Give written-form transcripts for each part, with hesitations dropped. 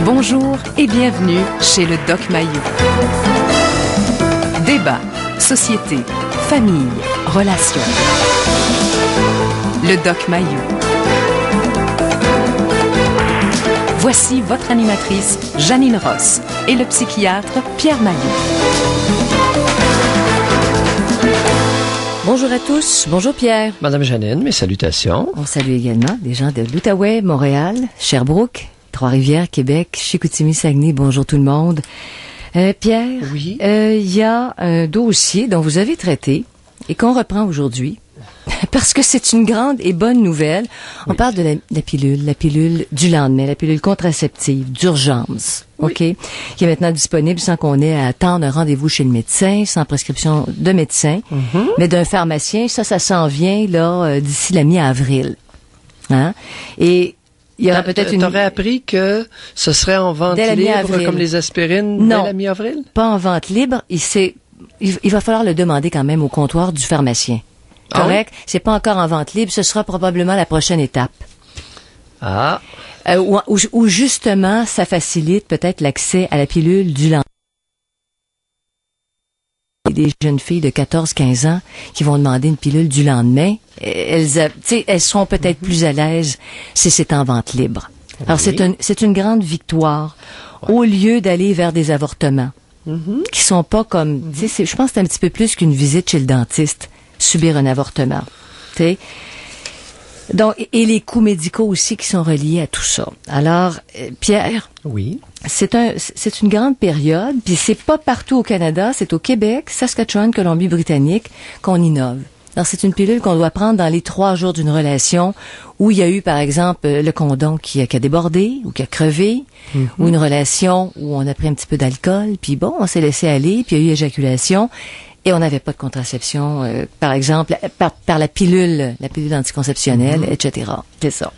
Bonjour et bienvenue chez le Doc Mayou. Débat, société, famille, relations. Le Doc Mayou. Voici votre animatrice, Janine Ross, et le psychiatre Pierre Mayou. Bonjour à tous. Bonjour Pierre. Madame Janine, mes salutations. On salue également des gens de l'Outaouais, Montréal, Sherbrooke, Trois-Rivières, Québec, Chicoutimi, Saguenay. Bonjour tout le monde. Pierre, oui. Il y a un dossier dont vous avez traité et qu'on reprend aujourd'hui parce que c'est une grande et bonne nouvelle. On parle de la pilule du lendemain, la pilule contraceptive d'urgence, OK, qui est maintenant disponible sans qu'on ait à attendre un rendez-vous chez le médecin, sans prescription de médecin, mais d'un pharmacien. Ça s'en vient là d'ici la mi-avril. Hein? Et il y aura peut-être une... T'aurais appris que ce serait en vente libre comme les aspirines dès la mi-avril? Pas en vente libre. Il va falloir le demander quand même au comptoir du pharmacien. Correct? Ah oui? C'est pas encore en vente libre. Ce sera probablement la prochaine étape. Ah. Où justement, ça facilite peut-être l'accès à la pilule du lendemain. Des jeunes filles de 14-15 ans qui vont demander une pilule du lendemain, elles seront peut-être plus à l'aise si c'est en vente libre. Alors c'est une grande victoire au lieu d'aller vers des avortements qui sont pas comme, je pense que c'est un petit peu plus qu'une visite chez le dentiste, subir un avortement. T'sais. Donc, et les coûts médicaux aussi qui sont reliés à tout ça. Alors, Pierre. Oui. C'est une grande période, puis c'est pas partout au Canada, c'est au Québec, Saskatchewan, Colombie-Britannique qu'on innove. Alors, c'est une pilule qu'on doit prendre dans les 3 jours d'une relation où il y a eu, par exemple, le condom qui a débordé ou qui a crevé, ou une relation où on a pris un petit peu d'alcool, puis bon, on s'est laissé aller, puis il y a eu éjaculation. Et on n'avait pas de contraception, par exemple, par la pilule anticonceptionnelle, etc. C'est ça.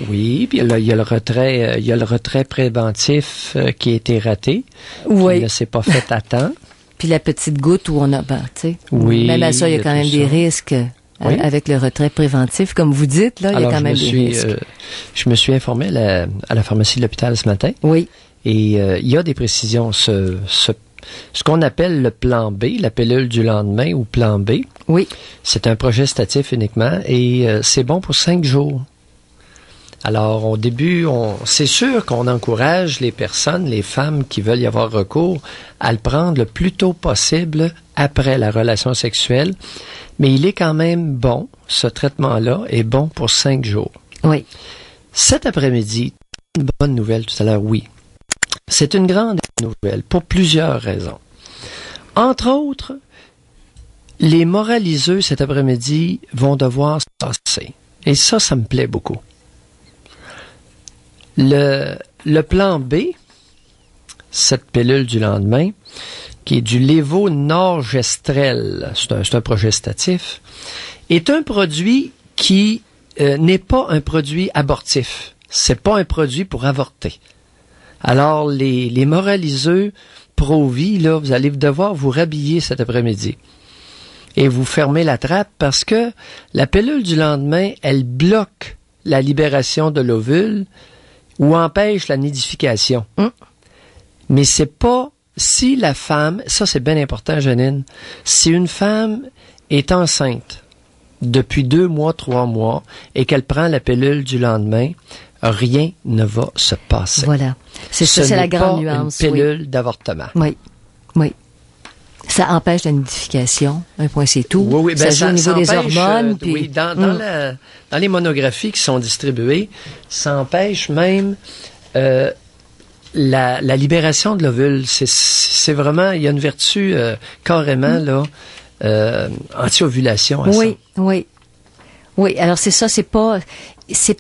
Oui, puis là, il y a le retrait préventif qui a été raté, qui ne s'est pas fait à temps. Puis la petite goutte où on a, tu sais, même à ça, il y a quand même des risques avec le retrait préventif, comme vous dites, là, il y a quand même des risques. Je me suis informé à la pharmacie de l'hôpital ce matin. Oui. Et il y a des précisions. Ce qu'on appelle le plan B, la pilule du lendemain ou plan B. Oui. C'est un progestatif uniquement et c'est bon pour 5 jours. Alors, au début, c'est sûr qu'on encourage les personnes, les femmes qui veulent y avoir recours, à le prendre le plus tôt possible après la relation sexuelle. Mais il est quand même bon, ce traitement-là est bon pour 5 jours. Oui. Cet après-midi, une bonne nouvelle tout à l'heure, oui. C'est une grande nouvelle pour plusieurs raisons. Entre autres, les moraliseux cet après-midi vont devoir se passer. Et ça me plaît beaucoup. Le plan B, cette pilule du lendemain, qui est du lévonorgestrel, c'est un progestatif, est un produit qui n'est pas un produit abortif. C'est pas un produit pour avorter. Alors, les moraliseux pro-vie, là, vous allez devoir vous rhabiller cet après-midi. Et vous fermer la trappe parce que la pilule du lendemain, elle bloque la libération de l'ovule ou empêche la nidification. Mais c'est pas, si la femme, ça c'est bien important, Janine, si une femme est enceinte depuis 2 mois, 3 mois, et qu'elle prend la pilule du lendemain, rien ne va se passer. Voilà. C'est la grande nuance. Une pilule d'avortement. Oui. Ça empêche la nidification. Un point, c'est tout. Oui, ça joue au niveau des hormones. Oui, dans les monographies qui sont distribuées, ça empêche même la libération de l'ovule. C'est vraiment, il y a une vertu carrément là anti-ovulation à ça. Oui, alors c'est ça, c'est pas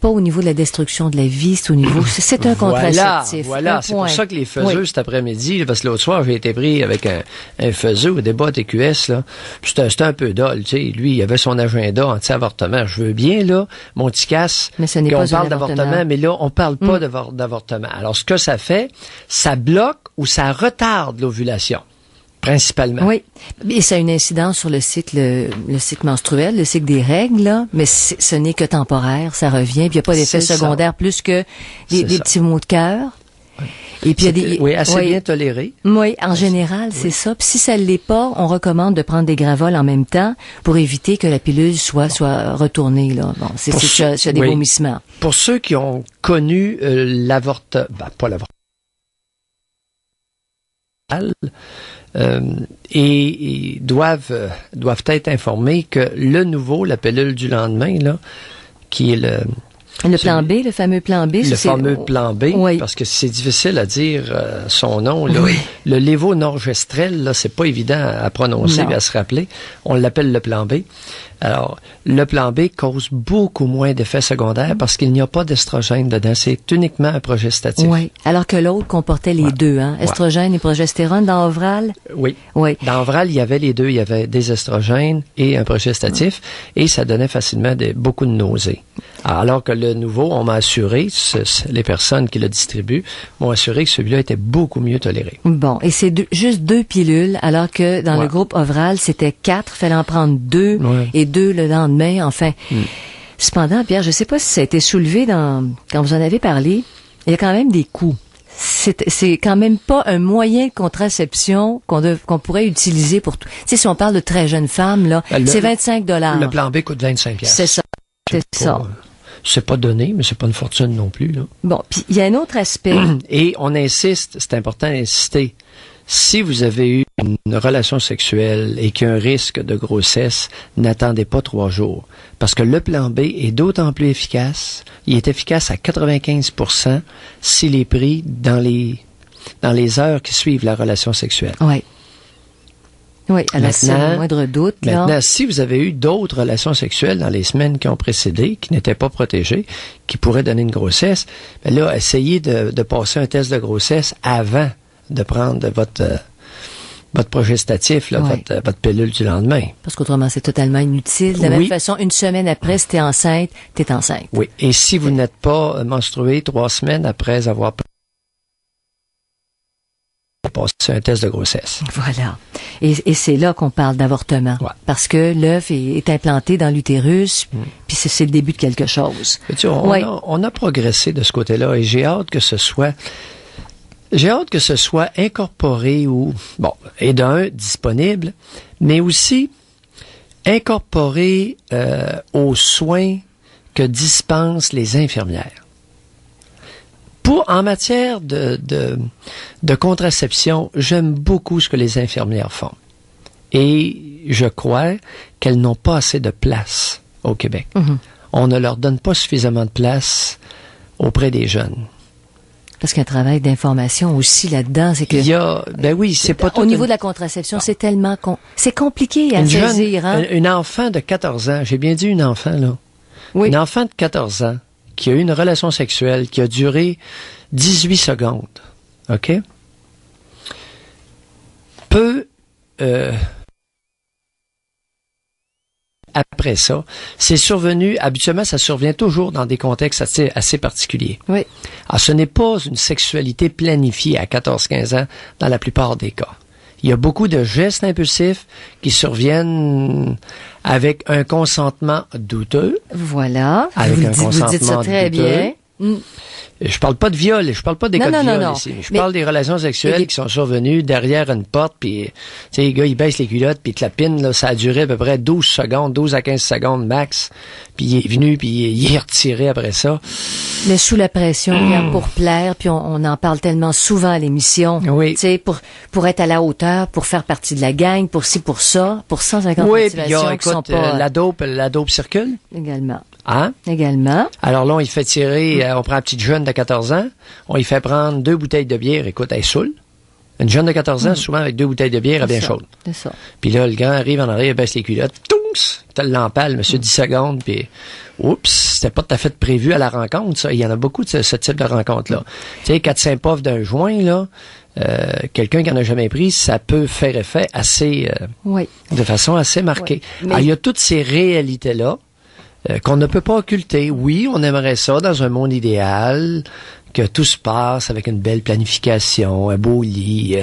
au niveau de la destruction de la vie, c'est au niveau, c'est un contraceptif. Voilà, c'est pour ça que les faiseux cet après-midi, parce que l'autre soir, j'ai été pris avec un faiseux au débat TQS, là. C'était un peu dole, tu sais. Lui, il avait son agenda anti-avortement. Je veux bien, là, mon petit casse, mais ce n'est pas on parle d'avortement, mais là, on parle pas d'avortement. Alors, ce que ça fait, ça bloque ou ça retarde l'ovulation. Principalement. Oui. Et ça a une incidence sur le cycle menstruel, le cycle des règles, là. Mais ce n'est que temporaire, ça revient. Puis il n'y a pas d'effet secondaire plus que des petits maux de cœur. Et puis, il y a des... Oui, assez bien toléré. Oui, en général, c'est ça. Puis si ça ne l'est pas, on recommande de prendre des gravols en même temps pour éviter que la pilule soit retournée, là. Bon, c'est des vomissements. Pour ceux qui ont connu l'avortement, pas l'avortement, et doivent être informés que le nouveau, la pilule du lendemain, là, qui est le plan B, le fameux plan B. Le fameux plan B, oui. Parce que c'est difficile à dire son nom. Là. Oui. Le lévonorgestrel, là, c'est pas évident à prononcer et à se rappeler. On l'appelle le plan B. Alors, le plan B cause beaucoup moins d'effets secondaires parce qu'il n'y a pas d'estrogène dedans. C'est uniquement un progestatif. Oui. Alors que l'autre comportait les deux, hein? Estrogène et progestérone dans Ovral? Oui. Oui. Dans Ovral, il y avait les deux. Il y avait des estrogènes et un progestatif et ça donnait facilement beaucoup de nausées. Alors que le nouveau, on m'a assuré, les personnes qui le distribuent m'ont assuré que celui-là était beaucoup mieux toléré. Bon. Et c'est juste 2 pilules, alors que dans le groupe Ovral, c'était 4. Fallait en prendre 2 et 2 le lendemain. Enfin. Cependant, Pierre, je sais pas si ça a été soulevé quand vous en avez parlé. Il y a quand même des coûts. C'est quand même pas un moyen de contraception qu'on pourrait utiliser pour tout. Tu sais, si on parle de très jeunes femmes, là, c'est $25. Le plan B coûte 25$. C'est ça. C'est ça. C'est pas donné, mais c'est pas une fortune non plus, là. Bon, puis il y a un autre aspect. Et on insiste, c'est important d'insister. Si vous avez eu une relation sexuelle et qu'il y a un risque de grossesse, n'attendez pas 3 jours. Parce que le plan B est d'autant plus efficace. Il est efficace à 95% s'il est pris dans les heures qui suivent la relation sexuelle. Oui. Oui, à la moindre doute. Maintenant, si vous avez eu d'autres relations sexuelles dans les semaines qui ont précédé, qui n'étaient pas protégées, qui pourraient donner une grossesse, bien là, essayez de passer un test de grossesse avant de prendre votre progestatif, là, votre pilule du lendemain. Parce qu'autrement, c'est totalement inutile. De la même façon, une semaine après, si t'es enceinte, t'es enceinte. Oui. Et si vous n'êtes pas menstrué 3 semaines après avoir passé un test de grossesse. Voilà. Et c'est là qu'on parle d'avortement. Ouais. Parce que l'œuf est implanté dans l'utérus, puis c'est le début de quelque chose. Tu sais, on a progressé de ce côté-là et j'ai hâte que ce soit incorporé et disponible, mais aussi incorporé aux soins que dispensent les infirmières. En matière de contraception, j'aime beaucoup ce que les infirmières font. Et je crois qu'elles n'ont pas assez de place au Québec. On ne leur donne pas suffisamment de place auprès des jeunes. Parce qu'il y a un travail d'information aussi là-dedans, c'est que... c'est pas tout... Au niveau de la contraception, c'est tellement... c'est compliqué à saisir, hein? Une enfant de 14 ans, j'ai bien dit une enfant, là. Oui. Une enfant de 14 ans qui a eu une relation sexuelle qui a duré 18 secondes, OK? Peut... Après ça, c'est survenu, habituellement, ça survient toujours dans des contextes assez particuliers. Oui. Alors, ce n'est pas une sexualité planifiée à 14-15 ans dans la plupart des cas. Il y a beaucoup de gestes impulsifs qui surviennent avec un consentement douteux. Voilà. Avec un consentement vous dites ça très douteux. bien. Je parle pas de viol, je parle pas des cas de viol ici. Je parle des relations sexuelles qui sont survenues derrière une porte, puis tu sais, les gars, ils baissent les culottes, puis te la pine, là, ça a duré à peu près 12 à 15 secondes max, puis il est venu, puis il est retiré après ça. Mais sous la pression, pour plaire, puis on en parle tellement souvent à l'émission, tu sais, pour être à la hauteur, pour faire partie de la gang, pour ci, pour ça, pour 150 motivations qui sont pas... la dope circule. Également. Hein? Également. Alors là, on y fait tirer, on prend un petit jeune de 14 ans, on y fait prendre 2 bouteilles de bière, écoute, elle est saoule. Une jeune de 14 ans, souvent avec 2 bouteilles de bière, elle est bien chaude. C'est ça. Puis là, le gars arrive en arrière, il baisse les culottes, toums, t'as l'empale, monsieur, 10 secondes, puis oups, c'était pas tout à fait prévu à la rencontre, ça. Il y en a beaucoup de ce type de rencontre-là. Tu sais, 4-5 puffs d'un joint, là, quelqu'un qui en a jamais pris, ça peut faire effet assez, de façon assez marquée. Oui. Alors, il y a toutes ces réalités-là, qu'on ne peut pas occulter. Oui, on aimerait ça dans un monde idéal, que tout se passe avec une belle planification, un beau lit,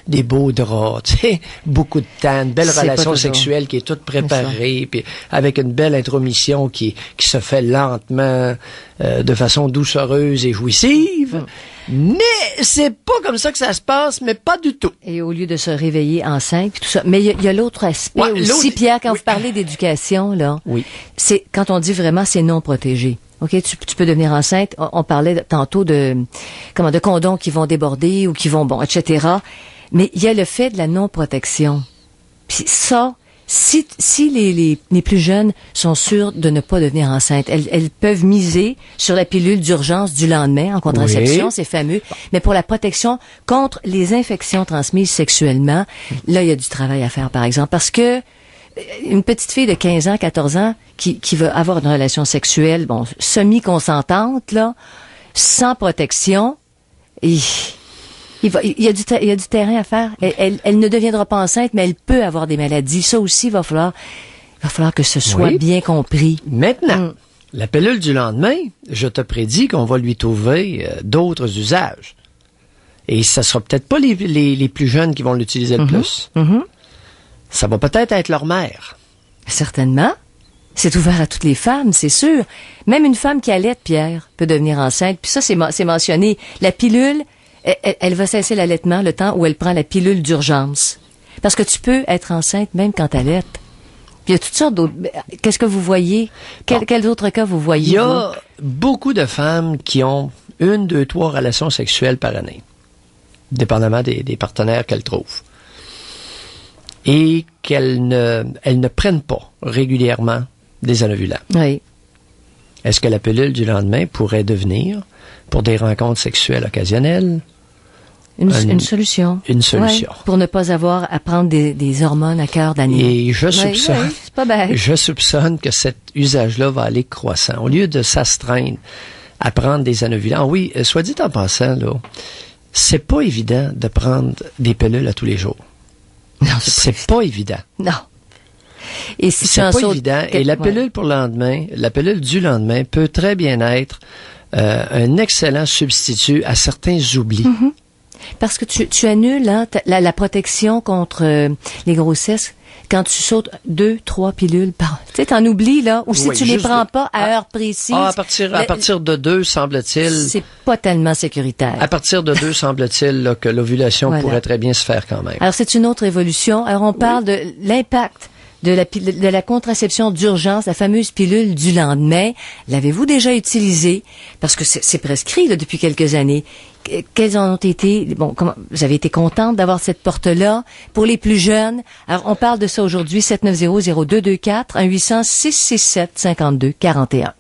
des beaux draps, tu sais, beaucoup de temps, une belle relation sexuelle qui est toute préparée, puis avec une belle intromission qui se fait lentement, de façon doucereuse et jouissive. Mais c'est pas comme ça que ça se passe, mais pas du tout. Et au lieu de se réveiller enceinte, puis tout ça. Mais il y a l'autre aspect aussi, Pierre, quand vous parlez d'éducation, là. Oui. C'est, quand on dit vraiment, c'est non protégé. OK, tu peux devenir enceinte. On parlait tantôt de condoms qui vont déborder ou qui vont, etc. Mais il y a le fait de la non-protection. Puis ça, si les plus jeunes sont sûrs de ne pas devenir enceintes, elles peuvent miser sur la pilule d'urgence du lendemain en contraception, c'est fameux. Mais pour la protection contre les infections transmises sexuellement, là, il y a du travail à faire, par exemple, parce que une petite fille de 15 ans, 14 ans, qui veut avoir une relation sexuelle, semi-consentante, là, sans protection, il y a du terrain à faire. Elle ne deviendra pas enceinte, mais elle peut avoir des maladies. Ça aussi, il va falloir que ce soit bien compris. Maintenant, la pilule du lendemain, je te prédis qu'on va lui trouver d'autres usages. Et ça sera peut-être pas les plus jeunes qui vont l'utiliser le plus. Ça va peut-être être leur mère. Certainement. C'est ouvert à toutes les femmes, c'est sûr. Même une femme qui allaite, Pierre, peut devenir enceinte. Puis ça, c'est mentionné. La pilule, elle va cesser l'allaitement le temps où elle prend la pilule d'urgence. Parce que tu peux être enceinte même quand t'allaites. Puis il y a toutes sortes d'autres... Qu'est-ce que vous voyez? Quels autres cas vous voyez? Il y a beaucoup de femmes qui ont 1, 2, 3 relations sexuelles par année. Dépendamment des partenaires qu'elles trouvent. Et elles ne prennent pas régulièrement des anovulants. Oui. Est-ce que la pilule du lendemain pourrait devenir, pour des rencontres sexuelles occasionnelles, une solution? Une solution. Ouais, pour ne pas avoir à prendre des hormones à cœur d'année. Et je soupçonne, c'est pas bête. Je soupçonne que cet usage-là va aller croissant. Au lieu de s'astreindre à prendre des anovulants, oui, soit dit en passant, là, c'est pas évident de prendre des pilules à tous les jours. Non, c'est pas évident. Non. Et si c'est pas évident. Et la pilule pour le lendemain, la pilule du lendemain peut très bien être un excellent substitut à certains oublis. Mm-hmm. Parce que tu annules la protection contre les grossesses quand tu sautes 2, 3 pilules par... Tu sais, t'en oublies, là, ou si tu les prends pas à heure précise... à partir de 2, semble-t-il... C'est pas tellement sécuritaire. À partir de 2, semble-t-il, là, que l'ovulation pourrait très bien se faire quand même. Alors, c'est une autre évolution. Alors, on parle de l'impact de la contraception d'urgence, la fameuse pilule du lendemain. L'avez-vous déjà utilisée? Parce que c'est prescrit là, depuis quelques années. Quelles ont été... comment vous avez été contente d'avoir cette porte-là pour les plus jeunes? Alors, on parle de ça aujourd'hui, 790-0224, 1-800-667-5241.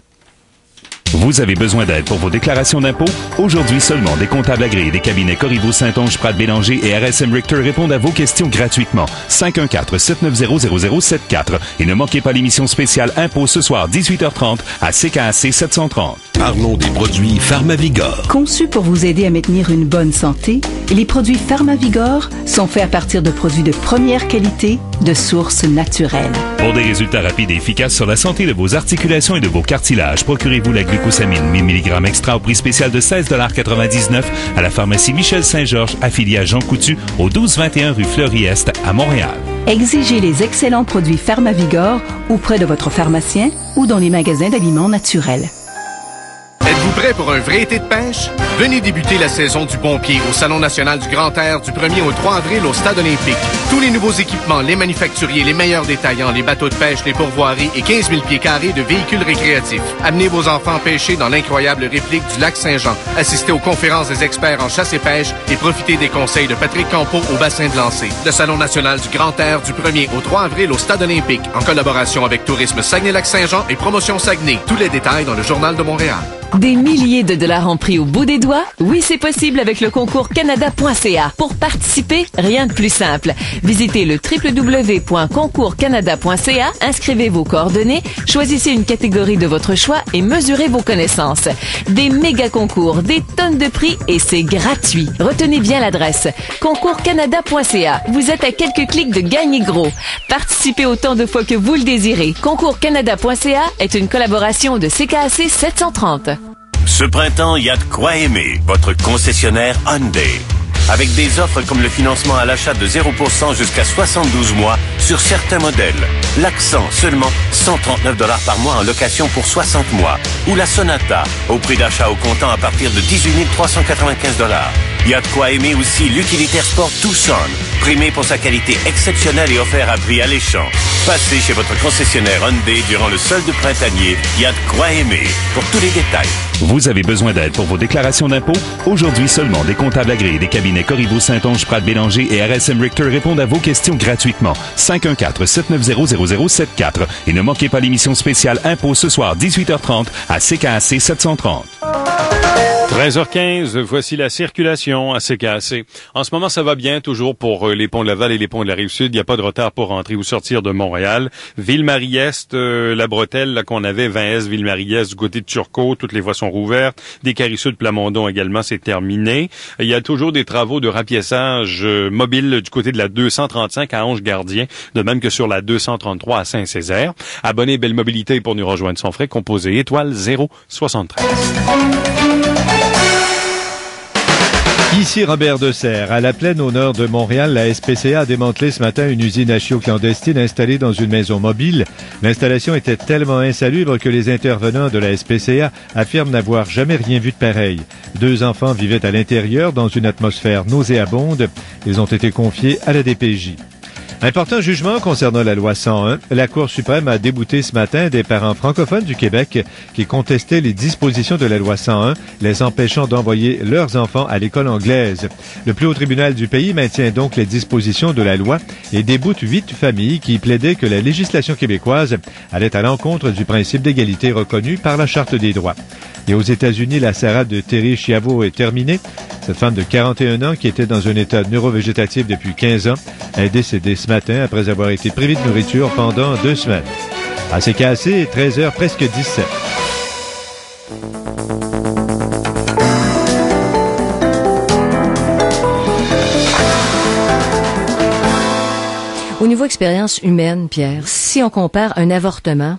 Vous avez besoin d'aide pour vos déclarations d'impôts? Aujourd'hui seulement, des comptables agréés des cabinets Corriveau, Saint-Onge, Pratt-Bélanger et RSM Richter répondent à vos questions gratuitement. 514-790-0074. Et ne manquez pas l'émission spéciale Impôts ce soir, 18h30, à CKAC 730. Parlons des produits Pharmavigor. Conçus pour vous aider à maintenir une bonne santé, les produits Pharmavigor sont faits à partir de produits de première qualité, de sources naturelles. Pour des résultats rapides et efficaces sur la santé de vos articulations et de vos cartilages, procurez-vous la glucosamine 1000 mg extra au prix spécial de 16,99 $ à la pharmacie Michel Saint-Georges, affiliée à Jean Coutu, au 1221 rue Fleury-Est à Montréal. Exigez les excellents produits Pharmavigor auprès de votre pharmacien ou dans les magasins d'aliments naturels. Êtes-vous prêt pour un vrai été de pêche? Venez débuter la saison du bon pied au Salon national du Grand Air du 1er au 3 avril au Stade olympique. Tous les nouveaux équipements, les manufacturiers, les meilleurs détaillants, les bateaux de pêche, les pourvoiries et 15 000 pieds carrés de véhicules récréatifs. Amenez vos enfants pêcher dans l'incroyable réplique du lac Saint-Jean. Assistez aux conférences des experts en chasse et pêche et profitez des conseils de Patrick Campeau au bassin de Lancé. Le Salon national du Grand Air du 1er au 3 avril au Stade olympique en collaboration avec Tourisme Saguenay-Lac-Saint-Jean et Promotion Saguenay. Tous les détails dans le Journal de Montréal. Des milliers de dollars en prix au bout des doigts? Oui, c'est possible avec le concours Canada.ca. Pour participer, rien de plus simple. Visitez le www.concours-canada.ca, inscrivez vos coordonnées, choisissez une catégorie de votre choix et mesurez vos connaissances. Des méga concours, des tonnes de prix et c'est gratuit. Retenez bien l'adresse. Concours-canada.ca. Vous êtes à quelques clics de gagner gros. Participez autant de fois que vous le désirez. Concours-canada.ca est une collaboration de CKAC 730. Ce printemps, il y a de quoi aimer. Votre concessionnaire Hyundai. avec des offres comme le financement à l'achat de 0% jusqu'à 72 mois sur certains modèles. L'Accent, seulement 139 $ par mois en location pour 60 mois. Ou la Sonata, au prix d'achat au comptant à partir de 18 395 $. Il y a de quoi aimer aussi l'utilitaire sport Tucson, primé pour sa qualité exceptionnelle et offert à prix alléchant. Passez chez votre concessionnaire Hyundai durant le solde printanier. Il y a de quoi aimer. Pour tous les détails. Vous avez besoin d'aide pour vos déclarations d'impôts? Aujourd'hui seulement, des comptables agréés des cabinets Corriveau, Saint-Onge, Pratt-Bélanger et RSM Richter répondent à vos questions gratuitement. 514-790-0074. Et ne manquez pas l'émission spéciale Impôts ce soir, 18h30, à CKAC 730. 13h15, voici la circulation à CKAC. En ce moment, ça va bien, toujours pour les ponts de Laval et les ponts de la Rive-Sud. Il n'y a pas de retard pour rentrer ou sortir de Montréal. Ville-Marie-Est, la bretelle là, qu'on avait, 20S, Ville-Marie-Est, du côté de Turcot, toutes les voies sont rouvertes. Des Carré-Sud, Plamondon également, c'est terminé. Il y a toujours des travaux de rapiessage mobile du côté de la 235 à Ange-Gardien, de même que sur la 233 à Saint-Césaire. Abonnez Belle Mobilité pour nous rejoindre sans frais, composé étoile 073. Ici Robert Deserre. À la plaine au nord de Montréal, la SPCA a démantelé ce matin une usine à chiots clandestine installée dans une maison mobile. L'installation était tellement insalubre que les intervenants de la SPCA affirment n'avoir jamais rien vu de pareil. 2 enfants vivaient à l'intérieur dans une atmosphère nauséabonde. Ils ont été confiés à la DPJ. Important jugement concernant la loi 101. La Cour suprême a débouté ce matin des parents francophones du Québec qui contestaient les dispositions de la loi 101, les empêchant d'envoyer leurs enfants à l'école anglaise. Le plus haut tribunal du pays maintient donc les dispositions de la loi et déboute 8 familles qui plaidaient que la législation québécoise allait à l'encontre du principe d'égalité reconnu par la Charte des droits. Et aux États-Unis, la sarade de Terry Schiavo est terminée. Cette femme de 41 ans qui était dans un état neurovégétatif depuis 15 ans est décédée ce matin après avoir été privée de nourriture pendant 2 semaines. À CKAC, 13h presque 17. Au niveau expérience humaine, Pierre, si on compare un avortement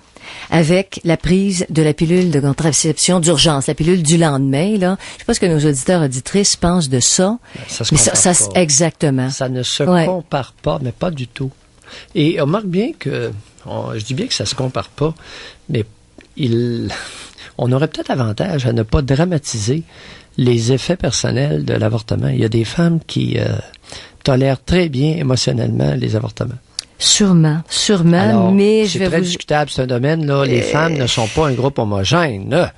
avec la prise de la pilule de contraception d'urgence, la pilule du lendemain, là. Je sais pas ce que nos auditeurs auditrices pensent de ça. Ça se compare pas. Exactement. Ça ne se compare pas, mais pas du tout. Et on remarque bien que, je dis bien que ça se compare pas, mais on aurait peut-être avantage à ne pas dramatiser les effets personnels de l'avortement. Il y a des femmes qui tolèrent très bien émotionnellement les avortements. Sûrement, alors, mais c'est très discutable ce domaine-là. Les femmes ne sont pas un groupe homogène.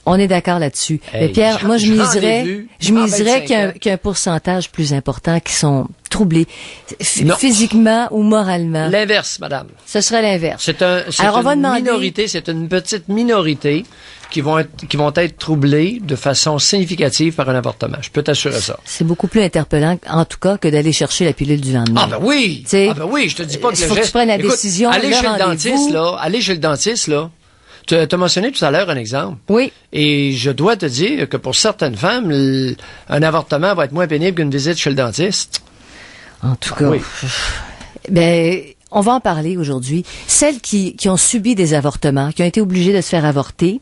On est d'accord là-dessus. Mais Pierre, moi je miserais qu'il y a un pourcentage plus important qui sont troublés physiquement ou moralement. L'inverse, madame. Ce serait l'inverse. Alors on va demander... minorité, c'est une petite minorité qui vont être troublés de façon significative par un avortement. Je peux t'assurer ça. C'est beaucoup plus interpellant, en tout cas, que d'aller chercher la pilule du lendemain. Ah ben oui! Je te dis pas que faut que tu prennes la décision. Allez chez le dentiste, là. Tu as mentionné tout à l'heure un exemple. Oui. Et je dois te dire que pour certaines femmes, un avortement va être moins pénible qu'une visite chez le dentiste. En tout cas, on va en parler aujourd'hui. Celles qui ont subi des avortements, qui ont été obligées de se faire avorter,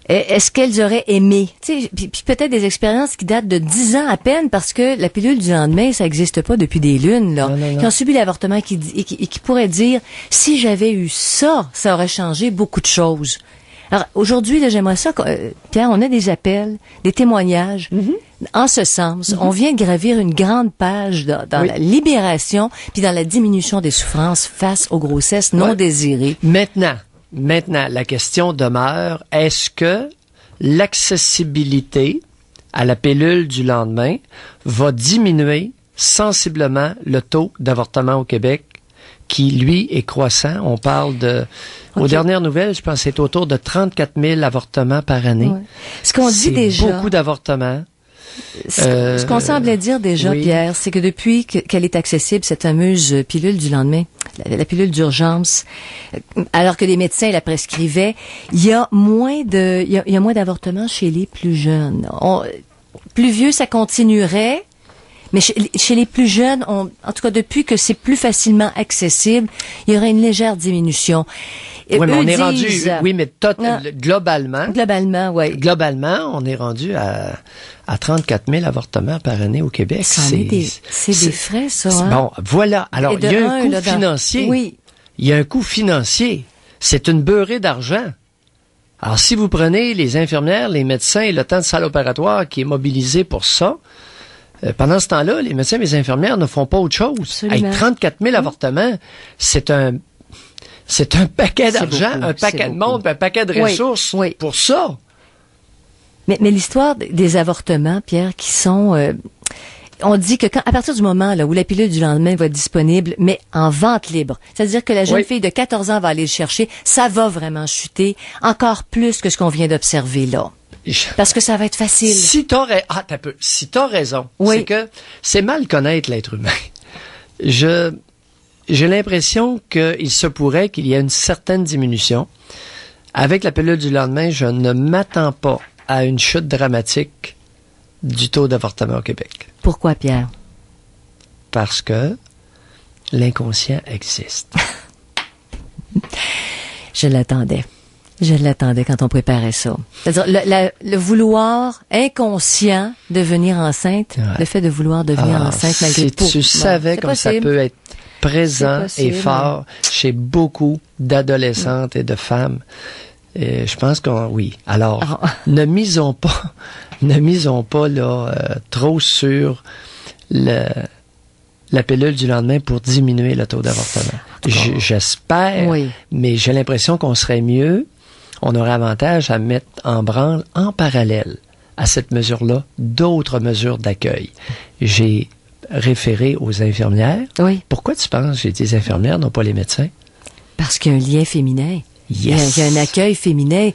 est-ce qu'elles auraient aimé? Puis peut-être des expériences qui datent de 10 ans à peine, parce que la pilule du lendemain, ça n'existe pas depuis des lunes, là. Non. Qui ont subi l'avortement et qui pourraient dire, si j'avais eu ça, ça aurait changé beaucoup de choses. Alors, aujourd'hui, là, j'aimerais ça, Pierre, on a des appels, des témoignages. En ce sens, on vient de gravir une grande page dans la libération puis dans la diminution des souffrances face aux grossesses non désirées. Maintenant, la question demeure, est-ce que l'accessibilité à la pilule du lendemain va diminuer sensiblement le taux d'avortement au Québec, qui, lui, est croissant? On parle aux dernières nouvelles, je pense que c'est autour de 34 000 avortements par année. Ouais. Ce qu'on dit déjà... beaucoup d'avortements. Ce qu'on semblait dire déjà, Pierre, c'est que depuis qu'elle est accessible, cette fameuse pilule du lendemain, la pilule d'urgence, alors que les médecins la prescrivaient, il y a moins d'avortements chez les plus jeunes. Plus vieux, ça continuerait, mais chez les plus jeunes, en tout cas depuis que c'est plus facilement accessible, il y aurait une légère diminution. Oui, mais on est rendu, globalement. Globalement, oui. Globalement, on est rendu à à 34 000 avortements par année au Québec. C'est des frais, ça. Hein? Bon, voilà. Alors, il y a un coût financier. Oui. Il y a un coût financier. C'est une beurrée d'argent. Alors, si vous prenez les infirmières, les médecins et le temps de salle opératoire qui est mobilisé pour ça, pendant ce temps-là, les médecins et les infirmières ne font pas autre chose. Avec 34 000 avortements, c'est un paquet d'argent, un paquet de monde, un paquet de ressources pour ça. Mais l'histoire des avortements, Pierre, qui sont... on dit que à partir du moment là où la pilule du lendemain va être disponible, mais en vente libre, c'est-à-dire que la jeune fille de 14 ans va aller le chercher, ça va vraiment chuter encore plus que ce qu'on vient d'observer là. Parce que ça va être facile. Si t'as raison, c'est que c'est mal connaître l'être humain. J'ai l'impression qu'il se pourrait qu'il y ait une certaine diminution. Avec la pilule du lendemain, je ne m'attends pas à une chute dramatique du taux d'avortement au Québec. Pourquoi, Pierre? Parce que l'inconscient existe. Je l'attendais quand on préparait ça. C'est-à-dire le vouloir inconscient devenir enceinte, le fait de vouloir devenir enceinte malgré tout. Si tu savais comme ça peut être présent et fort chez beaucoup d'adolescentes et de femmes, je pense oui. Alors, ne misons pas là trop sur la pilule du lendemain pour diminuer le taux d'avortement. J'espère, mais j'ai l'impression qu'on serait mieux. On aurait avantage à mettre en branle, en parallèle à cette mesure-là, d'autres mesures d'accueil. J'ai référé aux infirmières. Oui. Pourquoi tu penses que j'ai dit les infirmières, non pas les médecins? Parce qu'il y a un lien féminin. Yes. Il y a un accueil féminin.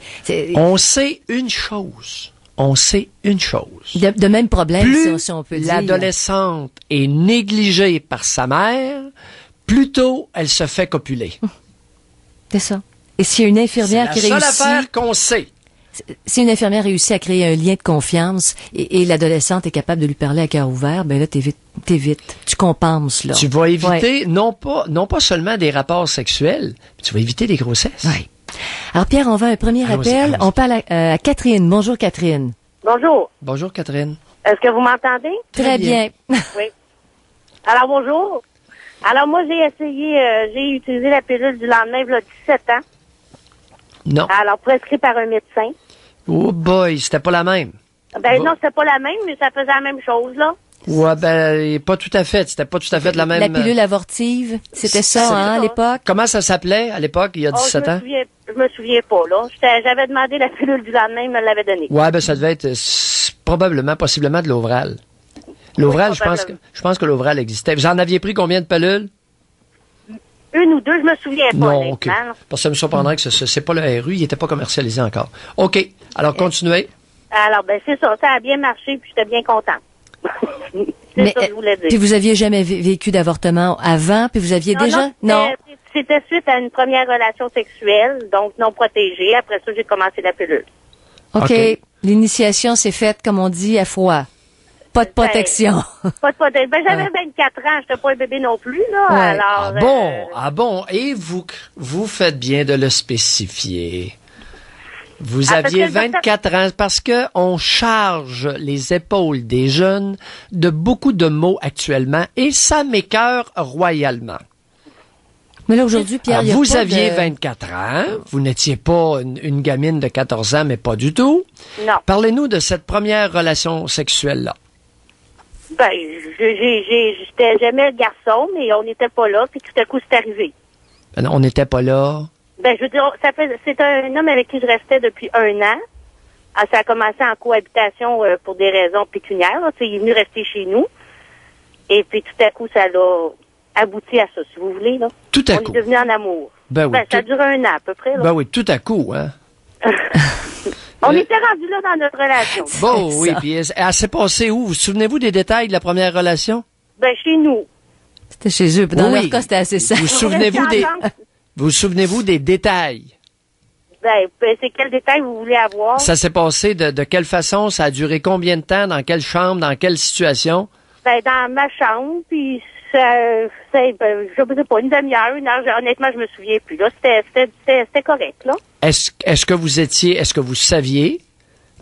On sait une chose. De même problème, plus si on peut dire. L'adolescente est négligée par sa mère, plus tôt elle se fait copuler. C'est ça. Et s'il y a une infirmière qui réussit... C'est la seule affaire qu'on sait. Si une infirmière réussit à créer un lien de confiance et l'adolescente est capable de lui parler à cœur ouvert, ben là, t'évites. Tu compenses, là. Tu vas éviter, non pas seulement des rapports sexuels, mais tu vas éviter des grossesses. Oui. Alors, Pierre, on va à un premier appel. On parle à Catherine. Bonjour, Catherine. Bonjour. Bonjour, Catherine. Est-ce que vous m'entendez? Très bien. Oui. Alors, bonjour. Alors, moi, j'ai utilisé la pilule du lendemain, il y a 17 ans. Non. Alors, prescrit par un médecin. Oh boy, c'était pas la même. Non, c'était pas la même, mais ça faisait la même chose, là. Ouais, pas tout à fait. C'était pas tout à fait la même. La pilule avortive, c'était ça, à l'époque? Comment ça s'appelait à l'époque, il y a 17 ans? Je me souviens pas, là. J'avais demandé la pilule du lendemain, il me l'avait donnée. Ouais, ça devait être possiblement de l'Ovral. L'Ovral, je pense que l'Ovral existait. Vous en aviez pris combien de pilules? Une ou deux, je me souviens pas. Non, OK. Parce que ça me surprendrait que c'est pas le RU, il était pas commercialisé encore. OK. Alors, continuez. Alors, c'est ça. Ça a bien marché, puis j'étais bien contente. C'est ça que je voulais dire. Puis vous aviez jamais vécu d'avortement avant, puis vous aviez déjà... Non. C'était suite à une première relation sexuelle, donc non protégée. Après ça, j'ai commencé la pilule. OK. L'initiation s'est faite, comme on dit, à froid. Pas de protection. Pas de protection. J'avais 24 ans, j'étais pas un bébé non plus, là. Ouais. Alors, bon. Et vous faites bien de le spécifier. Vous aviez 24 ans parce que on charge les épaules des jeunes de beaucoup de mots actuellement et ça m'écoeure royalement. Mais là, aujourd'hui, Pierre, vous aviez 24 ans, vous n'étiez pas une gamine de 14 ans, mais pas du tout. Non. Parlez-nous de cette première relation sexuelle-là. j'aimais le garçon, mais on n'était pas là, puis tout à coup, c'est arrivé. On n'était pas là. Je veux dire, c'est un homme avec qui je restais depuis 1 an. Ça a commencé en cohabitation pour des raisons pécuniaires. Là. Il est venu rester chez nous. Et puis tout à coup, ça l'a abouti à ça, si vous voulez. Là. Tout à coup. On est devenu en amour. Oui, ça a duré 1 an à peu près. Là. Oui, tout à coup, hein. On était rendu là dans notre relation. Bon, oui, puis elle s'est passée où? Vous souvenez-vous des détails de la première relation? Chez nous. C'était chez eux. Dans leur cas, c'était assez simple. Vous souvenez-vous des détails? C'est quel détail vous voulez avoir? Ça s'est passé de quelle façon? Ça a duré combien de temps? Dans quelle chambre? Dans quelle situation? Dans ma chambre, puis je sais pas, une demi-heure, 1 heure. Honnêtement, je me souviens plus. Là, c'était correct, là. Est-ce que vous saviez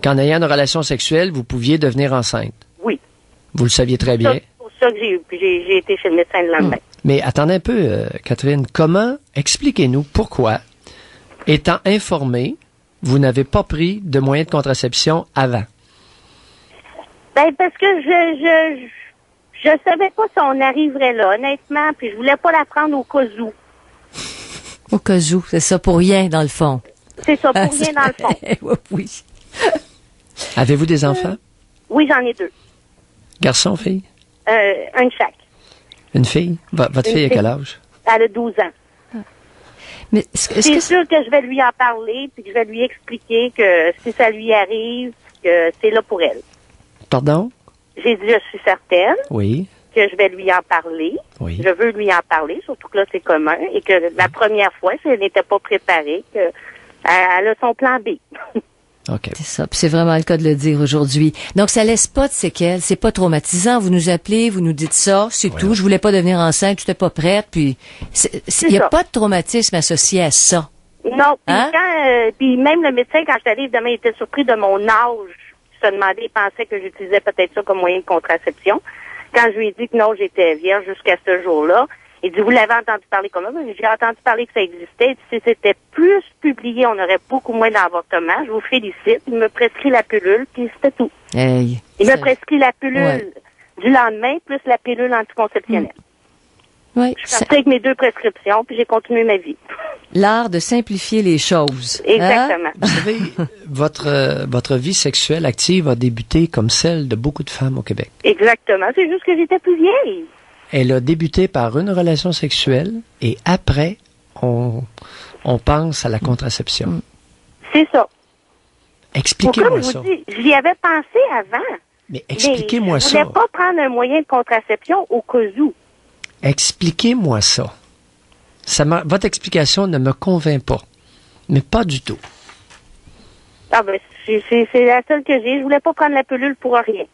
qu'en ayant une relation sexuelle, vous pouviez devenir enceinte. Oui. Vous le saviez très bien. C'est pour ça que j'ai été chez le médecin le lendemain. Mais attendez un peu, Catherine. Expliquez-nous pourquoi, étant informée, vous n'avez pas pris de moyens de contraception avant? Ben, parce que je savais pas si on arriverait là, honnêtement, puis je voulais pas la prendre au cas où. Au cas où, c'est ça, pour rien, dans le fond. C'est ça, pour rien, dans le fond. Oui. Avez-vous des enfants? Oui, j'en ai 2. Garçon, fille? Un de chaque. Une fille? Votre fille a quel âge? Elle a 12 ans. Mais c'est sûr que je vais lui en parler, puis que je vais lui expliquer que si ça lui arrive, que c'est là pour elle. Pardon? J'ai dit, je suis certaine. Oui. Que je vais lui en parler. Oui. Je veux lui en parler, surtout que là, c'est commun. Et que la première fois, si elle n'était pas préparée, elle a son plan B. OK. C'est ça. Puis c'est vraiment le cas de le dire aujourd'hui. Donc, ça laisse pas de séquelles. C'est pas traumatisant. Vous nous appelez, vous nous dites ça, c'est tout. Je voulais pas devenir enceinte, j'étais pas prête. Puis, il y a pas de traumatisme associé à ça. Non. Puis même le médecin, quand je suis allée, évidemment, il était surpris de mon âge. Il se demandait, il pensait que j'utilisais peut-être ça comme moyen de contraception. Quand je lui ai dit que non, j'étais vierge jusqu'à ce jour-là, il dit, vous l'avez entendu parler comment? J'ai entendu parler que ça existait. Si c'était plus publié, on aurait beaucoup moins d'avortements. Je vous félicite. Il me prescrit la pilule, puis c'était tout. Hey, il me prescrit la pilule du lendemain, plus la pilule anticonceptionnelle. Oui. Je suis partie avec mes 2 prescriptions, puis j'ai continué ma vie. L'art de simplifier les choses. Exactement. Vous savez, votre vie sexuelle active a débuté comme celle de beaucoup de femmes au Québec. Exactement. C'est juste que j'étais plus vieille. Elle a débuté par une relation sexuelle et après, on pense à la contraception. C'est ça. Expliquez-moi ça. Comme je vous dis, j'y avais pensé avant. Mais expliquez-moi ça. Je voulais pas prendre un moyen de contraception au cas où. Expliquez-moi ça. Votre explication ne me convainc pas. Mais pas du tout. Ah ben, c'est la seule que j'ai. Je voulais pas prendre la pilule pour rien.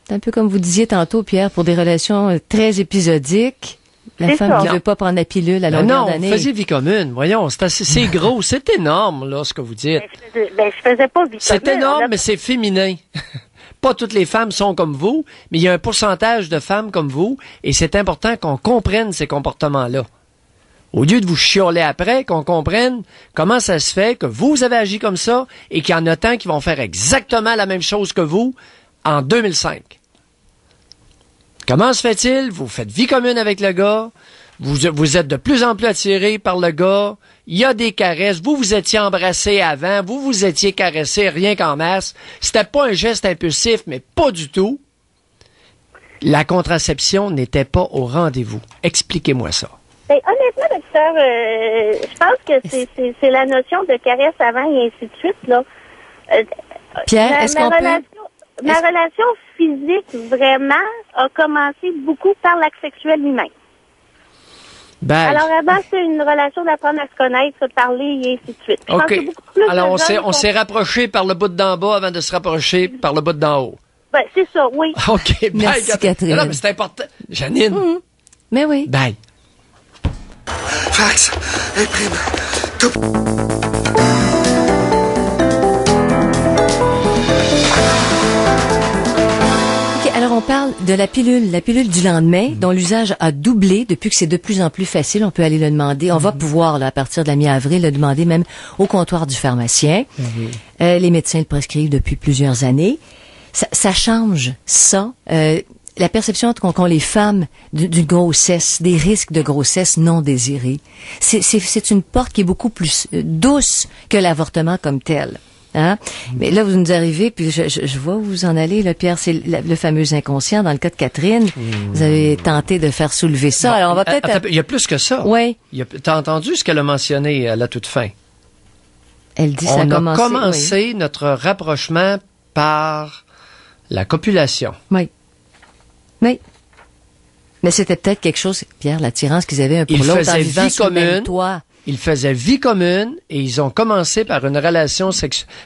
C'est un peu comme vous disiez tantôt, Pierre, pour des relations très épisodiques. La femme ne veut pas prendre la pilule à longueur d'année. Non, faisiez vie commune. Voyons, c'est gros, c'est énorme, là, ce que vous dites. Je faisais pas vie commune. C'est énorme, mais c'est féminin. Pas toutes les femmes sont comme vous, mais il y a un pourcentage de femmes comme vous, et c'est important qu'on comprenne ces comportements-là. Au lieu de vous chialer après, qu'on comprenne comment ça se fait que vous avez agi comme ça et qu'il y en a tant qui vont faire exactement la même chose que vous en 2005. Comment se fait-il? Vous faites vie commune avec le gars, vous êtes de plus en plus attiré par le gars, il y a des caresses, vous étiez embrassé avant, vous étiez caressé rien qu'en masse. C'était pas un geste impulsif, mais pas du tout. La contraception n'était pas au rendez-vous. Expliquez-moi ça. Ben, honnêtement, docteur, je pense que c'est la notion de caresse avant et ainsi de suite, là. Pierre, est-ce qu'on peut... Ma relation physique, vraiment, a commencé beaucoup par l'acte sexuel lui-même. Ben, alors, avant, c'est une relation d'apprendre à se connaître, se parler et ainsi de suite. Je pense que beaucoup plus alors, on s'est rapproché par le bout d'en bas avant de se rapprocher par le bout d'en haut. Ben, c'est ça, oui. OK, merci, Catherine. Non, mais c'est important. Janine. Mais oui. Bye. Fax, imprime, Alors, on parle de la pilule du lendemain, dont l'usage a doublé depuis que c'est de plus en plus facile. On peut aller le demander. On va pouvoir, là, à partir de la mi-avril, le demander même au comptoir du pharmacien. Les médecins le prescrivent depuis plusieurs années. Ça change ça. La perception qu'ont les femmes d'une grossesse, des risques de grossesse non désirés. C'est une porte qui est beaucoup plus douce que l'avortement comme tel. Hein? Mais là, vous nous arrivez, puis je vois où vous en allez, là, Pierre, c'est le fameux inconscient. Dans le cas de Catherine, vous avez tenté de faire soulever ça. Alors, on va peut-être... Il y a plus que ça. Oui. T'as entendu ce qu'elle a mentionné à la toute fin? Elle dit ça a commencé... On a commencé notre rapprochement par la copulation. Oui. Oui. Mais c'était peut-être quelque chose, Pierre, l'attirance qu'ils avaient un pour l'autre en vivant sous le même toit. Ils faisaient vie commune et ils ont commencé par une relation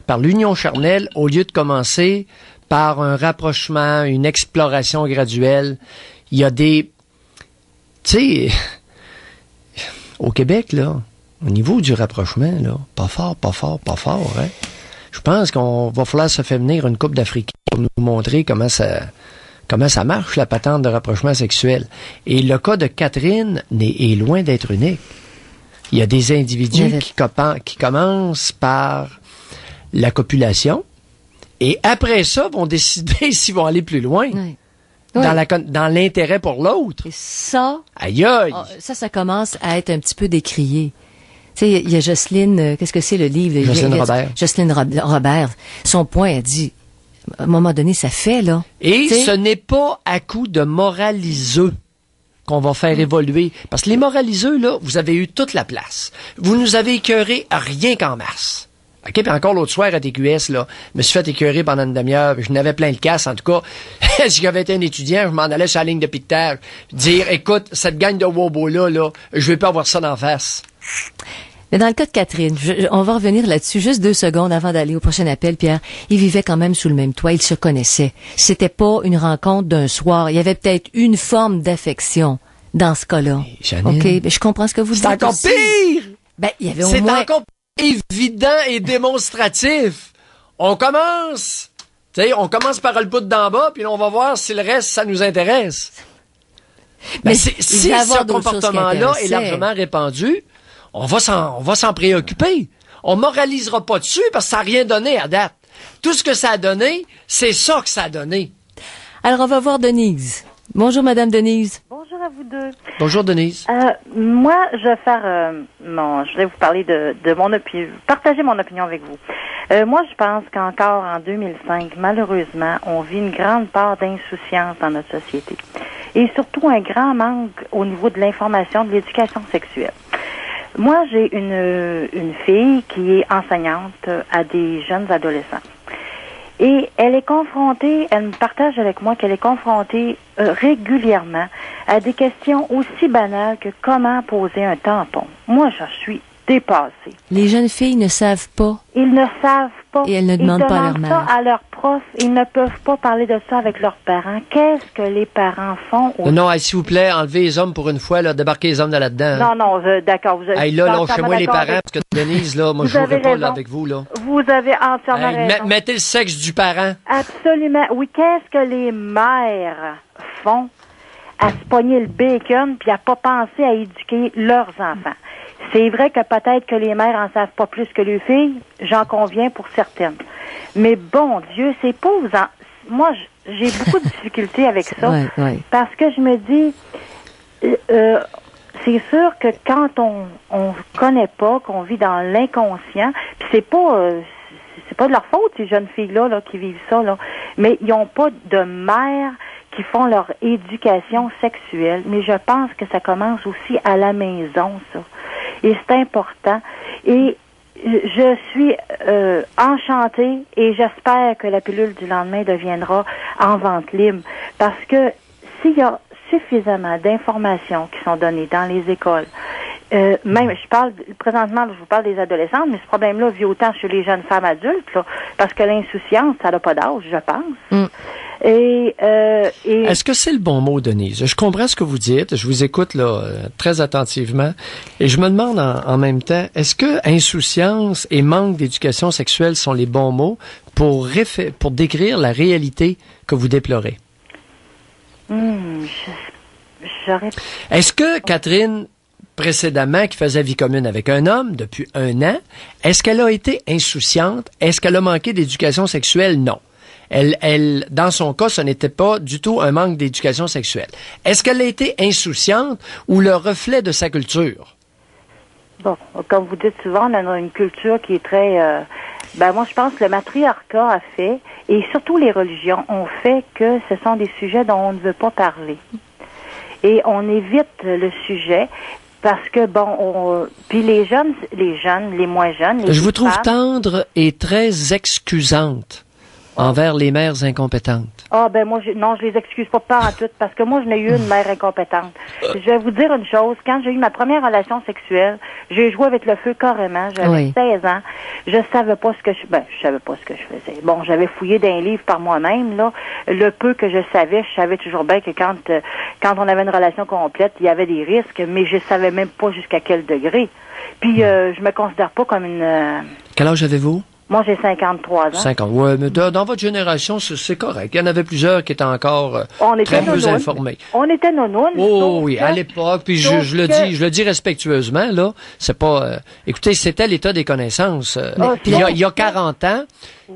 par l'union charnelle au lieu de commencer par un rapprochement, une exploration graduelle. Il y a des... Tu sais, au Québec, là, au niveau du rapprochement, là, pas fort, hein? Je pense qu'on va falloir se faire venir une couple d'Africains pour nous montrer comment ça marche, la patente de rapprochement sexuel. Et le cas de Catherine est loin d'être unique. Il y a des individus qui commencent par la copulation et après ça vont décider s'ils vont aller plus loin. Oui. Dans l'intérêt pour l'autre. Et ça, aïe aïe. Ça commence à être un petit peu décrié. Tu sais, il y a Jocelyne, qu'est-ce que c'est le livre? Jocelyne Robert. Jocelyne Robert. Son point, elle dit, à un moment donné, ça fait, là. Et ce n'est pas à coup de moraliseux qu'on va faire évoluer. Parce que les moraliseux, là, vous avez eu toute la place. Vous nous avez écœurés rien qu'en masse. OK, puis encore l'autre soir à TQS, là, je me suis fait écœurer pendant une demi-heure, je n'avais plein le casse, en tout cas. Si j'avais été un étudiant, je m'en allais sur la ligne de piquetage, dire, écoute, cette gang de wobo-là, je vais pas avoir ça d'en face. Mais dans le cas de Catherine, on va revenir là-dessus juste 2 secondes avant d'aller au prochain appel, Pierre. Ils vivaient quand même sous le même toit, ils se connaissaient. C'était pas une rencontre d'un soir, il y avait peut-être une forme d'affection dans ce cas-là. Janine, OK, mais je comprends ce que vous dites. C'est encore aussi. pire! Ben, il y avait au moins... C'est encore évident et démonstratif. On commence par le bout d'en bas, puis on va voir si le reste, ça nous intéresse. Mais si ce comportement-là est largement répandu, on va s'en préoccuper. On moralisera pas dessus parce que ça n'a rien donné à date. Tout ce que ça a donné, c'est ça que ça a donné. Alors, on va voir Denise. Bonjour, Madame Denise. Bonjour à vous deux. Bonjour, Denise. Moi, je vais faire je vais vous parler de mon opinion, partager mon opinion avec vous. Moi, je pense qu'encore en 2005, malheureusement, on vit une grande part d'insouciance dans notre société. Et surtout un grand manque au niveau de l'information, de l'éducation sexuelle. Moi, j'ai une fille qui est enseignante à des jeunes adolescents. Et elle est confrontée, elle me partage avec moi qu'elle est confrontée régulièrement à des questions aussi banales que comment poser un tampon. Moi, je suis dépassée. Les jeunes filles ne savent pas. Ils ne savent pas. Et elles ne demandent pas à leur mère. Ça à leurs profs. Ils ne peuvent pas parler de ça avec leurs parents. Qu'est-ce que les parents font? Non, s'il vous plaît, enlevez les hommes pour une fois, là, débarquez les hommes de là-dedans. Non, d'accord. Vous avez lâchez-moi les parents, parce que Denise, là, moi, je ne jouerai pas là avec vous, là. Vous avez entièrement raison. Mettez le sexe du parent. Absolument. Oui, qu'est-ce que les mères font à se pogner le bacon puis à pas penser à éduquer leurs enfants? C'est vrai que peut-être que les mères en savent pas plus que les filles, j'en conviens pour certaines. Mais bon Dieu, c'est pas moi, j'ai beaucoup de difficultés avec ça. Ouais. Parce que je me dis, c'est sûr que quand on connaît pas, qu'on vit dans l'inconscient, puis c'est pas de leur faute, ces jeunes filles-là qui vivent ça, là. Mais ils ont pas de mère qui font leur éducation sexuelle. Mais je pense que ça commence aussi à la maison, ça. Et c'est important. Et je suis enchantée et j'espère que la pilule du lendemain deviendra en vente libre. Parce que s'il y a suffisamment d'informations qui sont données dans les écoles, même, présentement, je vous parle des adolescentes, mais ce problème-là vit autant chez les jeunes femmes adultes, là, parce que l'insouciance, ça n'a pas d'âge, je pense. Et est-ce que c'est le bon mot, Denise? Je comprends ce que vous dites, je vous écoute là très attentivement, et je me demande en même temps, est-ce que insouciance et manque d'éducation sexuelle sont les bons mots pour décrire la réalité que vous déplorez? Est-ce que Catherine, précédemment, qui faisait vie commune avec un homme depuis 1 an, est-ce qu'elle a été insouciante? Est-ce qu'elle a manqué d'éducation sexuelle? Non. Elle, dans son cas, ce n'était pas du tout un manque d'éducation sexuelle. Est-ce qu'elle a été insouciante ou le reflet de sa culture? Bon, comme vous dites souvent, on a une culture qui est très... moi, je pense que le matriarcat a fait, et surtout les religions, ont fait que ce sont des sujets dont on ne veut pas parler. Et on évite le sujet parce que, puis les jeunes, les moins jeunes... Je vous trouve tendre et très excusante envers les mères incompétentes. Moi, je les excuse pas en tout, parce que moi, je n'ai eu une mère incompétente. Je vais vous dire une chose, quand j'ai eu ma première relation sexuelle, j'ai joué avec le feu carrément, j'avais 16 ans, je savais pas ce que je faisais. Bon, j'avais fouillé d'un livre par moi-même, là, le peu que je savais toujours bien que quand on avait une relation complète, il y avait des risques, mais je savais même pas jusqu'à quel degré. Puis, je me considère pas comme une... Quel âge avez-vous? Moi, j'ai 53 ans. 50. Ouais, mais dans votre génération, c'est correct. Il y en avait plusieurs qui étaient encore très peu informés. On était nounounes. Oh oui, à l'époque. Puis je le dis respectueusement, là. C'est pas, écoutez, c'était l'état des connaissances. Il y a 40 ans.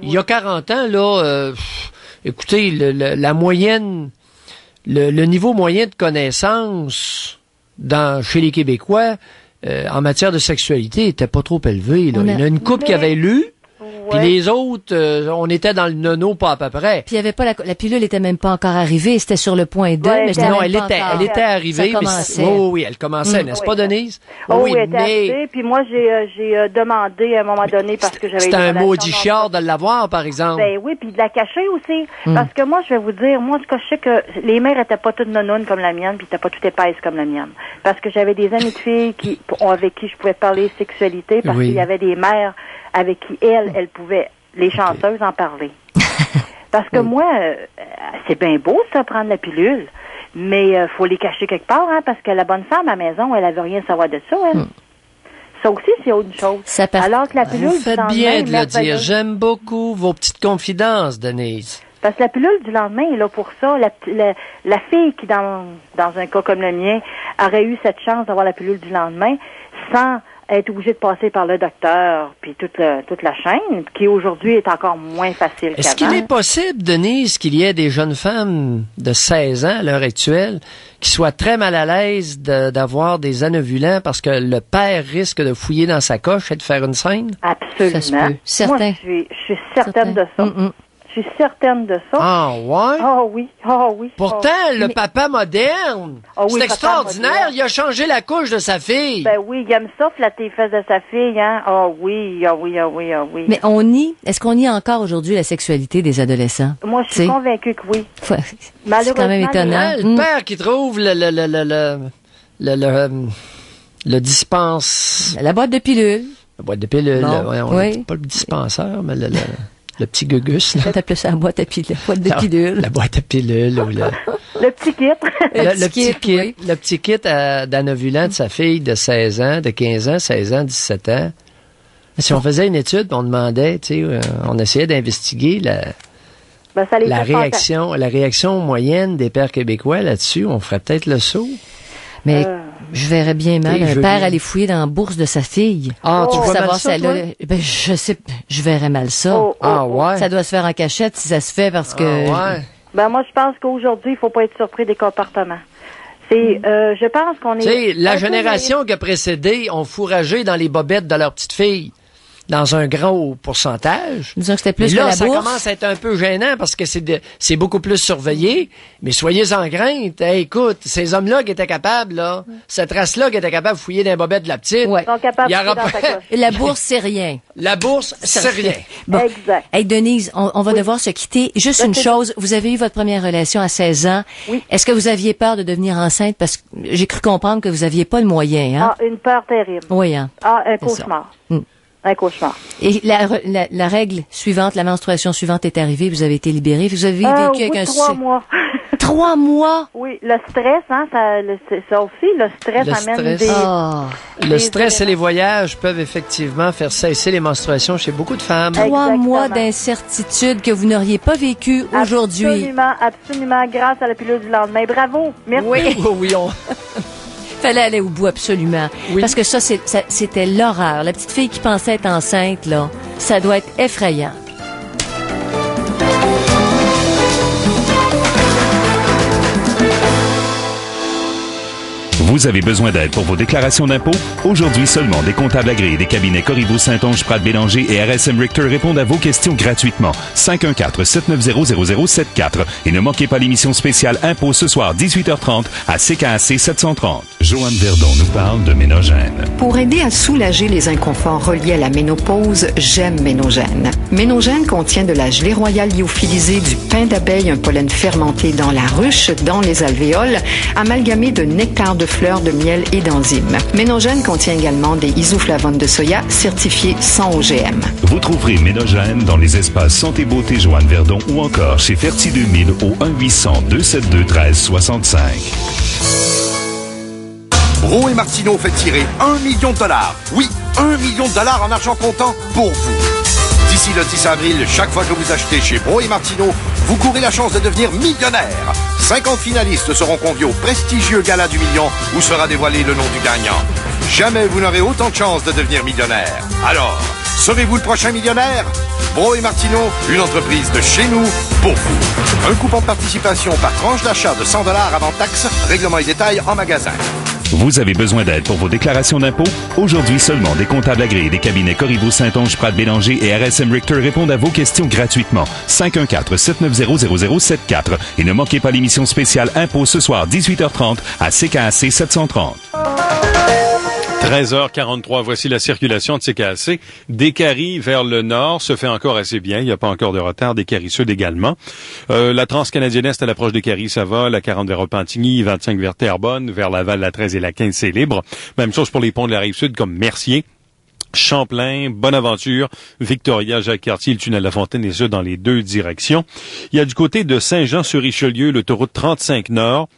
Il y a 40 ans, là, écoutez, la moyenne, le niveau moyen de connaissance chez les Québécois, en matière de sexualité, était pas trop élevé, là. Il y en a une couple qui avait lu. Puis les autres, on était dans le nono pas à peu près. Puis il y avait pas la pilule était même pas encore arrivée, c'était sur le point 2, mais non, elle était arrivée. Oui, elle commençait, n'est-ce pas, Denise? Oui, elle était arrivée. Puis moi, j'ai demandé à un moment donné parce que j'avais. C'était un maudit chiard de l'avoir, par exemple. Ben oui, puis de la cacher aussi, parce que moi, je vais vous dire, moi, je sais que les mères étaient pas toutes nonounes comme la mienne, puis étaient pas toutes épaisses comme la mienne, parce que j'avais des amies de filles avec qui je pouvais parler sexualité, parce qu'il y avait des mères avec qui elles pouvaient, les chanceuses, en parler. Parce que moi, c'est bien beau, ça, prendre la pilule, mais faut les cacher quelque part, hein, parce que la bonne femme à la maison, elle avait rien à savoir de ça, elle. Ça aussi, c'est autre chose. Alors que la pilule vous faites bien de le dire. J'aime beaucoup vos petites confidences, Denise. Parce que la pilule du lendemain est là pour ça. La fille qui, dans un cas comme le mien, aurait eu cette chance d'avoir la pilule du lendemain sans être obligé de passer par le docteur, puis toute la chaîne, qui aujourd'hui est encore moins facile qu'avant. Est-ce qu'il est possible, Denise, qu'il y ait des jeunes femmes de 16 ans à l'heure actuelle qui soient très mal à l'aise d'avoir des anovulants parce que le père risque de fouiller dans sa coche et de faire une scène? Absolument. Ça se peut. Certain. Moi, je suis certaine de ça. Je suis certaine de ça. Ah, ouais? Ah oui, ah oui. Pourtant, le papa moderne, c'est extraordinaire, il a changé la couche de sa fille. Ben oui, il aime ça, flatter les fesses de sa fille, hein. Ah oui, ah oui, ah oui, ah oui. Mais est-ce qu'on nie encore aujourd'hui la sexualité des adolescents? Moi, je suis convaincue que oui. C'est quand même étonnant. Le père qui trouve le dispense... La boîte de pilules. La boîte de pilules, oui. Pas le dispenseur, mais le petit gugus, là. T'appelles ça la boîte à pilules. La boîte à pilules, ou le petit kit. Le petit kit d'anovulant de sa fille de 16 ans, de 15 ans, 16 ans, 17 ans. Si on faisait une étude, on demandait, on essayait d'investiguer la réaction moyenne des pères québécois là-dessus, on ferait peut-être le saut. Mais je verrais bien mal un père aller fouiller dans la bourse de sa fille. Ah, tu vois savoir mal ça, toi? Ben, je verrais mal ça. Ouais. Ça doit se faire en cachette si ça se fait parce que... ouais. Ben, moi, je pense qu'aujourd'hui, il faut pas être surpris des comportements. Je pense qu'on est... Tu sais, la génération qui a précédé ont fourragé dans les bobettes de leur petite fille. Dans un gros pourcentage. Disons que c'était plus là, que la ça bourse. commence à être un peu gênant parce que c'est beaucoup plus surveillé. Mais soyez en crainte. Hey, écoute, ces hommes-là qui étaient capables, là, cette race-là qui était capable de fouiller dans les bobettes de la petite. Ouais. Ils sont capables de pas... Et la bourse, c'est rien. La bourse, c'est rien. Bon. Exact. Hey, Denise, on va devoir se quitter. Juste une chose, vous avez eu votre première relation à 16 ans. Oui. Est-ce que vous aviez peur de devenir enceinte? Parce que j'ai cru comprendre que vous aviez pas le moyen, hein? Ah, une peur terrible. Oui, hein? Ah, un cauchemar. Un cauchemar. Et la règle suivante, la menstruation suivante est arrivée, vous avez été libérée, vous avez vécu avec un... 3 mois. 3 mois? Oui, le stress, hein, ça aussi, le stress amène des... Le stress et les voyages peuvent effectivement faire cesser les menstruations chez beaucoup de femmes. 3 mois d'incertitude que vous n'auriez pas vécu aujourd'hui. Absolument, grâce à la pilule du lendemain. Bravo, merci. Oui, Fallait aller au bout, absolument. Oui. Parce que c'était l'horreur. La petite fille qui pensait être enceinte, là, ça doit être effrayant. Vous avez besoin d'aide pour vos déclarations d'impôts? Aujourd'hui seulement, des comptables agréés des cabinets Corriveau, Saint-Onge, Pratt-Bélanger et RSM Richter répondent à vos questions gratuitement. 514-790-0074. Et ne manquez pas l'émission spéciale Impôts ce soir, 18h30, à CKAC 730. Joanne Verdon nous parle de Ménogène. Pour aider à soulager les inconforts reliés à la ménopause, j'aime Ménogène. Ménogène contient de la gelée royale lyophilisée, du pain d'abeille, un pollen fermenté dans la ruche, dans les alvéoles, amalgamé de nectar de fleurs, de miel et d'enzymes. Ménogène contient également des isoflavones de soya certifiés sans OGM. Vous trouverez Ménogène dans les espaces Santé Beauté Joanne Verdon ou encore chez Ferti 2000 au 1-800-272-1365. Bro et Martineau fait tirer $1 million. Oui, $1 million en argent comptant pour vous. D'ici le 10 avril, chaque fois que vous achetez chez Bro et Martineau, vous courez la chance de devenir millionnaire. 50 finalistes seront conviés au prestigieux Gala du Million où sera dévoilé le nom du gagnant. Jamais vous n'aurez autant de chances de devenir millionnaire. Alors, serez-vous le prochain millionnaire? Bro et Martineau, une entreprise de chez nous, pour vous. Un coupon de participation par tranche d'achat de 100 $ avant taxe. Règlements et détails en magasin. Vous avez besoin d'aide pour vos déclarations d'impôts? Aujourd'hui seulement, des comptables agréés des cabinets Corriveau, Saint-Onge, Pratt Bélanger et RSM Richter répondent à vos questions gratuitement. 514-790-0074. Et ne manquez pas l'émission spéciale Impôts ce soir, 18h30, à CKAC 730. 13h43, voici la circulation de CKAC. Décarie vers le nord se fait encore assez bien. Il n'y a pas encore de retard. Décarie sud également. La Transcanadienne Est à l'approche d'Écarie, ça va. La 40 vers Repentigny, 25 vers Terrebonne, vers Laval, la 13 et la 15, c'est libre. Même chose pour les ponts de la Rive-Sud comme Mercier, Champlain, Bonaventure, Victoria, Jacques-Cartier, le tunnel La Fontaine et ce dans les deux directions. Il y a du côté de Saint-Jean-sur-Richelieu, l'autoroute 35 Nord.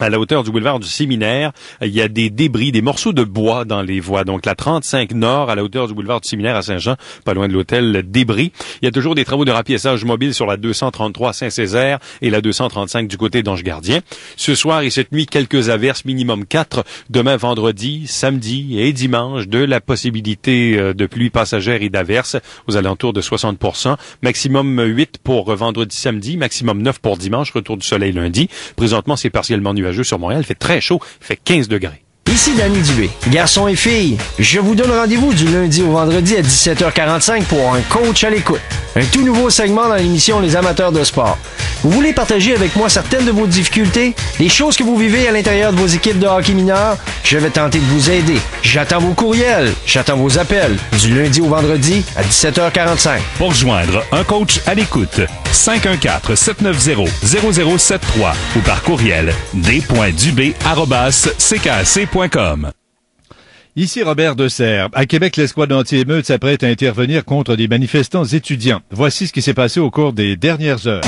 À la hauteur du boulevard du Séminaire, il y a des débris, des morceaux de bois dans les voies. Donc, la 35 Nord, à la hauteur du boulevard du Séminaire à Saint-Jean, pas loin de l'hôtel Débris. Il y a toujours des travaux de rapiessage mobile sur la 233 à Saint-Césaire et la 235 du côté d'Ange-Gardien. Ce soir et cette nuit, quelques averses, minimum 4. Demain, vendredi, samedi et dimanche, de la possibilité de pluie passagère et d'averses aux alentours de 60%. Maximum 8 pour vendredi, samedi. Maximum 9 pour dimanche. Retour du soleil lundi. Présentement, c'est partiellement nuageux sur Montréal. Il fait très chaud. Il fait 15 degrés. Ici Danny Dubé. Garçons et filles, je vous donne rendez-vous du lundi au vendredi à 17h45 pour un coach à l'écoute. Un tout nouveau segment dans l'émission Les amateurs de sport. Vous voulez partager avec moi certaines de vos difficultés, les choses que vous vivez à l'intérieur de vos équipes de hockey mineur? Je vais tenter de vous aider. J'attends vos courriels, j'attends vos appels du lundi au vendredi à 17h45. Pour joindre un coach à l'écoute, 514-790-0073 ou par courriel d.dubé@ckac.com. Ici Robert Deserre. À Québec, l'escouade anti-émeute s'apprête à intervenir contre des manifestants étudiants. Voici ce qui s'est passé au cours des dernières heures.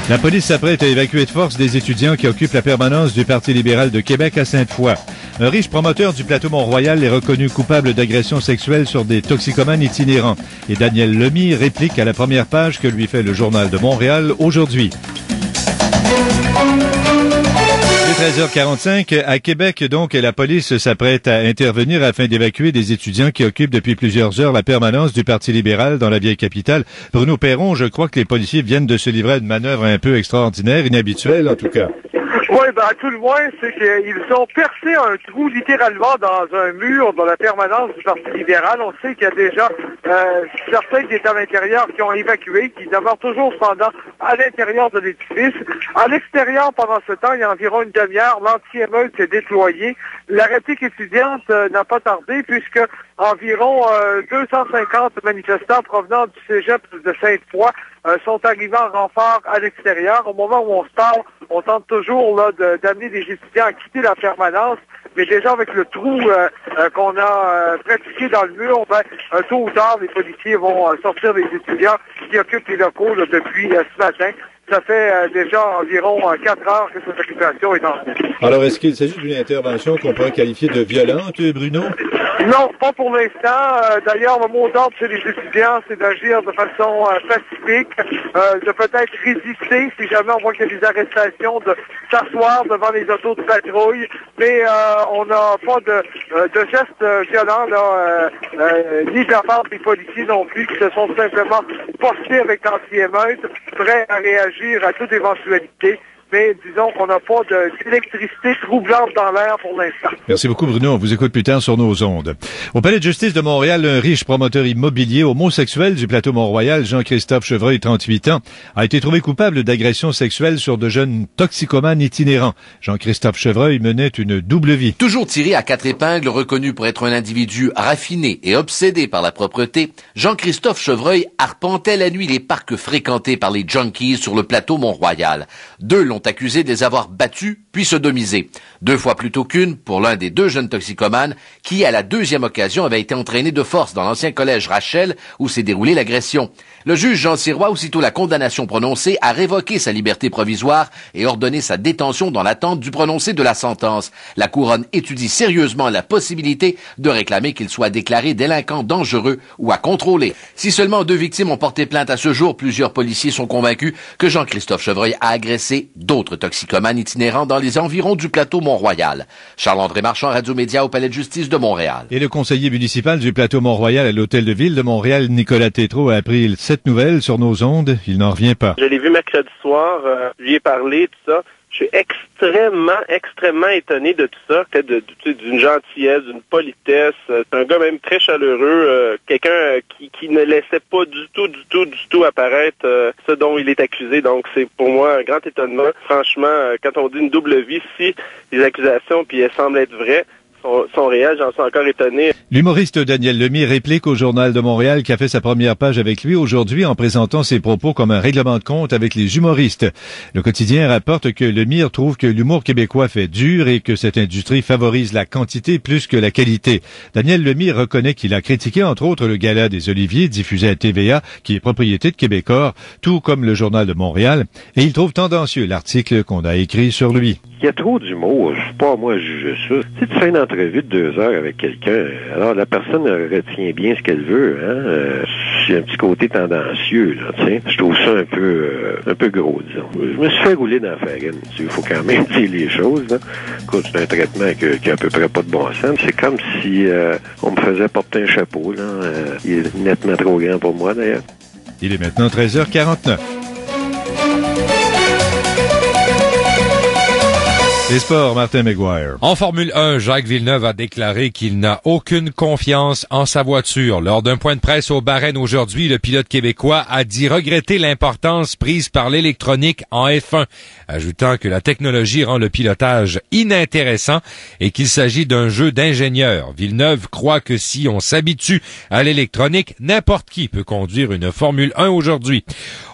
La police s'apprête à évacuer de force des étudiants qui occupent la permanence du Parti libéral de Québec à Sainte-Foy. Un riche promoteur du plateau Mont-Royal est reconnu coupable d'agression sexuelle sur des toxicomanes itinérants. Et Daniel Lemie réplique à la première page que lui fait le Journal de Montréal aujourd'hui. 13h45, à Québec, donc, la police s'apprête à intervenir afin d'évacuer des étudiants qui occupent depuis plusieurs heures la permanence du Parti libéral dans la vieille capitale. Bruno Perron, je crois que les policiers viennent de se livrer à une manœuvre un peu extraordinaire, inhabituelle en tout cas. Oui, à tout le moins, c'est qu'ils ont percé un trou littéralement dans un mur dans la permanence du Parti libéral. On sait qu'il y a déjà certains qui étaient à l'intérieur qui ont évacué, qui demeurent toujours cependant à l'intérieur de l'édifice. À l'extérieur, pendant ce temps, il y a environ une demi-heure, l'anti-émeute s'est déployée. La réplique étudiante n'a pas tardé puisque environ 250 manifestants provenant du cégep de Sainte-Foy sont arrivés en renfort à l'extérieur. Au moment où on se parle, on tente toujours là d'amener les étudiants à quitter la permanence, mais déjà avec le trou qu'on a pratiqué dans le mur, tôt ou tard, les policiers vont sortir les étudiants qui occupent les locaux là, depuis ce matin. Ça fait déjà environ 4 heures que cette occupation est en cours. Alors, est-ce qu'il s'agit d'une intervention qu'on pourrait qualifier de violente, Bruno? Non, pas pour l'instant. D'ailleurs, le mot d'ordre chez les étudiants, c'est d'agir de façon pacifique, de peut-être résister si jamais on voit qu'il y a des arrestations, de s'asseoir devant les autos de patrouille. Mais on n'a pas de gestes violents, là, ni de la part des policiers non plus, qui se sont simplement postés avec l'anti-émeute, prêts à réagir à toute éventualité. Mais disons qu'on n'a pas d'électricité troublante dans l'air pour l'instant. Merci beaucoup, Bruno. On vous écoute plus tard sur nos ondes. Au Palais de justice de Montréal, un riche promoteur immobilier homosexuel du plateau Mont-Royal, Jean-Christophe Chevreuil, 38 ans, a été trouvé coupable d'agression sexuelle sur de jeunes toxicomanes itinérants. Jean-Christophe Chevreuil menait une double vie. Toujours tiré à 4 épingles, reconnu pour être un individu raffiné et obsédé par la propreté, Jean-Christophe Chevreuil arpentait la nuit les parcs fréquentés par les junkies sur le plateau Mont-Royal. 2 longs l'ont accusé de les avoir battus puis sodomisés. 2 fois plutôt qu'une pour l'un des 2 jeunes toxicomanes qui, à la 2e occasion, avait été entraîné de force dans l'ancien collège Rachel où s'est déroulée l'agression. Le juge Jean Sirois, aussitôt la condamnation prononcée, a révoqué sa liberté provisoire et ordonné sa détention dans l'attente du prononcé de la sentence. La couronne étudie sérieusement la possibilité de réclamer qu'il soit déclaré délinquant dangereux ou à contrôler. Si seulement 2 victimes ont porté plainte à ce jour, plusieurs policiers sont convaincus que Jean-Christophe Chevreuil a agressé d'autres toxicomanes itinérants dans les environs du plateau Mont-Royal. Charles-André Marchand, Radio-Média au Palais de justice de Montréal. Et le conseiller municipal du plateau Mont-Royal à l'Hôtel de Ville de Montréal, Nicolas Tétrault, a appris cette nouvelle sur nos ondes. Il n'en revient pas. Je l'ai vu mercredi soir, je lui ai parlé, tout ça. Je suis extrêmement étonné de tout ça, d'une gentillesse, d'une politesse. C'est un gars même très chaleureux, quelqu'un qui ne laissait pas du tout apparaître ce dont il est accusé. Donc c'est pour moi un grand étonnement. Franchement, quand on dit une double vie, si les accusations puis elles semblent être vraies, sont réels, j'en suis encore étonné. L'humoriste Daniel Lemire réplique au Journal de Montréal qui a fait sa première page avec lui aujourd'hui en présentant ses propos comme un règlement de compte avec les humoristes. Le quotidien rapporte que Lemire trouve que l'humour québécois fait dur et que cette industrie favorise la quantité plus que la qualité. Daniel Lemire reconnaît qu'il a critiqué entre autres le Gala des Oliviers diffusé à TVA qui est propriété de Québécois, tout comme le Journal de Montréal, et il trouve tendancieux l'article qu'on a écrit sur lui. Il y a trop d'humour, je suis pas à moi à juger ça. Si tu fais une entrevue de 2 heures avec quelqu'un, alors la personne retient bien ce qu'elle veut, hein. C'est un petit côté tendancieux, là, tu sais. Je trouve ça un peu gros, disons. Je me suis fait rouler dans la farine. Il faut quand même dire les choses, là. Écoute, c'est un traitement qui a à peu près pas de bon sens. C'est comme si on me faisait porter un chapeau, là. Il est nettement trop grand pour moi, d'ailleurs. Il est maintenant 13h49. Les sports, Martin McGuire. En Formule 1, Jacques Villeneuve a déclaré qu'il n'a aucune confiance en sa voiture. Lors d'un point de presse au Bahreïn aujourd'hui, le pilote québécois a dit regretter l'importance prise par l'électronique en F1, ajoutant que la technologie rend le pilotage inintéressant et qu'il s'agit d'un jeu d'ingénieurs. Villeneuve croit que si on s'habitue à l'électronique, n'importe qui peut conduire une Formule 1 aujourd'hui.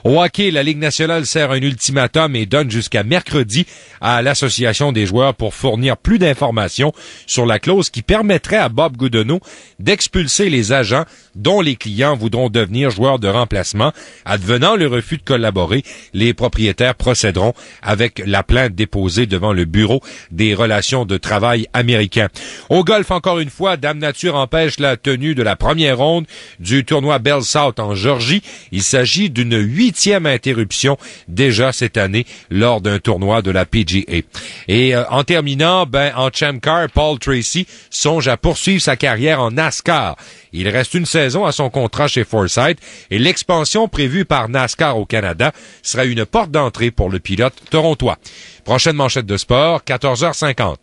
Au hockey, la Ligue nationale sert un ultimatum et donne jusqu'à mercredi à l'association des joueurs pour fournir plus d'informations sur la clause qui permettrait à Bob Goodenow d'expulser les agents dont les clients voudront devenir joueurs de remplacement. Advenant le refus de collaborer, les propriétaires procéderont avec la plainte déposée devant le Bureau des relations de travail américain. Au golf, encore une fois, Dame Nature empêche la tenue de la première ronde du tournoi Bell South en Georgie. Il s'agit d'une 8e interruption déjà cette année lors d'un tournoi de la PGA. Et en terminant, en Champ Car, Paul Tracy songe à poursuivre sa carrière en NASCAR. Il reste une saison à son contrat chez Forsythe et l'expansion prévue par NASCAR au Canada sera une porte d'entrée pour le pilote torontois. Prochaine manchette de sport, 14h50.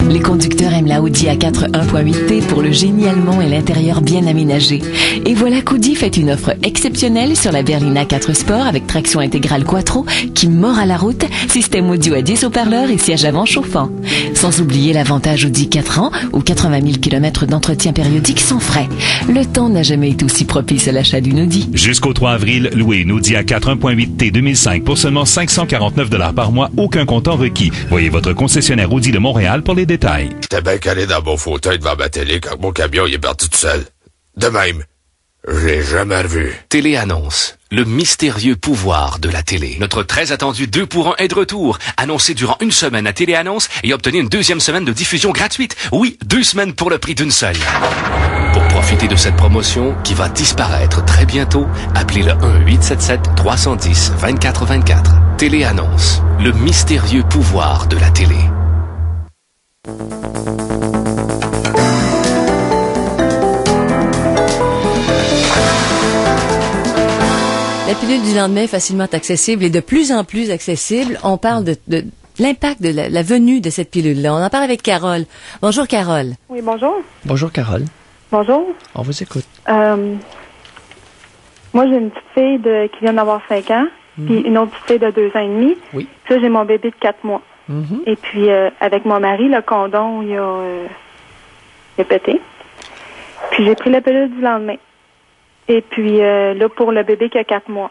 Les conducteurs aiment la Audi A4 1.8T pour le génie allemand et l'intérieur bien aménagé. Et voilà qu'Audi fait une offre exceptionnelle sur la berline A4 Sport avec traction intégrale Quattro qui mord à la route, système audio à 10 haut-parleurs et siège avant chauffant. Sans oublier l'avantage Audi 4 ans ou 80 000 km d'entretien périodique sans frais. Le temps n'a jamais été aussi propice à l'achat d'une Audi. Jusqu'au 3 avril, louez une Audi A4 1.8T 2005 pour seulement 549 $ par mois, aucun comptant requis. Voyez votre concessionnaire Audi de Montréal pour les détails. J'étais bien calé dans mon fauteuil devant ma télé quand mon camion il est parti tout seul. De même, je l'ai jamais revu. Téléannonce. Le mystérieux pouvoir de la télé. Notre très attendu 2 pour 1 est de retour. Annoncé durant une semaine à Téléannonce et obtenez une 2e semaine de diffusion gratuite. Oui, 2 semaines pour le prix d'une seule. Pour profiter de cette promotion qui va disparaître très bientôt, appelez le 1-877-310-2424. Téléannonce. Le mystérieux pouvoir de la télé. La pilule du lendemain est facilement accessible et de plus en plus accessible. On parle de l'impact de la venue de cette pilule-là. On en parle avec Carole. Bonjour, Carole. Oui, bonjour. Bonjour, Carole. Bonjour. On vous écoute. Moi, j'ai une petite fille qui vient d'avoir 5 ans, puis une autre petite fille de 2 ans et demi. Oui. Ça, j'ai mon bébé de 4 mois. Et puis, avec mon mari, le condom, il a pété. Puis, j'ai pris la pilule du lendemain. Et puis, là, pour le bébé qui a 4 mois.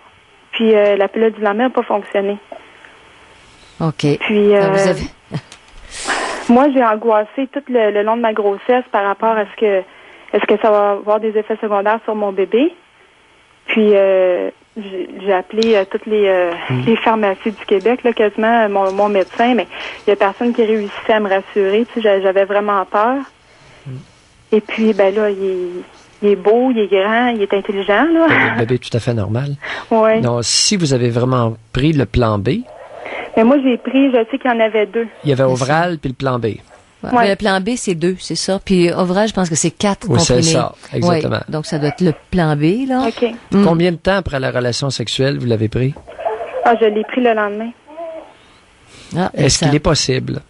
Puis, la pilule du lendemain n'a pas fonctionné. OK. Puis, Donc, vous avez... moi, j'ai angoissé tout le long de ma grossesse par rapport à est-ce que ça va avoir des effets secondaires sur mon bébé. Puis, j'ai appelé toutes les pharmacies du Québec, là, quasiment mon médecin, mais il y a personne qui réussissait à me rassurer. Tu sais, j'avais vraiment peur. Et puis, ben là, il est beau, il est grand, il est intelligent, là. Un bébé tout à fait normal. Oui. Donc, si vous avez vraiment pris le plan B... Mais moi, je sais qu'il y en avait 2. Il y avait Ovral puis le plan B. Ouais. Le plan B, c'est 2, c'est ça. Puis Ovral, je pense que c'est 4 oui, comprimés. C'est ça, exactement. Ouais, donc, ça doit être le plan B, là. OK. Combien de temps après la relation sexuelle vous l'avez pris? Ah, je l'ai pris le lendemain. Est-ce qu'il est possible?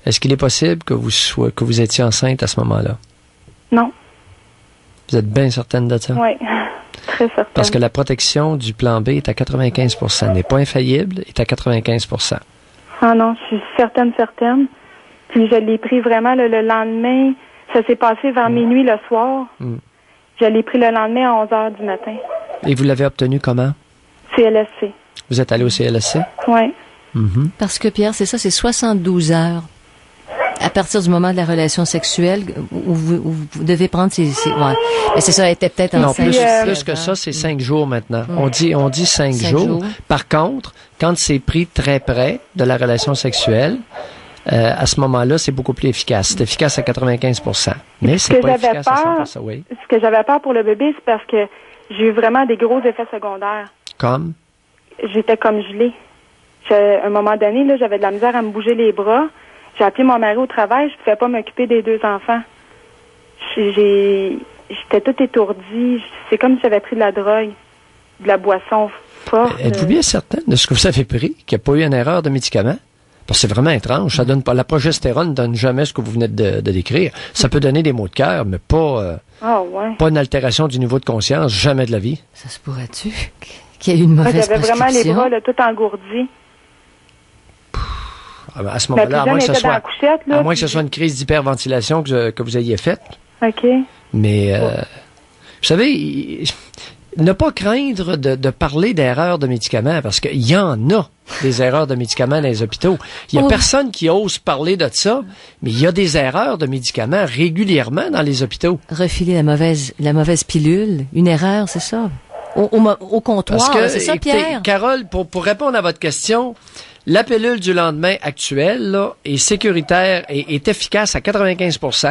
Est-ce qu'il est possible que vous étiez enceinte à ce moment-là? Non. Vous êtes bien certaine de ça? Oui, très certaine. Parce que la protection du plan B est à 95 %. N'est pas infaillible, est à 95 %. Ah non, je suis certaine. Puis je l'ai pris vraiment le lendemain. Ça s'est passé vers minuit le soir. Je l'ai pris le lendemain à 11h du matin. Et vous l'avez obtenu comment? CLSC. Vous êtes allé au CLSC? Oui. Parce que, Pierre, c'est ça, c'est 72 heures. À partir du moment de la relation sexuelle, où vous devez prendre ces ouais. Mais c'est ça, elle était peut-être enceinte. Non, plus que ça, c'est 5 jours maintenant. On dit 5 jours. Par contre, quand c'est pris très près de la relation sexuelle, à ce moment-là, c'est beaucoup plus efficace. C'est efficace à 95 %. Mais c'est pas efficace à 100 %. Oui. Ce que j'avais peur pour le bébé, c'est parce que j'ai eu vraiment des gros effets secondaires. Comme? J'étais comme gelée. À un moment donné, là, j'avais de la misère à me bouger les bras. J'ai appelé mon mari au travail, je pouvais pas m'occuper des 2 enfants. J'étais toute étourdie. C'est comme si j'avais pris de la drogue, de la boisson forte. Êtes-vous bien certaine de ce que vous avez pris, qu'il n'y a pas eu une erreur de médicament? Parce que c'est vraiment étrange. Ça donne pas, la progestérone ne donne jamais ce que vous venez de décrire. Ça peut donner des maux de cœur, mais pas une altération du niveau de conscience, jamais de la vie. Ça se pourrait-tu qu'il y ait eu une mauvaise J'avais vraiment les bras là, tout engourdis. À ce moment-là, à moins que ce soit une crise d'hyperventilation que vous ayez faite. OK. Mais, vous savez, ne pas craindre de parler d'erreurs de médicaments, parce qu'il y en a des erreurs de médicaments dans les hôpitaux. Il y a personne qui ose parler de ça, mais il y a des erreurs de médicaments régulièrement dans les hôpitaux. Refiler la mauvaise pilule, une erreur, c'est ça? Au comptoir, c'est ça, écoutez, Pierre? Carole, pour répondre à votre question, la pilule du lendemain actuelle là, est sécuritaire et est efficace à 95 %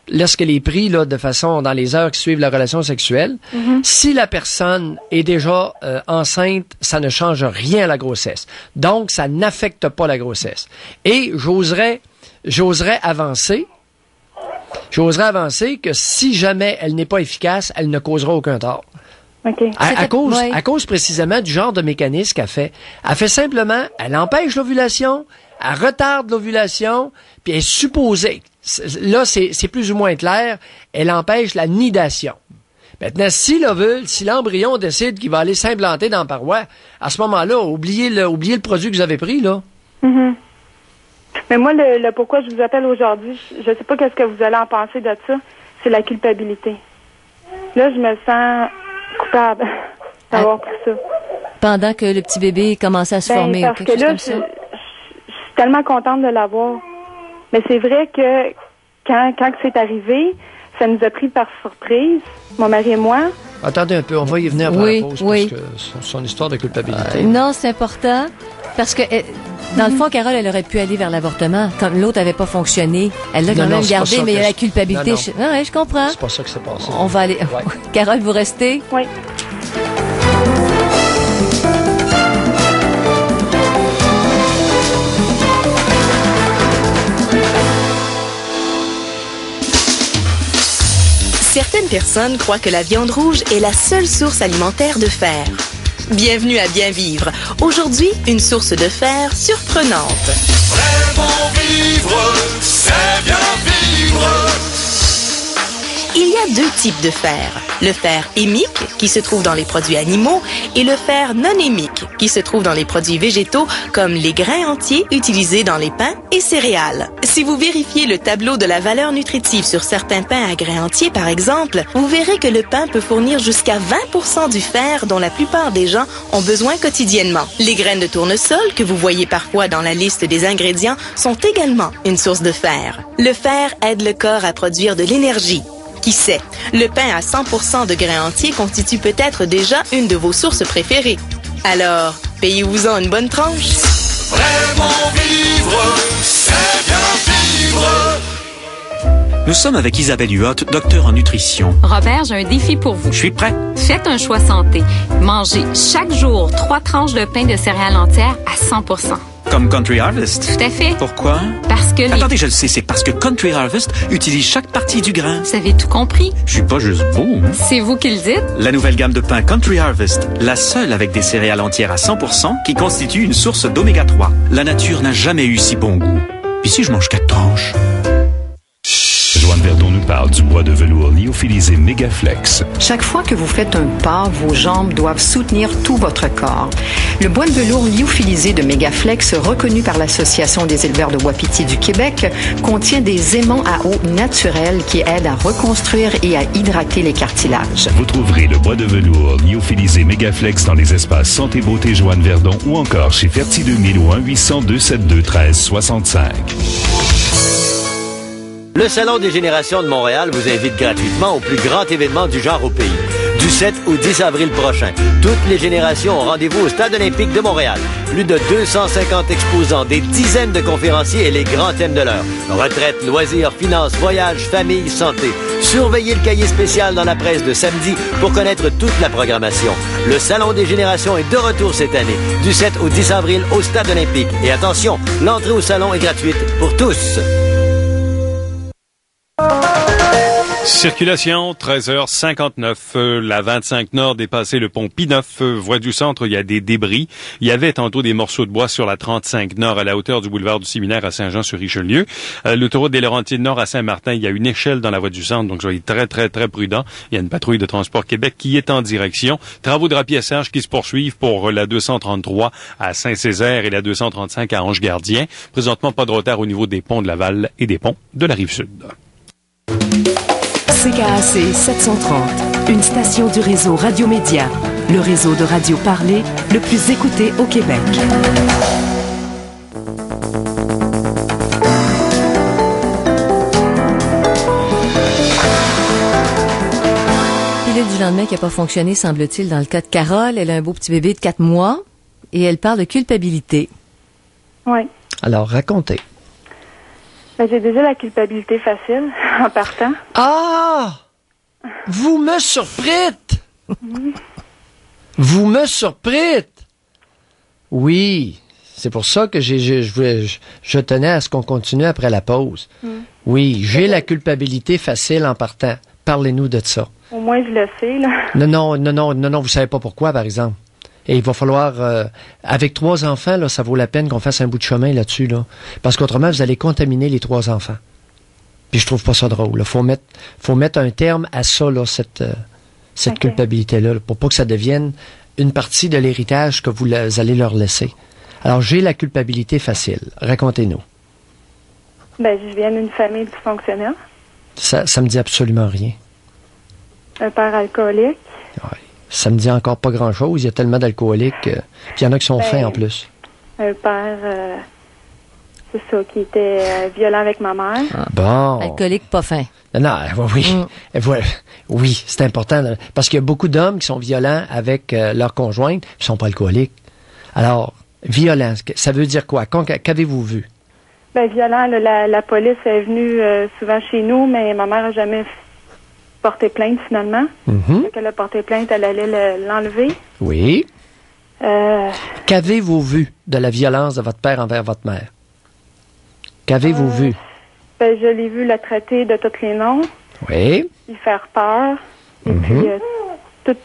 lorsqu'elle est prise là, de façon dans les heures qui suivent la relation sexuelle. Si la personne est déjà enceinte, ça ne change rien à la grossesse. Donc, ça n'affecte pas la grossesse. Et j'oserais avancer que si jamais elle n'est pas efficace, elle ne causera aucun tort. Okay. À cause précisément du genre de mécanisme qu'elle fait. Elle fait simplement, elle empêche l'ovulation, elle retarde l'ovulation, puis elle est supposée, là c'est plus ou moins clair, elle empêche la nidation. Maintenant, si l'embryon décide qu'il va aller s'implanter dans la paroi, à ce moment-là, oubliez le produit que vous avez pris, là. Mais moi, le pourquoi je vous appelle aujourd'hui, je sais pas qu'est-ce que vous allez en penser de ça, c'est la culpabilité. Là, je me sens coupable d'avoir pris ça. Pendant que le petit bébé commençait à se former ou quelque chose comme ça? Je suis tellement contente de l'avoir. Mais c'est vrai que quand c'est arrivé, ça nous a pris par surprise, mon mari et moi. Attendez un peu, on va y venir après la pause, parce que son histoire de culpabilité. Non, c'est important, parce que dans le fond, Carole, elle aurait pu aller vers l'avortement. Comme l'autre n'avait pas fonctionné, elle l'a quand même gardé, mais il y a la culpabilité. Oui, je comprends. C'est pas ça que c'est passé. On va aller... Ouais. Carole, vous restez? Oui. Certaines personnes croient que la viande rouge est la seule source alimentaire de fer. Bienvenue à Bien Vivre. Aujourd'hui, une source de fer surprenante. Très bon vivre, c'est bien vivre. Il y a deux types de fer. Le fer hémique, qui se trouve dans les produits animaux, et le fer non hémique, qui se trouve dans les produits végétaux, comme les grains entiers utilisés dans les pains et céréales. Si vous vérifiez le tableau de la valeur nutritive sur certains pains à grains entiers, par exemple, vous verrez que le pain peut fournir jusqu'à 20% du fer dont la plupart des gens ont besoin quotidiennement. Les graines de tournesol, que vous voyez parfois dans la liste des ingrédients, sont également une source de fer. Le fer aide le corps à produire de l'énergie. Qui sait, le pain à 100% de grains entiers constitue peut-être déjà une de vos sources préférées. Alors, payez-vous-en une bonne tranche. Vraiment vivre, c'est bien vivre. Nous sommes avec Isabelle Huot, docteur en nutrition. Robert, j'ai un défi pour vous. Je suis prêt. Faites un choix santé. Mangez chaque jour 3 tranches de pain de céréales entières à 100%. Comme Country Harvest? Tout à fait. Pourquoi? Parce que... Attendez, je le sais, c'est parce que Country Harvest utilise chaque partie du grain. Vous avez tout compris. Je suis pas juste beau, hein? C'est vous qui le dites. La nouvelle gamme de pain Country Harvest, la seule avec des céréales entières à 100% qui constitue une source d'oméga 3. La nature n'a jamais eu si bon goût. Puis si je mange 4 tranches? Joanne Verdon nous parle du bois de velours lyophilisé Megaflex. Chaque fois que vous faites un pas, vos jambes doivent soutenir tout votre corps. Le bois de velours lyophilisé de Megaflex, reconnu par l'Association des éleveurs de Wapiti du Québec, contient des aimants à eau naturels qui aident à reconstruire et à hydrater les cartilages. Vous trouverez le bois de velours lyophilisé Megaflex dans les espaces Santé Beauté Joanne Verdon ou encore chez Ferti 2000 ou 1-800-272-1365. Le Salon des générations de Montréal vous invite gratuitement au plus grand événement du genre au pays. Du 7 au 10 avril prochain, toutes les générations ont rendez-vous au Stade olympique de Montréal. Plus de 250 exposants, des dizaines de conférenciers et les grands thèmes de l'heure. Retraite, loisirs, finances, voyages, famille, santé. Surveillez le cahier spécial dans la presse de samedi pour connaître toute la programmation. Le Salon des générations est de retour cette année, du 7 au 10 avril au Stade olympique. Et attention, l'entrée au salon est gratuite pour tous. Circulation, 13h59, la 25 Nord dépassé le pont P9, voie du centre, il y a des débris. Il y avait tantôt des morceaux de bois sur la 35 Nord à la hauteur du boulevard du Séminaire à Saint-Jean-sur-Richelieu. L'autoroute des Laurentides Nord à Saint-Martin, il y a une échelle dans la voie du centre, donc soyez très, très, très prudent. Il y a une patrouille de Transport Québec qui est en direction. Travaux de rapiaçage qui se poursuivent pour la 233 à Saint-Césaire et la 235 à Ange-Gardien. Présentement, pas de retard au niveau des ponts de Laval et des ponts de la Rive-Sud. CKAC 730, une station du réseau Radio-Média, le réseau de radio parlée le plus écouté au Québec. Pilule du lendemain qui n'a pas fonctionné, semble-t-il, dans le cas de Carole. Elle a un beau petit bébé de 4 mois et elle parle de culpabilité. Oui. Alors, racontez. Ben, j'ai déjà la culpabilité facile en partant. Ah! Vous me surprîtes! Vous me surprîtes! Oui, c'est pour ça que je tenais à ce qu'on continue après la pause. Oui, j'ai la culpabilité facile en partant. Parlez-nous de ça. Au moins, je le sais, là. Non, vous savez pas pourquoi, par exemple. Et il va falloir, avec 3 enfants, là, ça vaut la peine qu'on fasse un bout de chemin là-dessus, là. Parce qu'autrement, vous allez contaminer les 3 enfants. Puis je trouve pas ça drôle. Faut mettre un terme à ça, là, cette culpabilité-là, là, pour pas que ça devienne une partie de l'héritage que vous allez leur laisser. Alors, j'ai la culpabilité facile. Racontez-nous. Ben, je viens d'une famille dysfonctionnelle. Ça me dit absolument rien. Un père alcoolique. Ouais. Ça me dit encore pas grand-chose. Il y a tellement d'alcooliques. Puis il y en a qui sont fins en plus. Un père, c'est ça, qui était violent avec ma mère. Bon. Alcoolique pas fin. Non, oui. Oui, c'est important. Là, parce qu'il y a beaucoup d'hommes qui sont violents avec leur conjointe, qui sont pas alcooliques. Alors, violent, ça veut dire quoi? Qu'avez-vous vu? Ben, violent, là, la police est venue souvent chez nous, mais ma mère a jamais porté plainte finalement. Donc, elle a porté plainte, elle allait l'enlever. Oui. Qu'avez-vous vu de la violence de votre père envers votre mère? Qu'avez-vous vu? Ben, je l'ai vu la traiter de tous les noms. Oui. Lui faire peur. Et puis, tout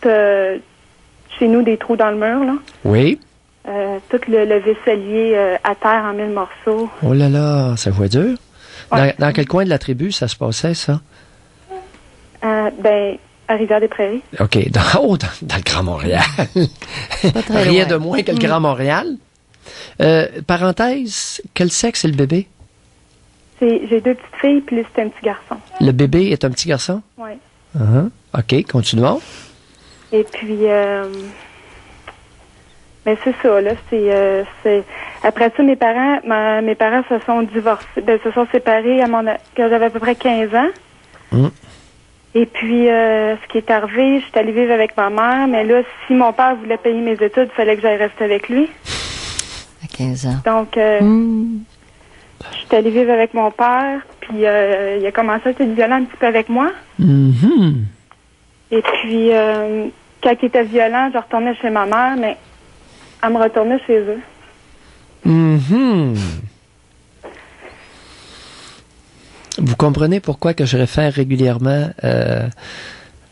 chez nous, des trous dans le mur, là. Oui. Tout le vaisselier à terre en 1000 morceaux. Oh là là, ça voit dur. Ouais. Dans quel coin de la tribu ça se passait, ça? À Rivière-des-Prairies. OK. Dans le Grand Montréal. Rien de moins que le Grand Montréal. Parenthèse, quel sexe est le bébé? J'ai 2 petites filles, puis c'est un petit garçon. Le bébé est un petit garçon? Oui. OK, continuons. Et puis, c'est ça, là. Après ça, mes parents se sont divorcés, se sont séparés quand j'avais à peu près 15 ans. Et puis, ce qui est arrivé, je suis allée vivre avec ma mère, mais là, si mon père voulait payer mes études, il fallait que j'aille rester avec lui. À 15 ans. Donc, je suis allée vivre avec mon père, puis il a commencé à être violent un petit peu avec moi. Et puis, quand il était violent, je retournais chez ma mère, mais elle me retournait chez eux. Vous comprenez pourquoi que je réfère régulièrement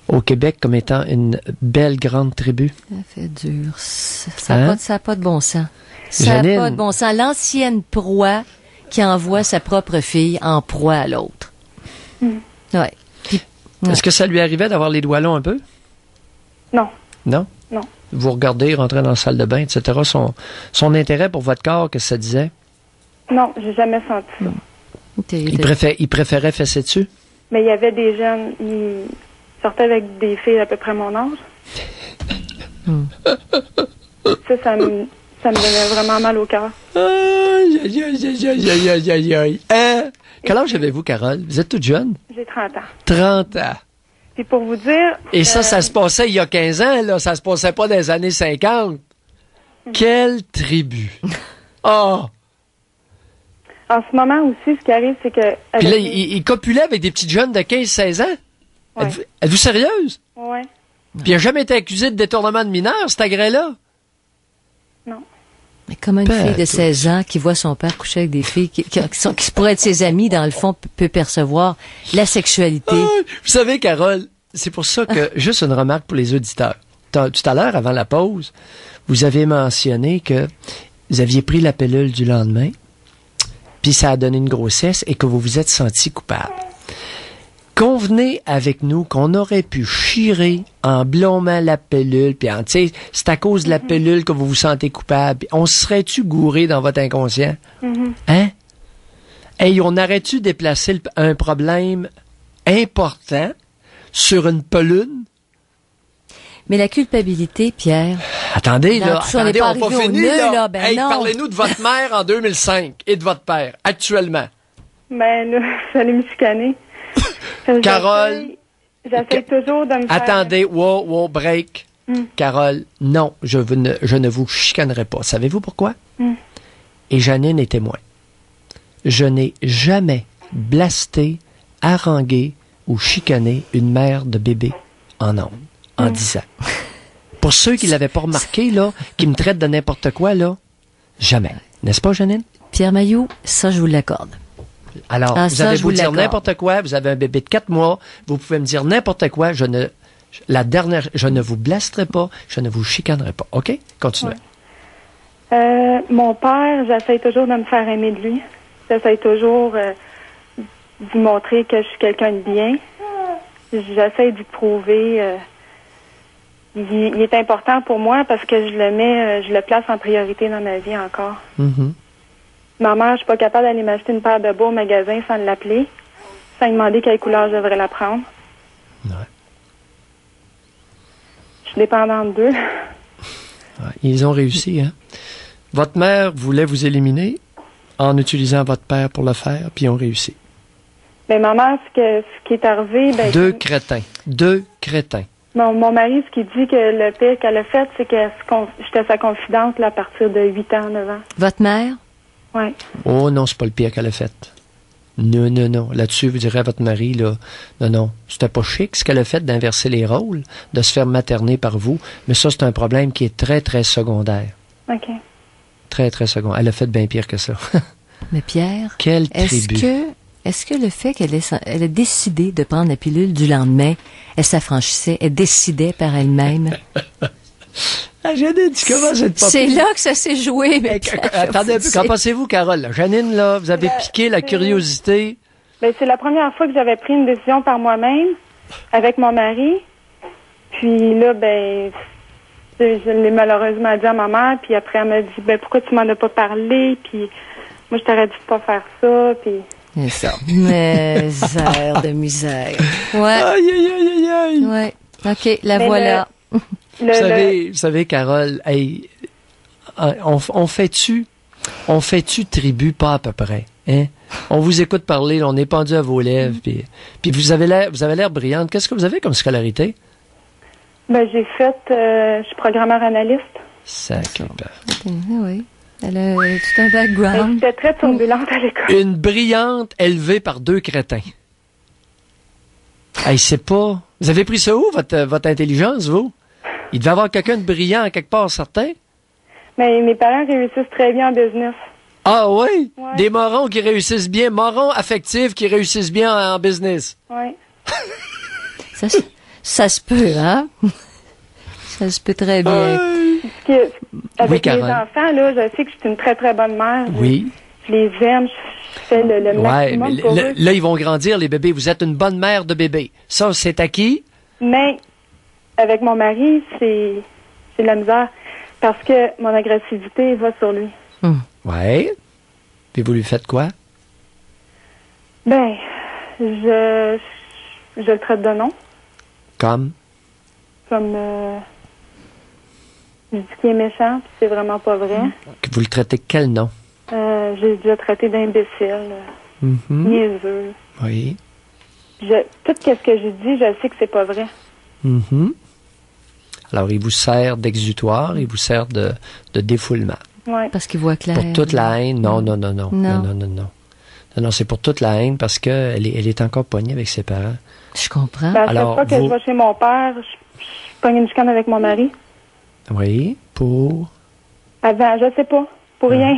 au Québec comme étant une belle grande tribu? Ça fait dur. Ça n'a pas de bon sens. Ça n'a pas de bon sens. L'ancienne proie qui envoie sa propre fille en proie à l'autre. Ouais. Est-ce que ça lui arrivait d'avoir les doigts longs un peu? Non. Non? Non. Vous regardez, rentrer dans la salle de bain, etc. Son intérêt pour votre corps, qu'est-ce que ça disait? Non, j'ai jamais senti ça. Il préférait fesser dessus? Mais il y avait des jeunes, ils sortaient avec des filles à peu près mon âge. Ça me donnait vraiment mal au cœur. Quel âge avez-vous, Carole? Vous êtes toute jeune? J'ai 30 ans. 30 ans. Puis pour vous dire... Et ça se passait il y a 15 ans, là. Ça se passait pas dans les années 50. Quelle tribu! Oh! En ce moment aussi, ce qui arrive, c'est que... Puis là, il copulait avec des petites jeunes de 15-16 ans? Ouais. Êtes-vous sérieuse? Oui. Puis il n'a jamais été accusé de détournement de mineurs, cet agrès-là? Non. Mais comment une fille de 16 ans qui voit son père coucher avec des filles qui pourraient être ses amies, dans le fond, peut percevoir la sexualité? Vous savez, Carole, c'est pour ça que, juste une remarque pour les auditeurs. Tout à l'heure, avant la pause, vous avez mentionné que vous aviez pris la pilule du lendemain, puis ça a donné une grossesse et que vous vous êtes senti coupable. Convenez avec nous qu'on aurait pu chirer en blâmant la pilule, puis tu sais, c'est à cause de la pilule que vous vous sentez coupable. On serait-tu gouré dans votre inconscient? Hein? Hey, on aurait-tu déplacé un problème important sur une pilule? Mais la culpabilité, Pierre... Attendez, là, on n'a pas fini, là. Ben non. Parlez-nous de votre mère en 2005 et de votre père, actuellement. Ben, là, j'allais me chicaner. Carole... J'essaie toujours de me faire... Attendez, wow, break. Carole, non, je ne vous chicanerai pas. Savez-vous pourquoi? Et Janine est témoin. Je n'ai jamais blasté, harangué ou chicané une mère de bébé en ondes, en 10 ans. Pour ceux qui l'avaient pas remarqué, là, qui me traitent de n'importe quoi, là, jamais. N'est-ce pas, Janine? Pierre Mailloux, ça, je vous l'accorde. Alors, vous avez beau dire n'importe quoi, vous avez un bébé de 4 mois, vous pouvez me dire n'importe quoi, je ne vous blasterai pas, je ne vous chicanerai pas. OK? Continuez. Mon père, j'essaie toujours de me faire aimer de lui. J'essaie toujours de lui montrer que je suis quelqu'un de bien. J'essaie d'y prouver. Il est important pour moi parce que je le place en priorité dans ma vie encore. Ma mère, je suis pas capable d'aller m'acheter une paire de bas au magasin sans l'appeler, sans lui demander quelle couleur je devrais la prendre. Ouais. Je suis dépendante d'eux. Ouais, ils ont réussi, hein? Votre mère voulait vous éliminer en utilisant votre père pour le faire, puis ils ont réussi. Mais ma mère, ce qui est arrivé... Deux crétins. Mon mari, ce qu'il dit que le pire qu'elle a fait, c'est que j'étais sa confidente là, à partir de 8 ans, 9 ans. Votre mère? Oui. Oh non, c'est pas le pire qu'elle a fait. Non. Là-dessus, vous direz à votre mari, là, non. C'était pas chic ce qu'elle a fait d'inverser les rôles, de se faire materner par vous, mais ça, c'est un problème qui est très, très secondaire. OK. Très, très secondaire. Elle a fait bien pire que ça. Mais Pierre, quelle tribu? Est-ce que le fait qu'elle a décidé de prendre la pilule du lendemain, elle s'affranchissait, elle décidait par elle-même? Janine, tu commences à être pas C'est là que ça s'est joué. Mais attendez un peu, qu'en pensez-vous, Carole? Janine, là, vous avez piqué la curiosité. Ben, c'est la première fois que j'avais pris une décision par moi-même. avec mon mari. Puis là, ben, je l'ai malheureusement dit à ma mère. Puis après, elle m'a dit, ben, pourquoi tu m'en as pas parlé? Puis moi, je t'aurais dit de pas faire ça. Puis... C'est ça. Misère de misère. Ouais. Aïe, aïe, aïe, aïe, aïe. Ouais. OK, la Mais voilà. Vous savez, Carole, hey, on fait-tu tribu pas à peu près, hein? On vous écoute parler, là, on est pendu à vos lèvres, puis vous avez l'air brillante. Qu'est-ce que vous avez comme scolarité? Ben, j'ai fait, je suis programmeur analyste. Sacré peur. Oui. Elle a tout un background. J'étais très turbulente à l'école. Une brillante élevée par deux crétins. Hey, c'est pas... Vous avez pris ça où, votre intelligence, vous? Il devait y avoir quelqu'un de brillant à quelque part, certain? Mais mes parents réussissent très bien en business. Ah oui? Ouais. Des morons qui réussissent bien, morons affectifs qui réussissent bien en business. Oui. Ça se peut, hein? Ça se peut très bien. Avec les enfants, là, je sais que je suis une très, très bonne mère. Oui. Je les aime, je fais le maximum pour eux. Là, ils vont grandir, les bébés. Vous êtes une bonne mère de bébés. Ça, c'est acquis? Mais avec mon mari, c'est de la misère. Parce que mon agressivité va sur lui. Ouais. Puis vous lui faites quoi? Ben, je le traite de nom. Comme? Comme, je dis qu'il est méchant, puis c'est vraiment pas vrai. Vous le traitez quel nom? J'ai déjà traité d'imbécile, niaiseux. Oui. Tout ce que j'ai dit, je sais que c'est pas vrai. Alors, il vous sert d'exutoire, il vous sert de défoulement. Ouais. Parce qu'il voit clair. Pour toute la haine, non. Non, c'est pour toute la haine parce qu'elle est encore pognée avec ses parents. Je comprends. Ben, chaque fois que je vais chez mon père, je pogne une chicane avec mon mari. Oui, pour... Avant, je sais pas. Pour rien.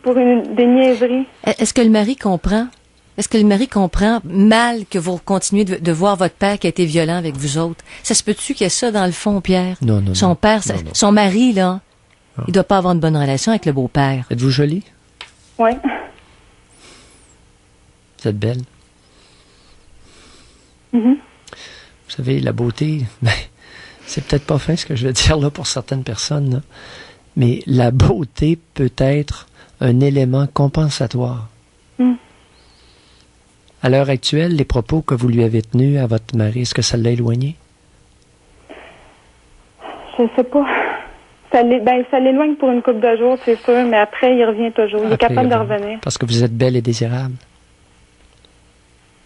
Pour des niaiseries. Est-ce que le mari comprend? Est-ce que le mari comprend mal que vous continuez de voir votre père qui a été violent avec vous autres? Ça se peut-tu qu'il y ait ça dans le fond, Pierre? Non. Son père, son mari, là, il doit pas avoir une bonne relation avec le beau-père. Êtes-vous jolie? Oui. Vous êtes belle. Vous savez, la beauté, c'est peut-être pas fin ce que je vais dire là pour certaines personnes, là, mais la beauté peut être un élément compensatoire. À l'heure actuelle, les propos que vous lui avez tenus à votre mari, est-ce que ça l'a éloigné? Je sais pas. Ça l'éloigne pour une couple de jours, c'est sûr, mais après, il revient toujours. Il est capable de revenir. Parce que vous êtes belle et désirable.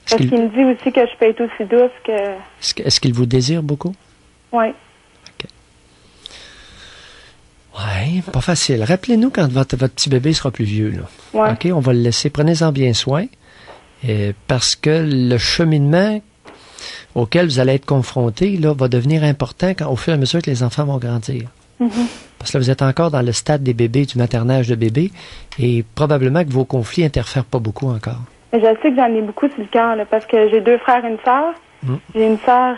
Parce qu'il me dit aussi que je peux être aussi douce que... Est-ce qu'il vous désire beaucoup? Oui. OK. Oui, pas facile. Rappelez-nous quand votre petit bébé sera plus vieux, là. Ouais. OK, on va le laisser. Prenez-en bien soin. Parce que le cheminement auquel vous allez être confronté, là, va devenir important au fur et à mesure que les enfants vont grandir. Parce que là, vous êtes encore dans le stade des bébés, du maternage de bébés, et probablement que vos conflits interfèrent pas beaucoup encore. Mais je sais que j'en ai beaucoup sur le cœur, là, parce que j'ai 2 frères et une sœur. J'ai une sœur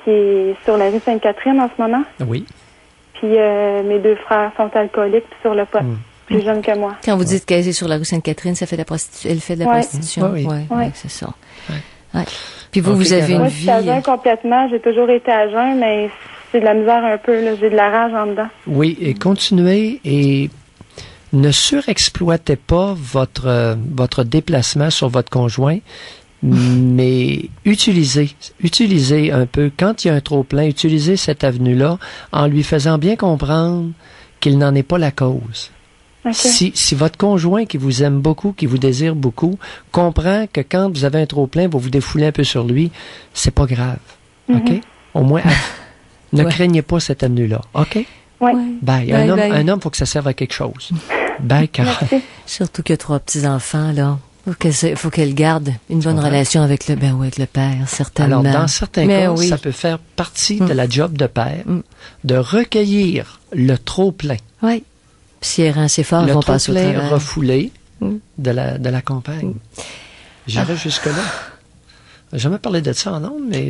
qui est sur la rue Sainte-Catherine en ce moment. Oui. Puis mes 2 frères sont alcooliques puis sur le pot. Plus jeunes que moi. Quand vous dites qu'elle est sur la rue Sainte-Catherine, ça fait de la prostitution. Elle fait de la prostitution. Oui. C'est ça. Ouais. Puis vous avez une vie. Moi, je suis à jeun complètement. J'ai toujours été à jeun, mais c'est de la misère un peu. Là. J'ai de la rage en dedans. Oui, et continuez et ne surexploitez pas votre déplacement sur votre conjoint, mais utilisez un peu, quand il y a un trop-plein, utilisez cette avenue-là en lui faisant bien comprendre qu'il n'en est pas la cause. Okay. Si votre conjoint qui vous aime beaucoup, qui vous désire beaucoup, comprend que quand vous avez un trop-plein, vous vous défoulez un peu sur lui, c'est pas grave. OK? Au moins, ne craignez pas cette avenue-là. OK? Oui. Bye. Un homme, faut que ça serve à quelque chose. Bye, Carole. Surtout qu'il y a 3 petits-enfants, là. Faut qu'elle garde une bonne relation avec le père, certainement. Alors, dans certains cas, ça peut faire partie de la job de père, de recueillir le trop-plein. Oui. Si elle rend assez fort, ils vont passer au travers. Le trop-plein refoulé de la compagne. J'irai jusque-là. J'ai jamais parlé de ça en ondes, mais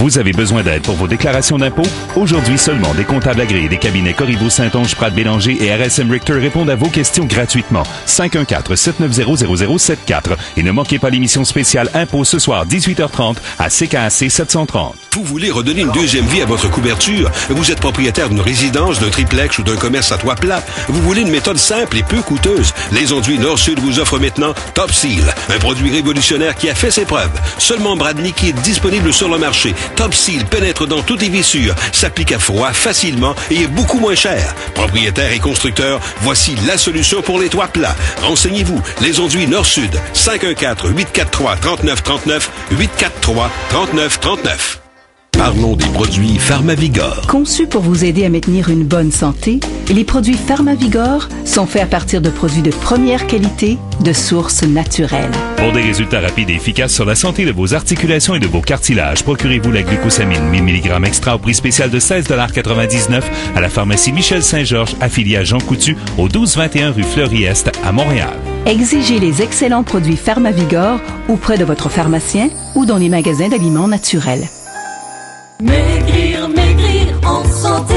Vous avez besoin d'aide pour vos déclarations d'impôts? Aujourd'hui seulement, des comptables agréés des cabinets Corriveau, Saint-Onge, Pratt Bélanger et RSM Richter répondent à vos questions gratuitement. 514-790-0074. Et ne manquez pas l'émission spéciale Impôts ce soir, 18h30, à CKAC 730. Vous voulez redonner une deuxième vie à votre couverture? Vous êtes propriétaire d'une résidence, d'un triplex ou d'un commerce à toit plat? Vous voulez une méthode simple et peu coûteuse? Les Enduits Nord-Sud vous offrent maintenant Top Seal, un produit révolutionnaire qui a fait ses preuves. Seulement brad liquide disponible sur le marché. Top Seal pénètre dans toutes les vissures, s'applique à froid facilement et est beaucoup moins cher. Propriétaire et constructeur, voici la solution pour les toits plats. Renseignez-vous, les Enduits Nord-Sud, 514-843-3939, 843-3939. Parlons des produits Pharmavigor. Conçus pour vous aider à maintenir une bonne santé, les produits Pharmavigor sont faits à partir de produits de première qualité, de sources naturelles. Pour des résultats rapides et efficaces sur la santé de vos articulations et de vos cartilages, procurez-vous la glucosamine 1000 mg extra au prix spécial de 16,99 $ à la pharmacie Michel Saint-Georges, affiliée à Jean Coutu, au 1221 rue Fleury-Est à Montréal. Exigez les excellents produits Pharmavigor auprès de votre pharmacien ou dans les magasins d'aliments naturels. Maigrir, maigrir en santé.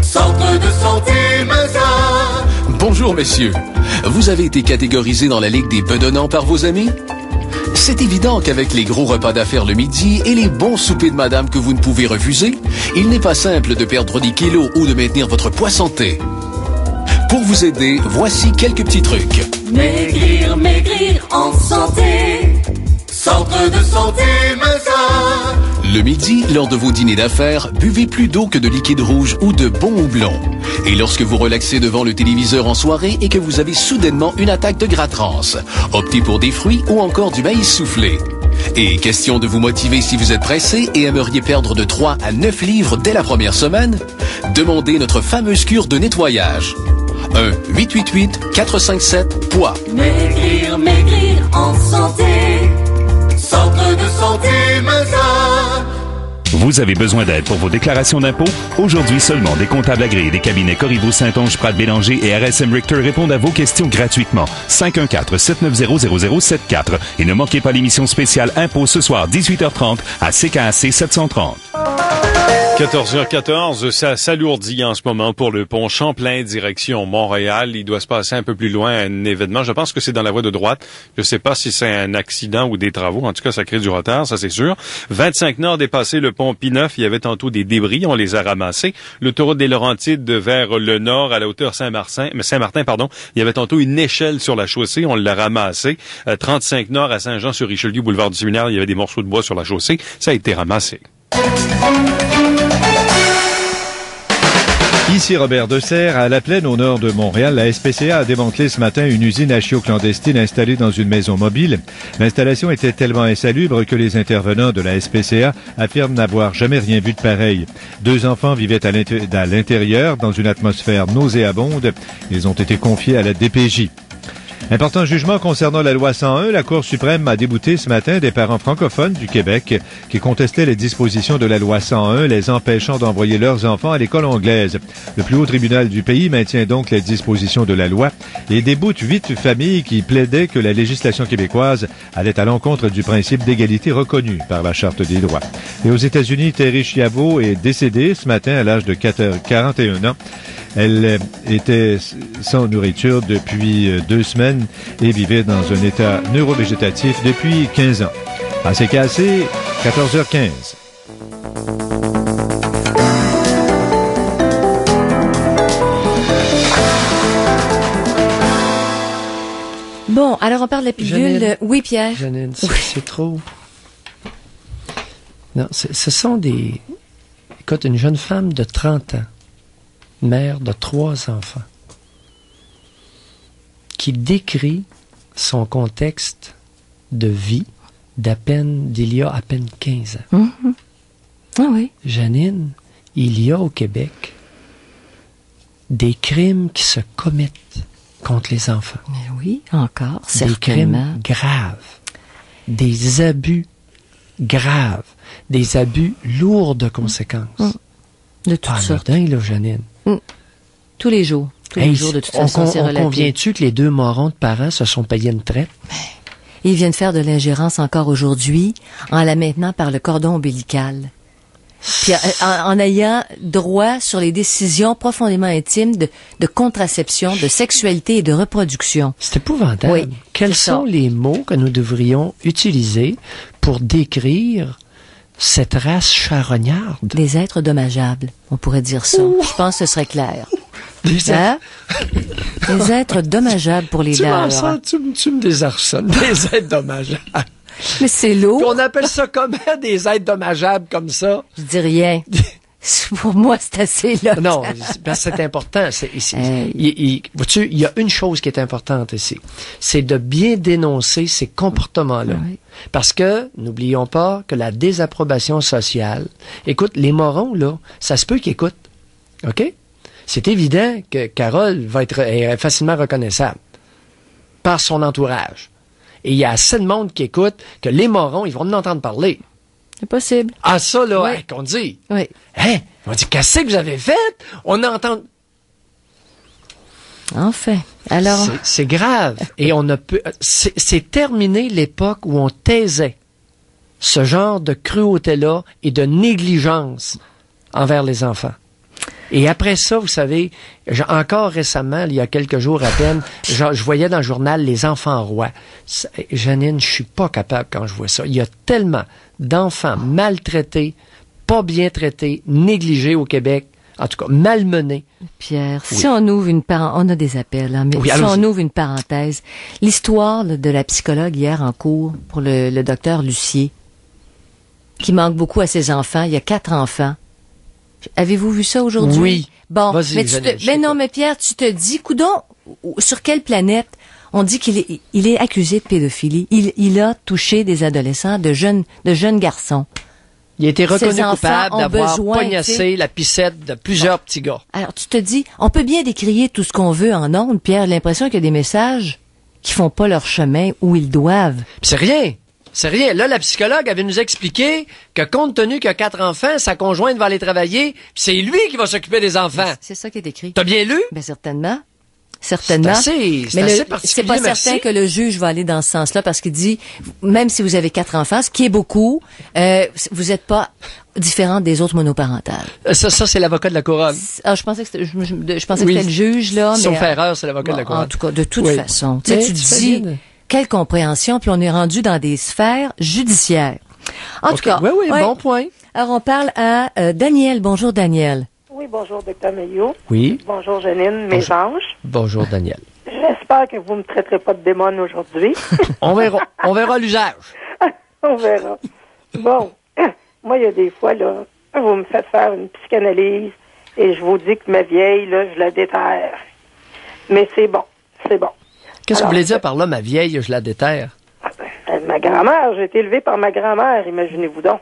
Centre de santé Mazar. Bonjour messieurs. Vous avez été catégorisé dans la Ligue des bedonnants par vos amis? C'est évident qu'avec les gros repas d'affaires le midi et les bons soupers de madame que vous ne pouvez refuser, il n'est pas simple de perdre des kilos ou de maintenir votre poids santé. Pour vous aider, voici quelques petits trucs. Maigrir, maigrir en santé. Centre de santé Mazar. Le midi, lors de vos dîners d'affaires, buvez plus d'eau que de liquide rouge ou de bon houblon. Et lorsque vous relaxez devant le téléviseur en soirée et que vous avez soudainement une attaque de gras trans, optez pour des fruits ou encore du maïs soufflé. Et question de vous motiver si vous êtes pressé et aimeriez perdre de 3 à 9 livres dès la première semaine, demandez notre fameuse cure de nettoyage. 1-888-457-POIS. Maigrir, maigrir en santé. Centre de santé Mazar. Vous avez besoin d'aide pour vos déclarations d'impôts? Aujourd'hui seulement, des comptables agréés des cabinets Corriveau, Saint-Onge, Pratt Bélanger et RSM Richter répondent à vos questions gratuitement. 514-790-0074. Et ne manquez pas l'émission spéciale Impôts ce soir, 18h30, à CKAC 730. 14h14, ça s'alourdit en ce moment pour le pont Champlain, direction Montréal. Il doit se passer un peu plus loin un événement. Je pense que c'est dans la voie de droite. Je ne sais pas si c'est un accident ou des travaux. En tout cas, ça crée du retard, ça c'est sûr. 25 Nord dépassé le pont P9. Il y avait tantôt des débris. On les a ramassés. L'autoroute des Laurentides vers le nord à la hauteur Saint-Martin, il y avait tantôt une échelle sur la chaussée. On l'a ramassé. 35 Nord à Saint-Jean-sur-Richelieu, boulevard du Séminaire. Il y avait des morceaux de bois sur la chaussée. Ça a été ramassé. Ici Robert Desserre, à La Plaine, au nord de Montréal, la SPCA a démantelé ce matin une usine à chiots clandestine installée dans une maison mobile. L'installation était tellement insalubre que les intervenants de la SPCA affirment n'avoir jamais rien vu de pareil. 2 enfants vivaient à l'intérieur dans une atmosphère nauséabonde. Ils ont été confiés à la DPJ. Important jugement concernant la loi 101, la Cour suprême a débouté ce matin des parents francophones du Québec qui contestaient les dispositions de la loi 101 les empêchant d'envoyer leurs enfants à l'école anglaise. Le plus haut tribunal du pays maintient donc les dispositions de la loi et déboute 8 familles qui plaidaient que la législation québécoise allait à l'encontre du principe d'égalité reconnu par la Charte des droits. Et aux États-Unis, Terry Schiavo est décédée ce matin à l'âge de 41 ans. Elle était sans nourriture depuis 2 semaines et vivait dans un état neurovégétatif depuis 15 ans. À CKAC, 14h15. Bon, alors on parle de la pilule. Janine, oui, Pierre. Janine, c'est trop... Non, ce sont des... Écoute, une jeune femme de 30 ans, mère de 3 enfants, qui décrit son contexte de vie d'il y a à peine 15 ans. Mm-hmm. Ah oui. Janine, il y a au Québec des crimes qui se commettent contre les enfants. Mais oui, encore, certainement. Des crimes graves, des abus graves, des abus lourds de conséquences. De toutes sortes. Là, Janine. Tous les jours. Tous les jours, de toute façon, c'est relatif. Conviens-tu que les 2 morons de parents se sont payés une traite? Et ils viennent faire de l'ingérence encore aujourd'hui en la maintenant par le cordon ombilical. Puis en ayant droit sur les décisions profondément intimes de contraception, de sexualité et de reproduction. C'est épouvantable. Oui, Quels sont les mots que nous devrions utiliser pour décrire cette race charognarde? Des êtres dommageables, on pourrait dire ça. Je pense que ce serait clair. Des êtres dommageables pour les leurs. Tu me désarçonnes. Des êtres dommageables. Mais c'est lourd. Puis on appelle ça comment, des êtres dommageables comme ça? Je dis rien. Pour moi, c'est assez là. Non, c'est important. Vois-tu, il y a une chose qui est importante ici. C'est de bien dénoncer ces comportements-là. Oui. Parce que, n'oublions pas que la désapprobation sociale, écoute, les morons, là, ça se peut qu'ils écoutent. OK? C'est évident que Carole est facilement reconnaissable par son entourage. Et il y a assez de monde qui écoute que les morons, ils vont en entendre parler. C'est possible. Ah, ça, là, oui. Hey, qu'on dit. Oui. Hein? On dit, qu'est-ce que vous avez fait? On entend... Enfin, alors... C'est grave. Et on ne peut... C'est terminé l'époque où on taisait ce genre de cruauté-là et de négligence envers les enfants. Et après ça, vous savez, encore récemment, il y a quelques jours à peine, je voyais dans le journal les enfants rois. Janine, je suis pas capable quand je vois ça. Il y a tellement d'enfants maltraités, pas bien traités, négligés au Québec, en tout cas malmenés. Pierre, oui. Si on ouvre on a des appels, hein, mais oui, si on ouvre une parenthèse, l'histoire de la psychologue hier en cours pour le docteur Lucier, qui manque beaucoup à ses enfants, il y a 4 enfants. Avez-vous vu ça aujourd'hui? Oui. Bon, mais Pierre, tu te dis, coudonc, sur quelle planète on dit qu'il est accusé de pédophilie? Il a touché des adolescents, de jeunes garçons. Il a été reconnu coupable d'avoir pognassé la picette de plusieurs petits gars. Alors, tu te dis, on peut bien décrier tout ce qu'on veut en ondes, Pierre, j'ai l'impression qu'il y a des messages qui font pas leur chemin où ils doivent. Puis c'est rien. C'est rien. Là, la psychologue avait nous expliqué que compte tenu qu'il a 4 enfants, sa conjointe va aller travailler, c'est lui qui va s'occuper des enfants. C'est ça qui est écrit. T'as bien lu? Bien, certainement. Certainement. C'est assez particulier. C'est pas certain que le juge va aller dans ce sens-là parce qu'il dit, même si vous avez 4 enfants, ce qui est beaucoup, vous n'êtes pas différent des autres monoparentales. Ça c'est l'avocat de la couronne. Ah, je pensais que c'était le juge, là. Sauf erreur, c'est l'avocat de la couronne. En tout cas, de toute façon. Tu dis, quelle compréhension, puis on est rendu dans des sphères judiciaires. En tout cas. Oui, bon point. Alors, on parle à Daniel. Bonjour, Daniel. Oui, bonjour, Dr. Maillot. Oui. Bonjour, Janine, mes anges. Bonjour, Daniel. J'espère que vous ne me traiterez pas de démon aujourd'hui. On verra l'usage. On verra. Bon, moi, il y a des fois, là, vous me faites faire une psychanalyse et je vous dis que ma vieille, là, je la déterre. Mais c'est bon, c'est bon. Qu'est-ce que vous voulez dire par là, ma vieille, je la déterre? Ma grand-mère, j'ai été élevée par ma grand-mère, imaginez-vous donc.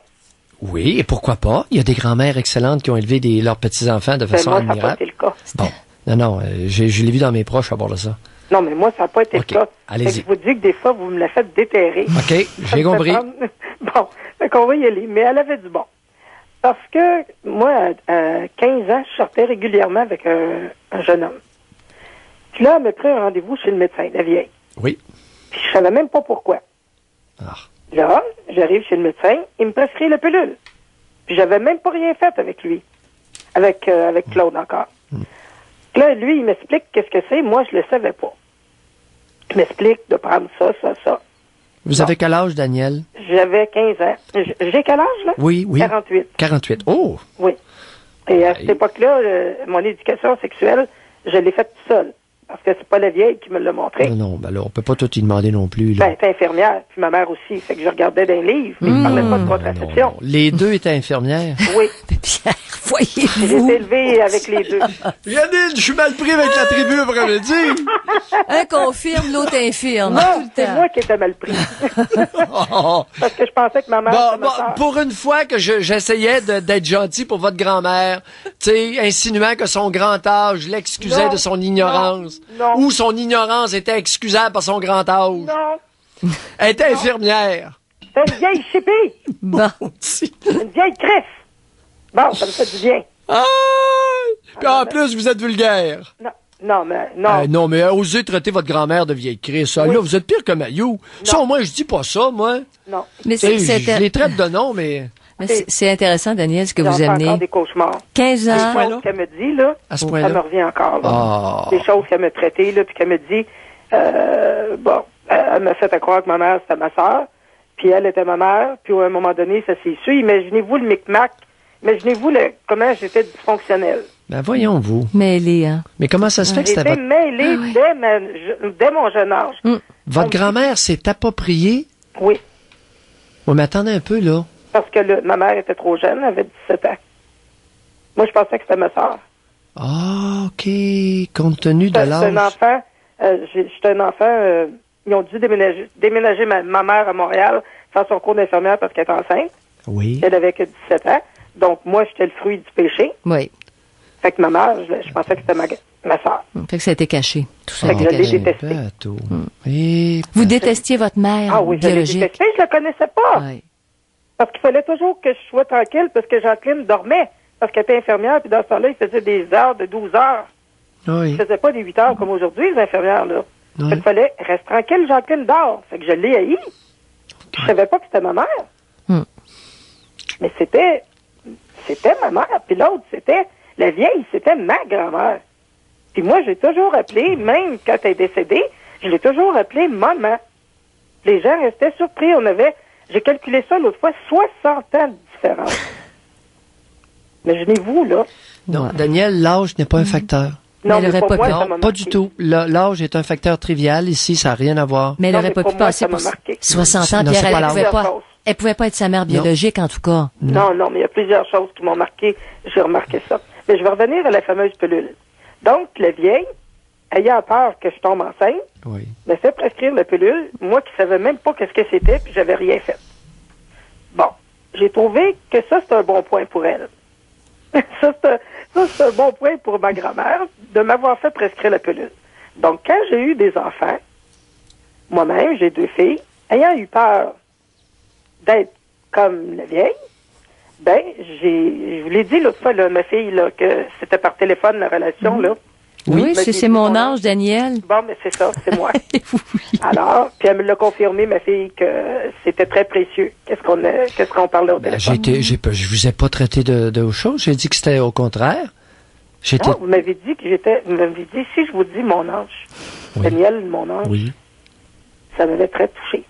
Oui, et pourquoi pas? Il y a des grand-mères excellentes qui ont élevé leurs petits-enfants de façon admirable. Moi, ça n'a pas été le cas. Bon. Non, je l'ai vu dans mes proches à bord de ça. Non, mais moi, ça n'a pas été le cas. Allez-y. Je vous dis que des fois, vous me la faites déterrer. OK, j'ai compris. Bon, fait qu'on va y aller. Mais elle avait du bon. Parce que moi, à 15 ans, je sortais régulièrement avec un jeune homme. Puis là, elle me pris un rendez-vous chez le médecin, la vieille. Oui. Puis je savais même pas pourquoi. Ah. Là, j'arrive chez le médecin, il me prescrit la pilule. Puis j'avais même pas rien fait avec lui. Avec Claude encore. Là, lui, il m'explique qu'est-ce que c'est. Moi, je le savais pas. Il m'explique de prendre ça. Vous avez quel âge, Daniel? J'avais 15 ans. J'ai quel âge, là? Oui. 48. 48. Oh! Oui. Et à cette époque-là, mon éducation sexuelle, je l'ai faite toute seule. Parce que c'est pas la vieille qui me l'a montré. Non, ben là, on peut pas tout y demander non plus. Là. Ben, t'es infirmière, puis ma mère aussi. Fait que je regardais dans les livres, mais je parlais pas de contraception. Non. Les deux étaient infirmières? Oui. Pierre, voyez-vous. J'ai été élevée avec les deux. Janine, je suis mal pris avec la tribu après-midi. Un confirme, l'autre infirme. Non, c'est moi qui étais mal pris. Parce que je pensais que ma mère... Pour une fois que j'essayais d'être gentil pour votre grand-mère, tu sais, insinuant que son grand âge l'excusait de son ignorance. Non. Ou son ignorance était excusable par son grand âge. Non. Elle était infirmière. C'est une vieille chipie. Bon. Une vieille crève. Bon, ça me fait du bien. Ah! Puis en plus, vous êtes vulgaire. Non. Non, mais non. Non, mais osez traiter votre grand-mère de vieille Chris. Ah, là, vous êtes pire que Maillot. Ça, au moins, je dis pas ça, moi. Non. Mais je les traite de nom, mais... Mais c'est intéressant, Daniel, ce que vous J'en fais amenez. encore des cauchemars. 15 ans. Des choses qu'elle me dit, là, à ce ça point-là? me revient encore. Là. Ah. Des choses qu'elle m'a traitées, là, puis qu'elle me dit, elle m'a fait à croire que ma mère, c'était ma sœur, puis elle était ma mère, puis à un moment donné, ça s'est su. Imaginez-vous le micmac, imaginez-vous comment j'étais dysfonctionnelle. Ben, voyons-vous. Mêlée, hein. Mais comment ça se fait que c'était J'étais votre... mêlée dès mon jeune âge. Votre grand-mère s'est appropriée? Oui. Oui, mais attendez un peu, là. Parce que ma mère était trop jeune, elle avait 17 ans. Moi, je pensais que c'était ma sœur. Ah, OK. Compte tenu de J'étais un l'âge. enfant, j'étais un enfant, ils ont dû déménager ma mère à Montréal, faire son cours d'infirmière parce qu'elle était enceinte. Oui. Elle avait que 17 ans. Donc, moi, j'étais le fruit du péché. Oui. Fait que ma mère, je pensais que c'était ma sœur. Fait que ça a été caché. Tout ça Fait a que été je l'ai caché. détestée. Vous détestiez votre mère Ah oui, je l'ai biologique. détestée, je la connaissais pas. Parce qu'il fallait toujours que je sois tranquille parce que Jacqueline dormait. Parce qu'elle était infirmière, puis dans ce temps-là, il faisait des heures de 12 heures. Oui. Il faisait pas des 8 heures comme aujourd'hui, les infirmières, là. Oui. Fait qu'il fallait, reste tranquille, Jacqueline dort. Fait que je l'ai haï. Je savais pas que c'était ma mère. Mais c'était ma mère. Puis l'autre, la vieille, c'était ma grand-mère. Puis moi, j'ai toujours appelé, même quand elle est décédée, je l'ai toujours appelée maman. Les gens restaient surpris. J'ai calculé ça l'autre fois, 60 ans de différence. Imaginez-vous, là. Non, Daniel, l'âge n'est pas un facteur. Non, mais pour moi, ça m'a Non, pas du tout. L'âge est un facteur trivial. Ici, ça n'a rien à voir. Mais elle n'aurait pas pu passer pour 60 ans, Non, Pierre. c'est pas Elle pouvait pas être sa mère biologique, en tout cas. Non, mais il y a plusieurs choses qui m'ont marqué. J'ai remarqué ça. Mais je vais revenir à la fameuse pilule. Donc, la vieille, ayant peur que je tombe enceinte, me fait prescrire la pilule, moi qui savais même pas qu'est-ce que c'était, puis j'avais rien fait. Bon, j'ai trouvé que ça, c'est un bon point pour elle. ça, c'est un bon point pour ma grand-mère, de m'avoir fait prescrire la pilule. Donc, quand j'ai eu des enfants, moi-même, j'ai 2 filles, ayant eu peur d'être comme la vieille, ben, je vous l'ai dit l'autre fois, là, ma fille, là, que c'était par téléphone, la relation, là. Oui, c'est mon ange, Daniel. Bon, mais c'est ça, c'est moi. Alors, puis elle me l'a confirmé, ma fille, que c'était très précieux. Qu'est-ce qu'on parlait au téléphone? Je vous ai pas traité de chose. J'ai dit que c'était au contraire. Non, vous m'avez dit si je vous dis mon ange, Daniel, mon ange, ça m'avait très touché.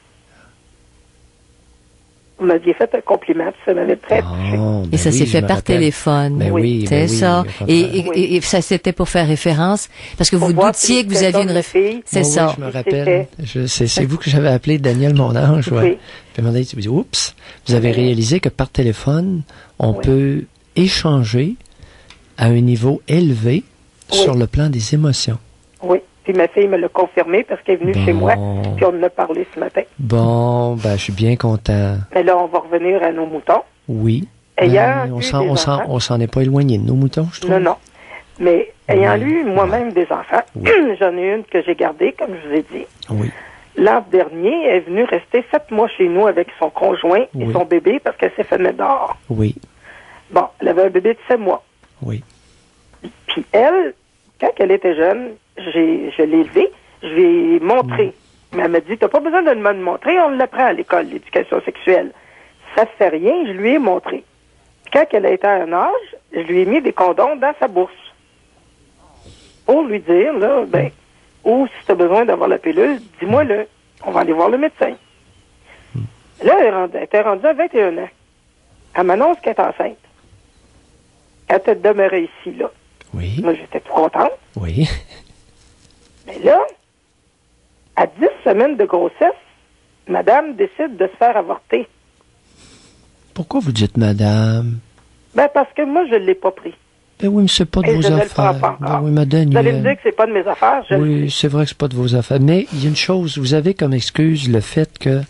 Vous m'aviez fait un compliment, puis ça m'avait très touché. Et ça s'est fait par téléphone. Ben oui, c'est ça. Et ça, c'était pour faire référence, parce que vous doutiez que vous aviez une référence. C'est ça. Je me rappelle. C'est vous que j'avais appelé Daniel mon ange. Ouais. Puis à un moment donné, tu me dis, oups, vous avez réalisé que par téléphone, on peut échanger à un niveau élevé sur le plan des émotions. Oui. Puis ma fille me l'a confirmé parce qu'elle est venue chez moi, puis on en a parlé ce matin. Bon, ben je suis bien content. Mais là, on va revenir à nos moutons. Oui. Ayant on s'en est pas éloigné de nos moutons, je trouve. Non. Mais ayant eu moi-même des enfants, j'en ai une que j'ai gardée, comme je vous ai dit. Oui. L'an dernier, elle est venue rester 7 mois chez nous avec son conjoint et son bébé parce qu'elle s'est fait mettre dehors. Oui. Bon, elle avait un bébé de 7 mois. Oui. Puis elle, quand elle était jeune, je l'ai élevée, je lui ai montré. Mais elle m'a dit, t'as pas besoin de me montrer, on l'apprend à l'école, l'éducation sexuelle. Ça ne fait rien, je lui ai montré. Puis quand elle a été à un âge, je lui ai mis des condoms dans sa bourse. Pour lui dire, là, ou si tu as besoin d'avoir la pilule, dis-moi-le. On va aller voir le médecin. Là, elle était rendue à 21 ans. Elle m'annonce qu'elle est enceinte. Elle était demeurée ici, là. Oui. Moi, j'étais tout contente. Oui. Mais là, à 10 semaines de grossesse, madame décide de se faire avorter. Pourquoi vous dites madame? Ben, parce que moi, je ne l'ai pas pris. Ben oui, mais c'est pas de vos affaires. Ben oui, madame. Vous allez me dire que c'est pas de mes affaires. Oui, c'est vrai que c'est pas de vos affaires. Mais il y a une chose, vous avez comme excuse le fait que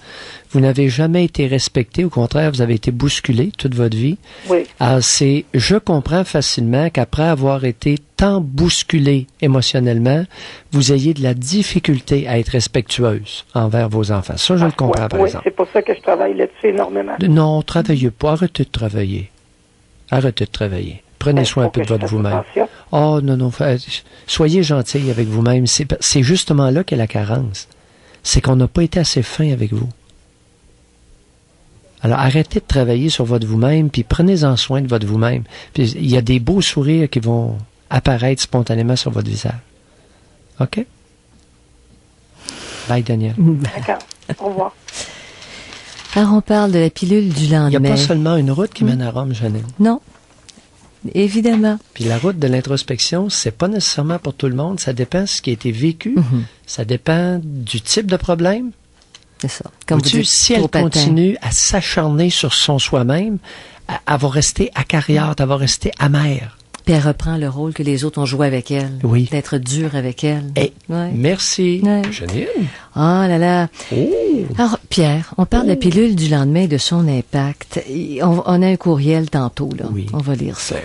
vous n'avez jamais été respecté. Au contraire, vous avez été bousculé toute votre vie. Oui. Alors, je comprends facilement qu'après avoir été tant bousculé émotionnellement, vous ayez de la difficulté à être respectueuse envers vos enfants. Ça, je le comprends, par exemple. Oui, c'est pour ça que je travaille là-dessus énormément. Non, travaillez pas. Arrêtez de travailler. Arrêtez de travailler. prenez soin un peu de votre vous-même. Oh, non, soyez gentils avec vous-même. C'est justement là qu'est la carence. C'est qu'on n'a pas été assez fin avec vous. Alors, arrêtez de travailler sur votre vous-même, puis prenez-en soin de votre vous-même. Puis, il y a des beaux sourires qui vont apparaître spontanément sur votre visage. OK? Bye, Daniel. D'accord. Au revoir. Alors, on parle de la pilule du lendemain. Il n'y a pas seulement une route qui mène à Rome, Janine. Non. Évidemment. Puis la route de l'introspection, c'est pas nécessairement pour tout le monde. Ça dépend de ce qui a été vécu. Ça dépend du type de problème. C'est ça. Comme vous dites, si elle continue à s'acharner sur son soi-même, elle va rester acariâtre, elle va rester amère. Puis elle reprend le rôle que les autres ont joué avec elle. Oui. D'être dur avec elle. Merci. Janine. Oh là là. Alors, Pierre, on parle de la pilule du lendemain et de son impact. On a un courriel tantôt, là. Oui. On va lire ça.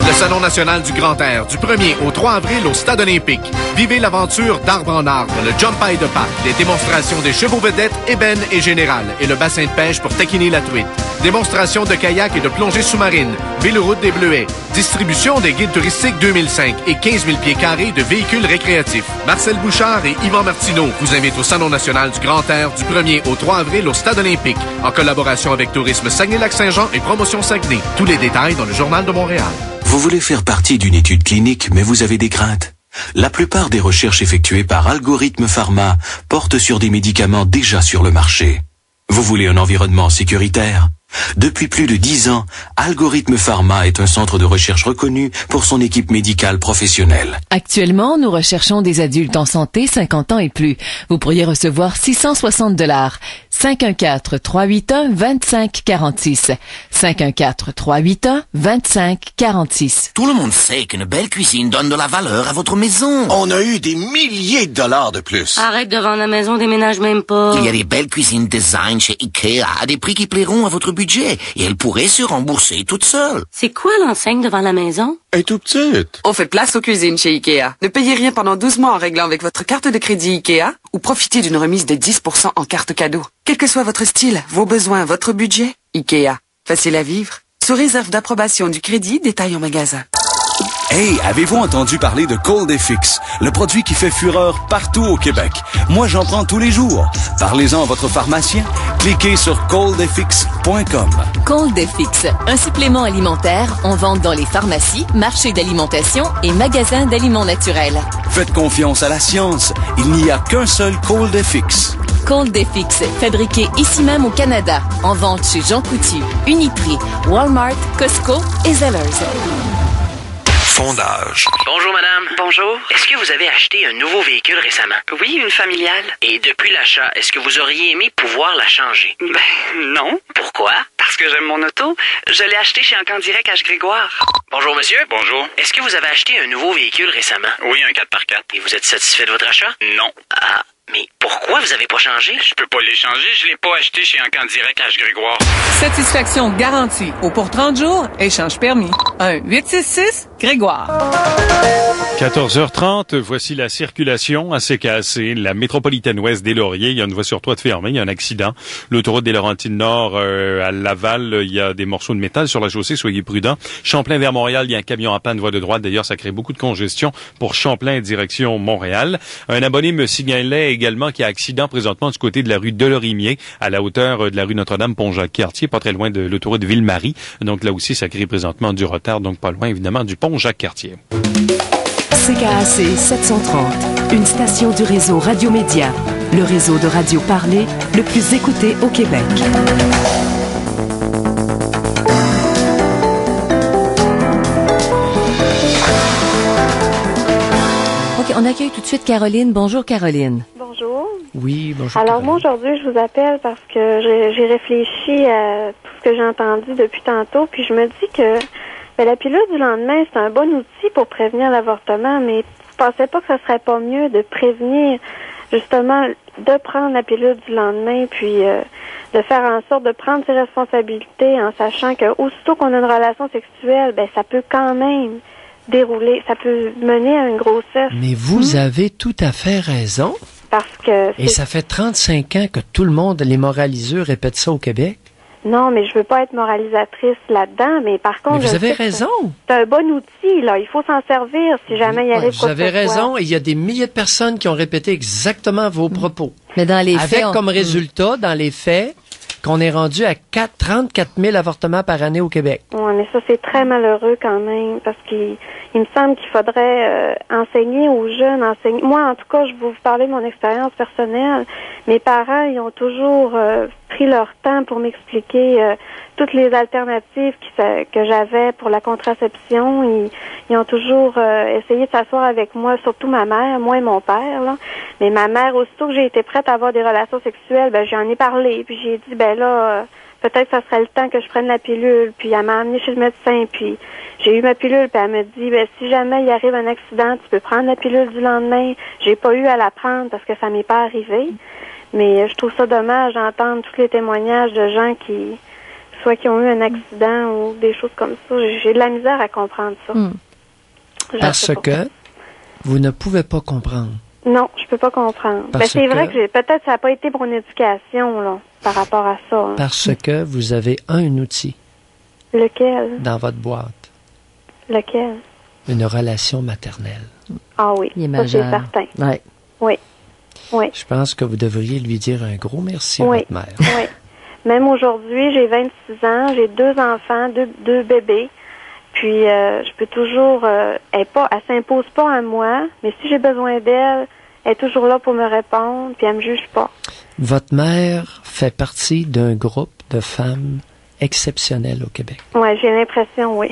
Le Salon national du Grand Air, du 1er au 3 avril au Stade olympique. Vivez l'aventure d'arbre en arbre, le jump high de parc, les démonstrations des chevaux vedettes Ébène et Général et le bassin de pêche pour taquiner la truite. Démonstration de kayak et de plongée sous-marine, Véloroute des Bleuets, distribution des guides touristiques 2005 et 15 000 pieds carrés de véhicules récréatifs. Marcel Bouchard et Yvan Martineau vous invitent au Salon national du Grand Air du 1er au 3 avril au Stade olympique, en collaboration avec Tourisme Saguenay-Lac-Saint-Jean et Promotion Saguenay. Tous les détails dans le Journal de Montréal. Vous voulez faire partie d'une étude clinique, mais vous avez des craintes. La plupart des recherches effectuées par Algorithme Pharma portent sur des médicaments déjà sur le marché. Vous voulez un environnement sécuritaire? Depuis plus de 10 ans, Algorithme Pharma est un centre de recherche reconnu pour son équipe médicale professionnelle. Actuellement, nous recherchons des adultes en santé 50 ans et plus. Vous pourriez recevoir $660. 514-381-2546. 514-381-2546. Tout le monde sait qu'une belle cuisine donne de la valeur à votre maison. On a eu des milliers de dollars de plus. Arrête de vendre la maison, déménage même pas. Il y a des belles cuisines design chez Ikea à des prix qui plairont à votre budget et elle pourrait se rembourser toute seule. C'est quoi l'enseigne devant la maison? Elle est tout petite. On fait place aux cuisines chez Ikea. Ne payez rien pendant 12 mois en réglant avec votre carte de crédit Ikea ou profitez d'une remise de 10% en carte cadeau. Quel que soit votre style, vos besoins, votre budget, Ikea. Facile à vivre. Sous réserve d'approbation du crédit, détail en magasin. Hey, avez-vous entendu parler de Cold-FX, le produit qui fait fureur partout au Québec? Moi, j'en prends tous les jours. Parlez-en à votre pharmacien. Cliquez sur coldfx.com. Cold-FX, un supplément alimentaire en vente dans les pharmacies, marchés d'alimentation et magasins d'aliments naturels. Faites confiance à la science. Il n'y a qu'un seul Cold-FX. Cold-FX, fabriqué ici même au Canada, en vente chez Jean Coutu, Uniprix, Walmart, Costco et Zellers. Sondage. Bonjour madame. Bonjour. Est-ce que vous avez acheté un nouveau véhicule récemment? Oui, une familiale. Et depuis l'achat, est-ce que vous auriez aimé pouvoir la changer? Ben, non. Pourquoi? Parce que j'aime mon auto. Je l'ai acheté chez Encan Direct H-Grégoire. Bonjour monsieur. Bonjour. Est-ce que vous avez acheté un nouveau véhicule récemment? Oui, un 4x4. Et vous êtes satisfait de votre achat? Non. Ah. Mais pourquoi vous avez pas changé? Je peux pas les changer, je l'ai pas acheté chez Encan Direct H-Grégoire. Satisfaction garantie. Ou pour 30 jours, échange permis. 1-866-Grégoire. 14h30, voici la circulation assez cassée. La métropolitaine ouest des Lauriers, il y a une voie sur toit de fermée, il y a un accident. L'autoroute des Laurentides Nord à Laval, il y a des morceaux de métal sur la chaussée, soyez prudents. Champlain vers Montréal, il y a un camion en panne, voie de droite. D'ailleurs, ça crée beaucoup de congestion pour Champlain direction Montréal. Un abonné me signalait également qu'il y a accident présentement du côté de la rue Delorimier, à la hauteur de la rue Notre-Dame, Pont-Jacques-Cartier, pas très loin de l'autoroute de Ville-Marie. Donc là aussi, ça crée présentement du retard, donc pas loin évidemment du pont Jacques-Cartier. CKAC 730, une station du réseau Radio Média, le réseau de radio parlée le plus écouté au Québec. OK, on accueille tout de suite Caroline. Bonjour Caroline. Bonjour. Oui, bonjour. Alors Caroline. moi aujourd'hui, je vous appelle parce que j'ai réfléchi à tout ce que j'ai entendu depuis tantôt, puis je me dis que la pilule du lendemain, c'est un bon outil pour prévenir l'avortement, mais vous pensez pas que ça serait pas mieux de prévenir, justement, de prendre la pilule du lendemain, puis de faire en sorte de prendre ses responsabilités en sachant que aussitôt qu'on a une relation sexuelle, ben ça peut quand même dérouler, ça peut mener à une grossesse. Mais vous avez tout à fait raison. Parce que... Et ça fait 35 ans que tout le monde, les moraliseux, répètent ça au Québec. Non, mais je veux pas être moralisatrice là-dedans, mais par contre... Mais vous je avez sais que raison. C'est un bon outil, là. Il faut s'en servir si jamais il arrive Vous quoi que avez ce soit. raison, et il y a des milliers de personnes qui ont répété exactement vos propos. Mais dans les faits... Avec comme résultat, dans les faits, qu'on est rendu à 34 000 avortements par année au Québec. Oui, mais ça, c'est très malheureux quand même, parce qu'il me semble qu'il faudrait enseigner aux jeunes. Moi, en tout cas, je vais vous parler de mon expérience personnelle. Mes parents, ils ont toujours pris leur temps pour m'expliquer toutes les alternatives que j'avais pour la contraception. Ils ont toujours essayé de s'asseoir avec moi, surtout ma mère, moi et mon père, là. Mais ma mère, aussitôt que j'ai été prête à avoir des relations sexuelles, ben j'en ai parlé, puis j'ai dit, ben là, peut-être que ça serait le temps que je prenne la pilule. Puis elle m'a amenée chez le médecin, puis j'ai eu ma pilule, puis elle me dit, ben si jamais il arrive un accident, tu peux prendre la pilule du lendemain. J'ai pas eu à la prendre parce que ça m'est pas arrivé. Mais je trouve ça dommage d'entendre tous les témoignages de gens qui ont eu un accident ou des choses comme ça. J'ai de la misère à comprendre ça. Parce que vous ne pouvez pas comprendre. Non, je peux pas comprendre. Ben, c'est vrai que peut-être ça n'a pas été pour une éducation, là, par rapport à ça. Hein. Parce que vous avez un outil. Lequel? Dans votre boîte. Lequel? Une relation maternelle. Ah oui, ça c'est certain. Ouais. Oui. Oui. Je pense que vous devriez lui dire un gros merci à votre mère. Oui. Même aujourd'hui, j'ai 26 ans, j'ai 2 enfants, deux bébés. Puis je peux toujours elle s'impose pas à moi, mais si j'ai besoin d'elle, elle est toujours là pour me répondre, puis elle me juge pas. Votre mère fait partie d'un groupe de femmes exceptionnelles au Québec. Ouais, j'ai l'impression, oui.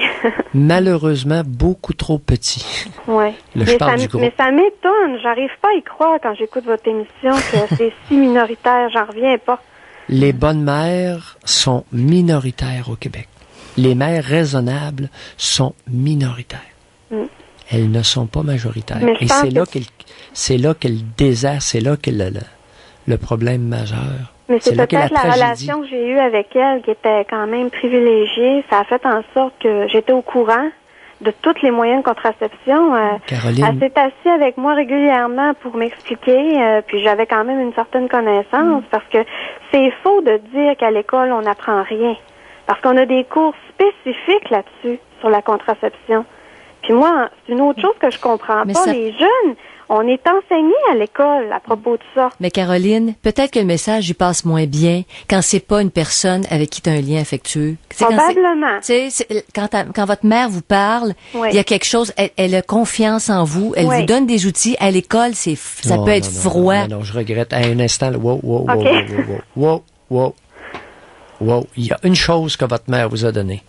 Malheureusement, beaucoup trop petit. Ouais. Je parle du groupe. Mais ça m'étonne, j'arrive pas à y croire quand j'écoute votre émission que c'est si minoritaire, j'en reviens pas. Les bonnes mères sont minoritaires au Québec. Les mères raisonnables sont minoritaires. Elles ne sont pas majoritaires. Et c'est là qu'est le désastre, c'est là qu'est le problème majeur. Mais c'est peut-être la tragédie. relation que j'ai eue avec elle qui était quand même privilégiée. Ça a fait en sorte que j'étais au courant de tous les moyens de contraception. Caroline. Elle s'est assise avec moi régulièrement pour m'expliquer, puis j'avais quand même une certaine connaissance, parce que c'est faux de dire qu'à l'école, on n'apprend rien. Parce qu'on a des cours spécifiques là-dessus, sur la contraception. Puis moi, c'est une autre chose que je comprends pas. Les jeunes, on est enseigné à l'école à propos de ça. Mais Caroline, peut-être que le message y passe moins bien quand c'est pas une personne avec qui tu as un lien affectueux. Probablement. Quand votre mère vous parle, il y a quelque chose, elle a confiance en vous, elle vous donne des outils. À l'école, ça peut être froid. Non, je regrette. À un instant, wow. Il y a une chose que votre mère vous a donnée.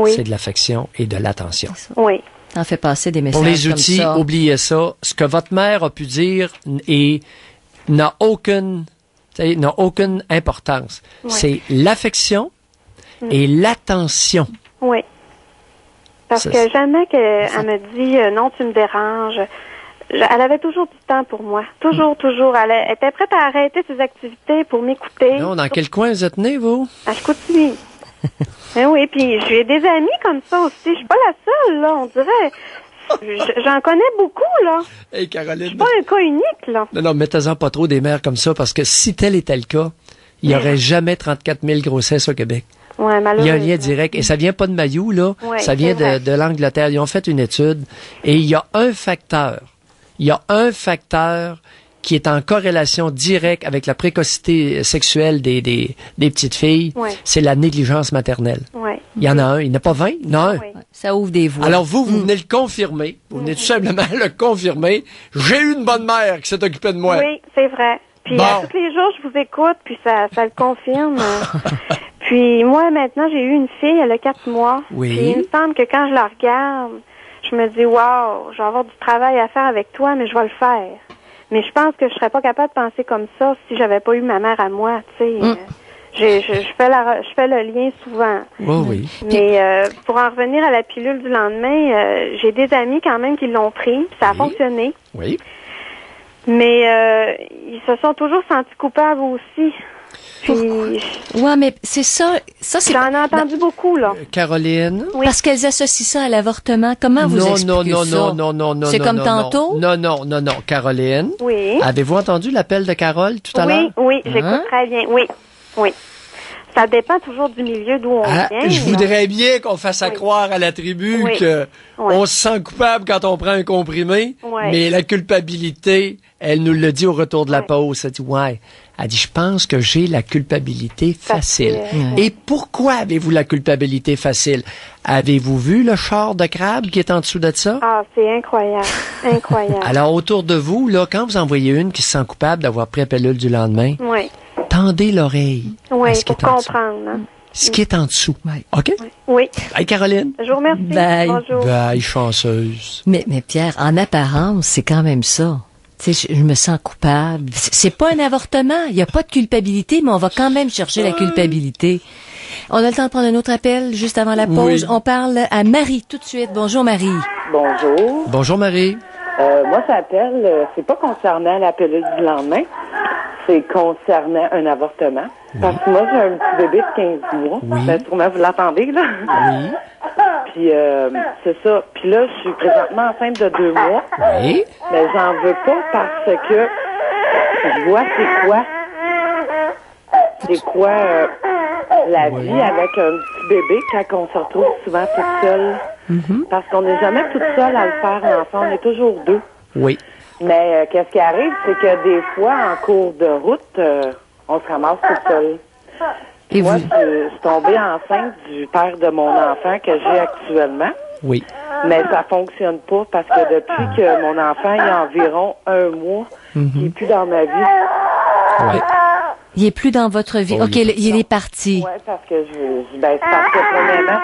C'est de l'affection et de l'attention. Oui. En fait passer des messages pour les outils, comme ça. Oubliez ça. Ce que votre mère a pu dire n'a aucune importance. Oui. C'est l'affection et l'attention. Oui. Parce que jamais qu'elle me dit non, tu me déranges. Elle avait toujours du temps pour moi. Toujours. Elle était prête à arrêter ses activités pour m'écouter. Non, dans quel coin vous êtes né, vous? À Chicoutimi. Ben oui, puis j'ai des amis comme ça aussi. Je suis pas la seule, là, on dirait. J'en connais beaucoup, là. Hey, Caroline. Je suis pas un cas unique, là. Non, mettez-en pas trop des mères comme ça, parce que si tel était le cas, il n'y aurait jamais 34 000 grossesses au Québec. Ouais, malheureusement. Il y a un lien direct. Et ça vient pas de Mayou, là. Ouais, ça vient de l'Angleterre. Ils ont fait une étude. Et il y a un facteur qui est en corrélation directe avec la précocité sexuelle des petites filles. C'est la négligence maternelle. Il y en a un. Il n'y en a pas 20. Il y en a un. Ça ouvre des voies. Alors vous venez le confirmer. Vous venez tout simplement le confirmer. J'ai eu une bonne mère qui s'est occupée de moi. Oui, c'est vrai. Puis tous les jours, je vous écoute, puis ça le confirme. Puis moi, maintenant, j'ai eu une fille, elle a 4 mois. Oui. Puis il me semble que quand je la regarde, je me dis, wow, je vais avoir du travail à faire avec toi, mais je vais le faire. Mais je pense que je serais pas capable de penser comme ça si j'avais pas eu ma mère à moi, tu sais. Je fais le lien souvent. Oh, oui. Mais pour en revenir à la pilule du lendemain, j'ai des amis quand même qui l'ont pris, ça a fonctionné. Oui. Mais ils se sont toujours sentis coupables aussi. Puis, mais c'est ça c'est... J'en ai entendu beaucoup, là. Caroline? Oui. Parce qu'elles associent ça à l'avortement. Comment vous expliquez ça? Non. C'est comme tantôt? Non. Caroline? Oui. Avez-vous entendu l'appel de Carole tout à l'heure? Oui, j'écoute très bien. Oui. Ça dépend toujours du milieu d'où on vient. Je voudrais bien qu'on fasse à croire à la tribu que on se sent coupable quand on prend un comprimé, mais la culpabilité, elle nous le dit au retour de la pause. Elle dit, elle dit, je pense que j'ai la culpabilité facile. Et pourquoi avez-vous la culpabilité facile? Avez-vous vu le char de crabe qui est en dessous de ça? Ah, c'est incroyable. Incroyable. Alors, autour de vous, là, quand vous en voyez une qui se sent coupable d'avoir pris la pilule du lendemain, tendez l'oreille. Oui, pour comprendre. Hein. Ce qui est en dessous. OK? Oui. Bye, Caroline. Je vous remercie. Bye. Bonjour. Bye, chanceuse. Mais Pierre, en apparence, c'est quand même ça. Tu sais, je me sens coupable. C'est pas un avortement. Il n'y a pas de culpabilité, mais on va quand même chercher la culpabilité. On a le temps de prendre un autre appel juste avant la pause. On parle à Marie tout de suite. Bonjour, Marie. Bonjour. Bonjour, Marie. Moi, j'appelle, c'est pas concernant la pilule du lendemain, c'est concernant un avortement. Parce que moi, j'ai un petit bébé de 15 mois. Ben, sûrement, vous l'entendez, là? Oui. Puis, c'est ça. Puis là, je suis présentement enceinte de 2 mois. Oui. Mais j'en veux pas parce que je vois c'est quoi la vie avec un petit bébé quand on se retrouve souvent toute seule. Parce qu'on n'est jamais toute seule à le faire, l'enfant. On est toujours 2. Oui. Mais qu'est-ce qui arrive, c'est que des fois, en cours de route, on se ramasse toute seule. Et moi, je suis tombée enceinte du père de mon enfant que j'ai actuellement. Oui. Mais ça fonctionne pas parce que depuis que mon enfant il a environ 1 mois, il n'est plus dans ma vie. Oui. Il est plus dans votre vie. OK, il est parti. Oui, parce que c'est parce que premièrement,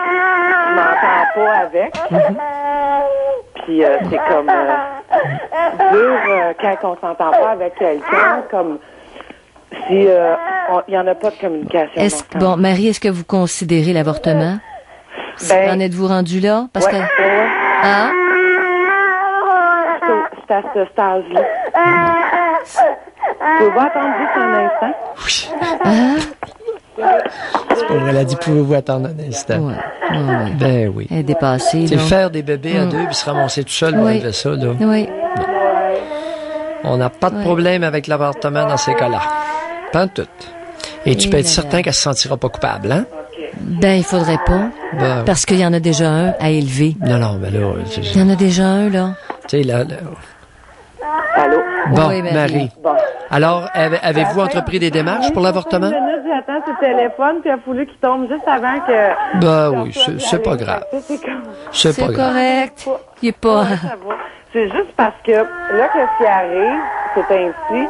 je m'entends pas avec. Puis c'est comme dur quand on s'entend pas avec quelqu'un, comme si il y en a pas de communication. Bon, Marie, est-ce que vous considérez l'avortement? En êtes-vous rendu là? Parce que hein? C'est à ce stade-là. Pouvez-vous attendre juste un instant? Oui. C'est pas vrai, elle a dit, pouvez-vous attendre un instant? Ben oui. Elle est dépassée. C'est faire des bébés à 2 puis se ramasser tout seul pour enlever ça, là. Oui. On n'a pas de problème avec l'avortement dans ces cas-là. Pas tout. Et tu peux être certain qu'elle se sentira pas coupable, hein? Ben, il faudrait pas. Parce qu'il y en a déjà un à élever. Non, ben là... Il y en a déjà un, là. Tu sais, là... Allô? Bon, Marie. Bon. Alors, avez-vous entrepris des démarches pour l'avortement? J'attends ce téléphone, puis il a fallu qu'il tombe juste avant que... Ben oui, c'est pas grave. C'est pas grave. Correct. Il est pas... C'est juste parce que là, qu'est-ce qui arrive, c'est ainsi,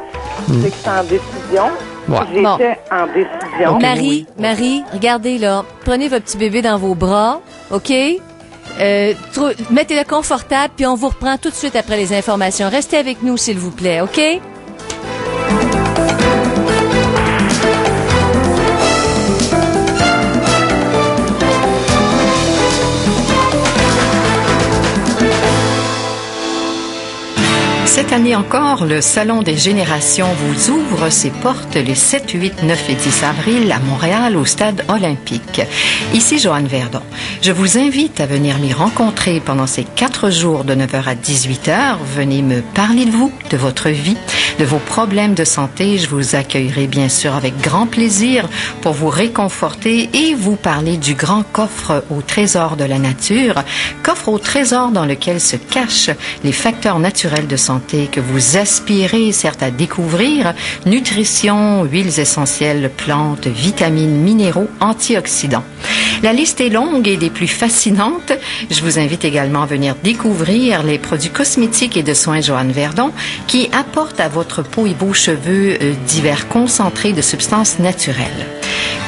c'est que c'est en décision. J'étais en décision. Marie, regardez là. Prenez votre petit bébé dans vos bras, OK? Mettez-le confortable, puis on vous reprend tout de suite après les informations. Restez avec nous, s'il vous plaît, OK? Cette année encore, le Salon des Générations vous ouvre ses portes les 7, 8, 9 et 10 avril à Montréal au Stade olympique. Ici Joanne Verdon. Je vous invite à venir m'y rencontrer pendant ces 4 jours de 9h à 18h. Venez me parler de vous, de votre vie, de vos problèmes de santé. Je vous accueillerai bien sûr avec grand plaisir pour vous réconforter et vous parler du grand coffre au trésor de la nature. Coffre au trésor dans lequel se cachent les facteurs naturels de santé que vous aspirez certes à découvrir, nutrition, huiles essentielles, plantes, vitamines, minéraux, antioxydants. La liste est longue et des plus fascinantes. Je vous invite également à venir découvrir les produits cosmétiques et de soins Joanne Verdon qui apportent à votre peau et vos cheveux divers concentrés de substances naturelles.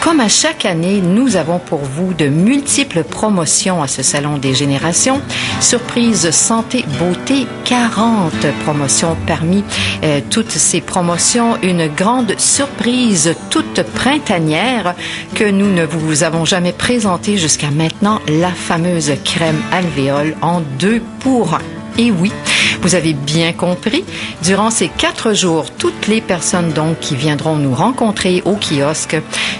Comme à chaque année, nous avons pour vous de multiples promotions à ce Salon des Générations. Surprise santé, beauté, 40 promotions parmi toutes ces promotions. Une grande surprise toute printanière que nous ne vous avons jamais présentée jusqu'à maintenant, la fameuse crème alvéole en 2 pour 1. Et oui, Vous avez bien compris. Durant ces 4 jours, toutes les personnes donc qui viendront nous rencontrer au kiosque,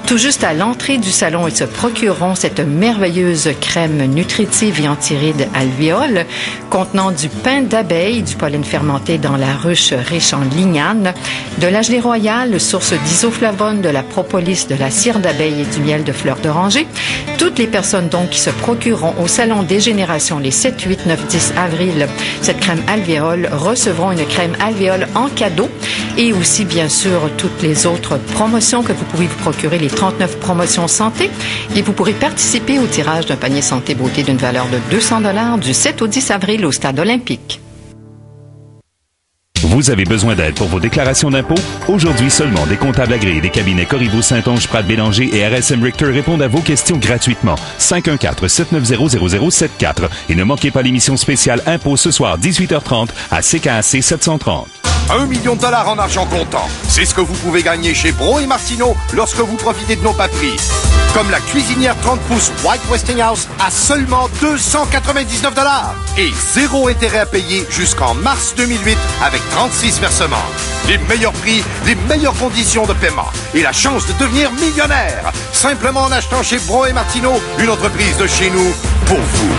tout juste à l'entrée du salon, ils se procureront cette merveilleuse crème nutritive et antiride alvéole contenant du pain d'abeille, du pollen fermenté dans la ruche riche en lignane, de la gelée royale, source d'isoflavone, de la propolis, de la cire d'abeille et du miel de fleurs d'oranger. Toutes les personnes donc qui se procureront au Salon des Générations les 7, 8, 9, 10 avril cette crème alvéole recevront une crème alvéole en cadeau et aussi bien sûr toutes les autres promotions que vous pouvez vous procurer, les 39 promotions santé, et vous pourrez participer au tirage d'un panier santé beauté d'une valeur de 200 $ du 7 au 10 avril au Stade olympique. Vous avez besoin d'aide pour vos déclarations d'impôts? Aujourd'hui seulement, des comptables agréés des cabinets Corriveau, Saint-Onge, Pratt Bélanger et RSM Richter répondent à vos questions gratuitement. 514-790-0074. Et ne manquez pas l'émission spéciale Impôts ce soir, 18h30, à CKAC 730. 1 million de dollars en argent comptant. C'est ce que vous pouvez gagner chez Bro et Martineau lorsque vous profitez de nos paperies. Comme la cuisinière 30 pouces White Westinghouse à seulement 299 $. Et 0 intérêt à payer jusqu'en mars 2008 avec 36 versements. Les meilleurs prix, les meilleures conditions de paiement et la chance de devenir millionnaire. Simplement en achetant chez Bro et Martineau, une entreprise de chez nous, pour vous.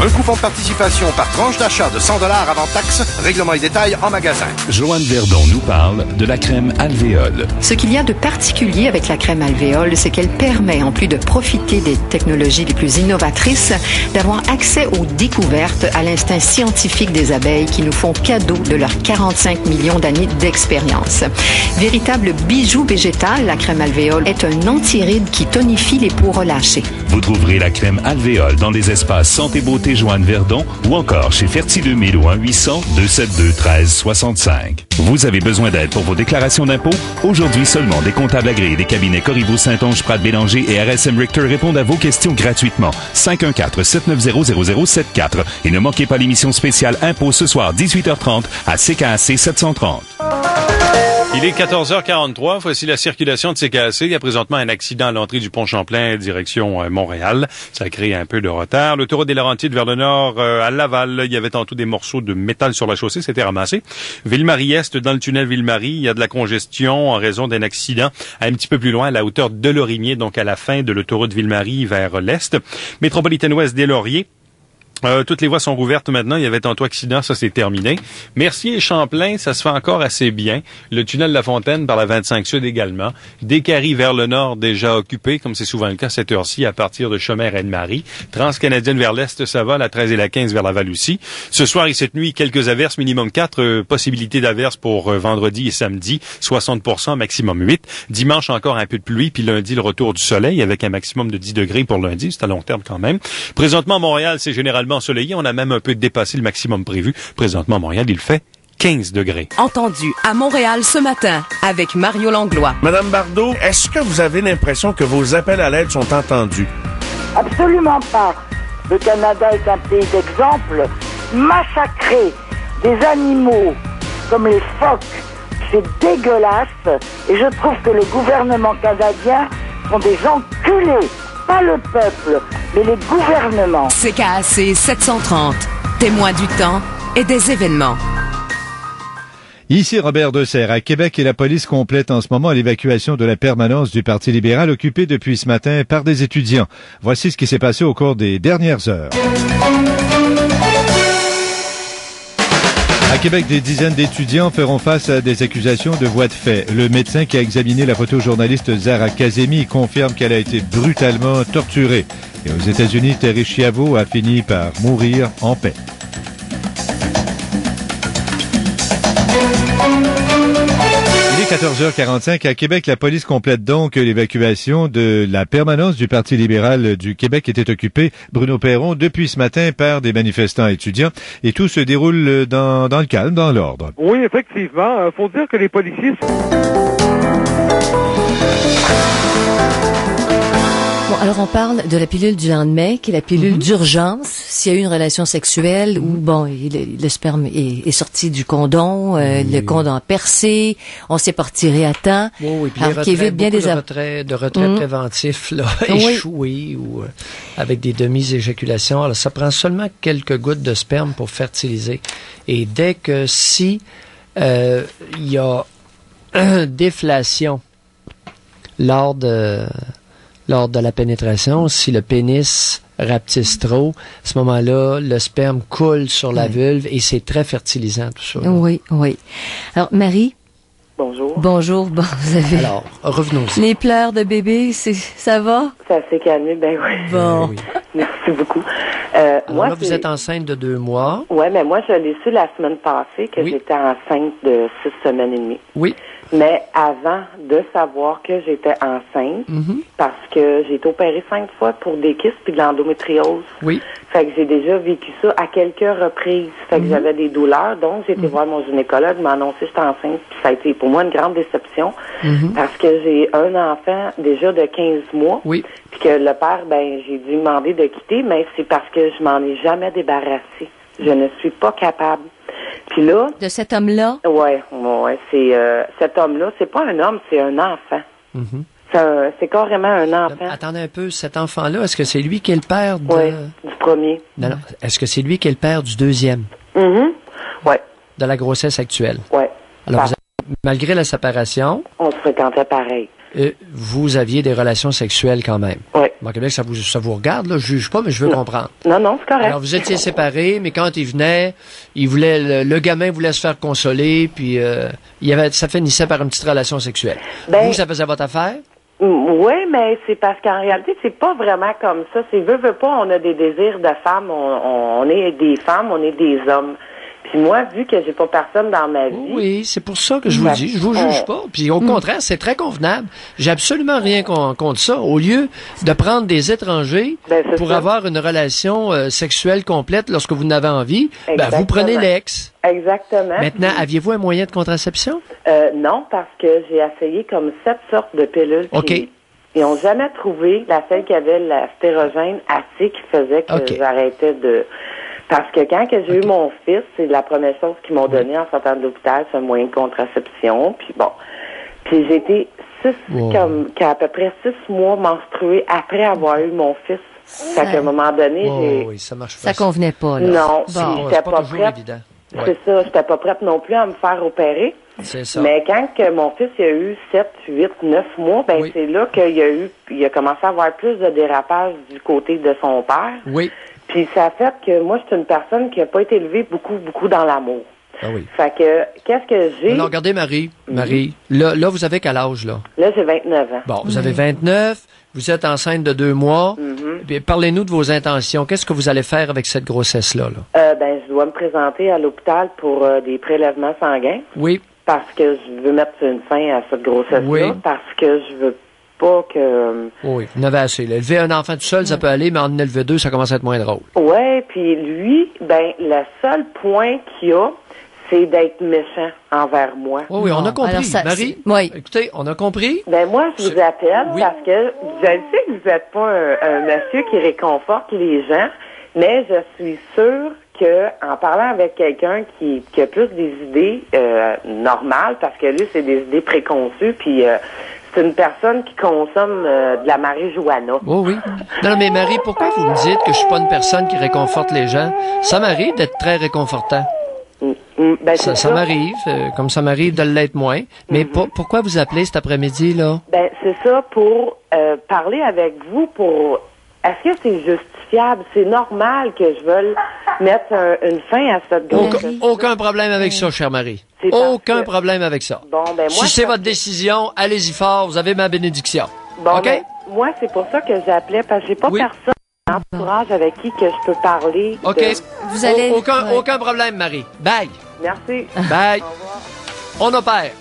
Un coupon de participation par tranche d'achat de 100 $ avant taxe. Règlement et détails en magasin. Joanne Verdon nous parle de la crème alvéole. Ce qu'il y a de particulier avec la crème alvéole, c'est qu'elle permet, en plus de profiter des technologies les plus innovatrices, d'avoir accès aux découvertes, à l'instinct scientifique des abeilles qui nous font cadeau de leurs 45 millions d'années d'expérience. Véritable bijou végétal, la crème alvéole est un antiride qui tonifie les peaux relâchées. Vous trouverez la crème alvéole dans les espaces Santé Beauté Joanne Verdon ou encore chez Ferti 2000 au 1-800-272-1365. Vous avez besoin d'aide pour vos déclarations d'impôts? Aujourd'hui seulement, des comptables agréés des cabinets Corriveau, Saint-Onge, Pratt Bélanger et RSM Richter répondent à vos questions gratuitement. 514-790-0074. Et ne manquez pas l'émission spéciale Impôts ce soir, 18h30, à CKAC 730. Il est 14h43. Voici la circulation de CKAC. Il y a présentement un accident à l'entrée du pont Champlain, direction Montréal. Ça a créé un peu de retard. L'autoroute des Laurentides vers le nord, à Laval, il y avait tantôt des morceaux de métal sur la chaussée. C'était ramassé. Ville-Marie-Est, dans le tunnel Ville-Marie, il y a de la congestion en raison d'un accident un petit peu plus loin, à la hauteur de Lorimier, donc à la fin de l'autoroute Ville-Marie vers l'est. Métropolitaine Ouest des Lauriers. Toutes les voies sont rouvertes maintenant. Il y avait tantôt accident, ça c'est terminé. Mercier et Champlain, ça se fait encore assez bien. Le tunnel La Fontaine par la 25 Sud également. Descaries vers le nord déjà occupé, comme c'est souvent le cas cette heure-ci, à partir de Chaumer-Reine-Marie. Transcanadienne vers l'est, ça va, la 13 et la 15 vers Laval aussi. Ce soir et cette nuit, quelques averses, minimum 4. Possibilités d'averses pour vendredi et samedi, 60%, maximum 8. Dimanche, encore un peu de pluie, puis lundi, le retour du soleil avec un maximum de 10 degrés pour lundi. C'est à long terme quand même. Présentement, à Montréal, c'est généralement ensoleillé. On a même un peu dépassé le maximum prévu. Présentement, à Montréal, il fait 15 degrés. Entendu à Montréal ce matin avec Mario Langlois. Madame Bardot, est-ce que vous avez l'impression que vos appels à l'aide sont entendus? Absolument pas. Le Canada est un pays d'exemple. Massacrer des animaux comme les phoques, c'est dégueulasse. Et je trouve que le gouvernement canadien sont des enculés. Pas le peuple, mais les gouvernements. CKAC 730, témoin du temps et des événements. Ici Robert Deserre. À Québec, et la police complète en ce moment l'évacuation de la permanence du Parti libéral occupée depuis ce matin par des étudiants. Voici ce qui s'est passé au cours des dernières heures. À Québec, des dizaines d'étudiants feront face à des accusations de voies de fait. Le médecin qui a examiné la photojournaliste Zara Kazemi confirme qu'elle a été brutalement torturée. Et aux États-Unis, Terry Schiavo a fini par mourir en paix. Il est 14h45. À Québec, la police complète donc l'évacuation de la permanence du Parti libéral du Québec qui était occupée, Bruno Perron, depuis ce matin par des manifestants étudiants. Et tout se déroule dans le calme, dans l'ordre. Oui, effectivement. Faut dire que les policiers... Bon, alors on parle de la pilule du lendemain, qui est la pilule d'urgence, s'il y a eu une relation sexuelle où, bon, le sperme est sorti du condom, le condom a percé, on s'est pas retiré à temps. Oui, puis alors, qui évite bien des de retrait préventifs là, échoués ou avec des demi-éjaculations. Alors, ça prend seulement quelques gouttes de sperme pour fertiliser. Et dès que si il y a déflation lors de la pénétration, si le pénis rapetisse trop, à ce moment-là, le sperme coule sur la vulve et c'est très fertilisant, tout ça. Là. Oui. Alors, Marie? Bonjour. Bonjour. Bon, vous avez... Alors, revenons-y. Les pleurs de bébé, ça va? Ça s'est calmé, ben oui. Bon. Oui. Merci beaucoup. Alors moi, là, vous êtes enceinte de 2 mois. Oui, mais moi, je l'ai su la semaine passée que j'étais enceinte de 6 semaines et demie. Oui. Mais avant de savoir que j'étais enceinte, parce que j'ai été opérée 5 fois pour des kystes puis de l'endométriose. Oui. Fait que j'ai déjà vécu ça à quelques reprises. Fait que j'avais des douleurs. Donc, j'ai été voir mon gynécologue, m'a annoncé que j'étais enceinte. Puis ça a été pour moi une grande déception. Parce que j'ai un enfant déjà de 15 mois. Oui. Puis que le père, ben, j'ai dû demander de quitter, mais c'est parce que je m'en ai jamais débarrassée. Je ne suis pas capable. Puis là... De cet homme-là? Ouais, c'est... cet homme-là, c'est pas un homme, c'est un enfant. C'est carrément un enfant. Attendez un peu, cet enfant-là, est-ce que c'est lui qui est le père de... Oui, du premier. Non. Est-ce que c'est lui qui est le père du deuxième? Oui. De la grossesse actuelle? Oui. Alors, malgré la séparation... On se fréquentait pareil. Vous aviez des relations sexuelles quand même. Oui. Bon, Québec, ça vous regarde, là, je juge pas, mais je veux comprendre. Non, c'est correct. Alors, vous étiez séparés, mais quand il venait, le gamin voulait se faire consoler, puis ça finissait par une petite relation sexuelle. Ben, vous, ça faisait votre affaire? Oui, mais c'est parce qu'en réalité, c'est pas vraiment comme ça. C'est veut pas, on a des désirs de femmes, on est des femmes, on est des hommes. Puis moi, vu que j'ai pas personne dans ma vie... Oui, c'est pour ça que je vous dis, je vous juge pas. Puis au contraire, c'est très convenable. J'ai absolument rien contre ça. Au lieu de prendre des étrangers pour avoir une relation sexuelle complète lorsque vous n'avez envie, vous prenez l'ex. Exactement. Maintenant, aviez-vous un moyen de contraception? Non, parce que j'ai essayé comme 7 sortes de pilules. OK. Ils n'ont jamais trouvé celle qui avait la stérogène assez qui faisait que j'arrêtais de... Parce que quand j'ai eu mon fils, c'est la première chose qu'ils m'ont donné en sortant de l'hôpital, c'est un moyen de contraception. Puis bon, puis j'ai été à peu près 6 mois menstruée après avoir eu mon fils. Fait qu'à un moment donné, ça convenait pas, là. Non, j'étais pas prête. C'est ça, j'étais pas prête non plus à me faire opérer. C'est ça. Mais quand que mon fils a eu 7, 8, 9 mois, c'est là qu'il a commencé à avoir plus de dérapage du côté de son père. Oui. Puis ça a fait que moi, je suis une personne qui n'a pas été élevée beaucoup dans l'amour. Ah oui. Fait que, qu'est-ce que j'ai... Non, regardez, Marie, là, vous avez quel âge, là? Là, j'ai 29 ans. Bon, vous avez 29, vous êtes enceinte de 2 mois. Puis parlez-nous de vos intentions. Qu'est-ce que vous allez faire avec cette grossesse-là, là? Je dois me présenter à l'hôpital pour des prélèvements sanguins. Oui. Parce que je veux mettre une fin à cette grossesse-là. Oui. Parce que je veux pas que... Oui, vous en avez assez. Là. Élever un enfant tout seul, ça peut aller, mais en élever 2, ça commence à être moins drôle. Oui, puis lui, le seul point qu'il a, c'est d'être méchant envers moi. Oui, on a compris. Alors, Marie, écoutez, on a compris. Moi, je vous appelle parce que je sais que vous n'êtes pas un monsieur qui réconforte les gens, mais je suis sûre que en parlant avec quelqu'un qui a plus des idées normales, parce que lui, c'est des idées préconçues, puis c'est une personne qui consomme de la marijuana. Oh oui. Non, mais Marie, pourquoi vous me dites que je suis pas une personne qui réconforte les gens? Ça m'arrive d'être très réconfortant. Ça m'arrive, comme ça m'arrive de l'être moins. Mais pourquoi vous appelez cet après-midi, là? C'est ça, pour parler avec vous, pour... Est-ce que c'est justifiable? C'est normal que je veuille mettre une fin à cette grossesse? Aucun problème avec ça, chère Marie. Aucun problème avec ça. Bon, moi, si c'est votre décision, allez-y fort, vous avez ma bénédiction. Bon, OK? Moi, c'est pour ça que j'appelais, parce que j'ai pas personne dans l'entourage avec qui que je peux parler. OK. Vous allez... Aucun problème, Marie. Bye. Merci. Bye. On opère.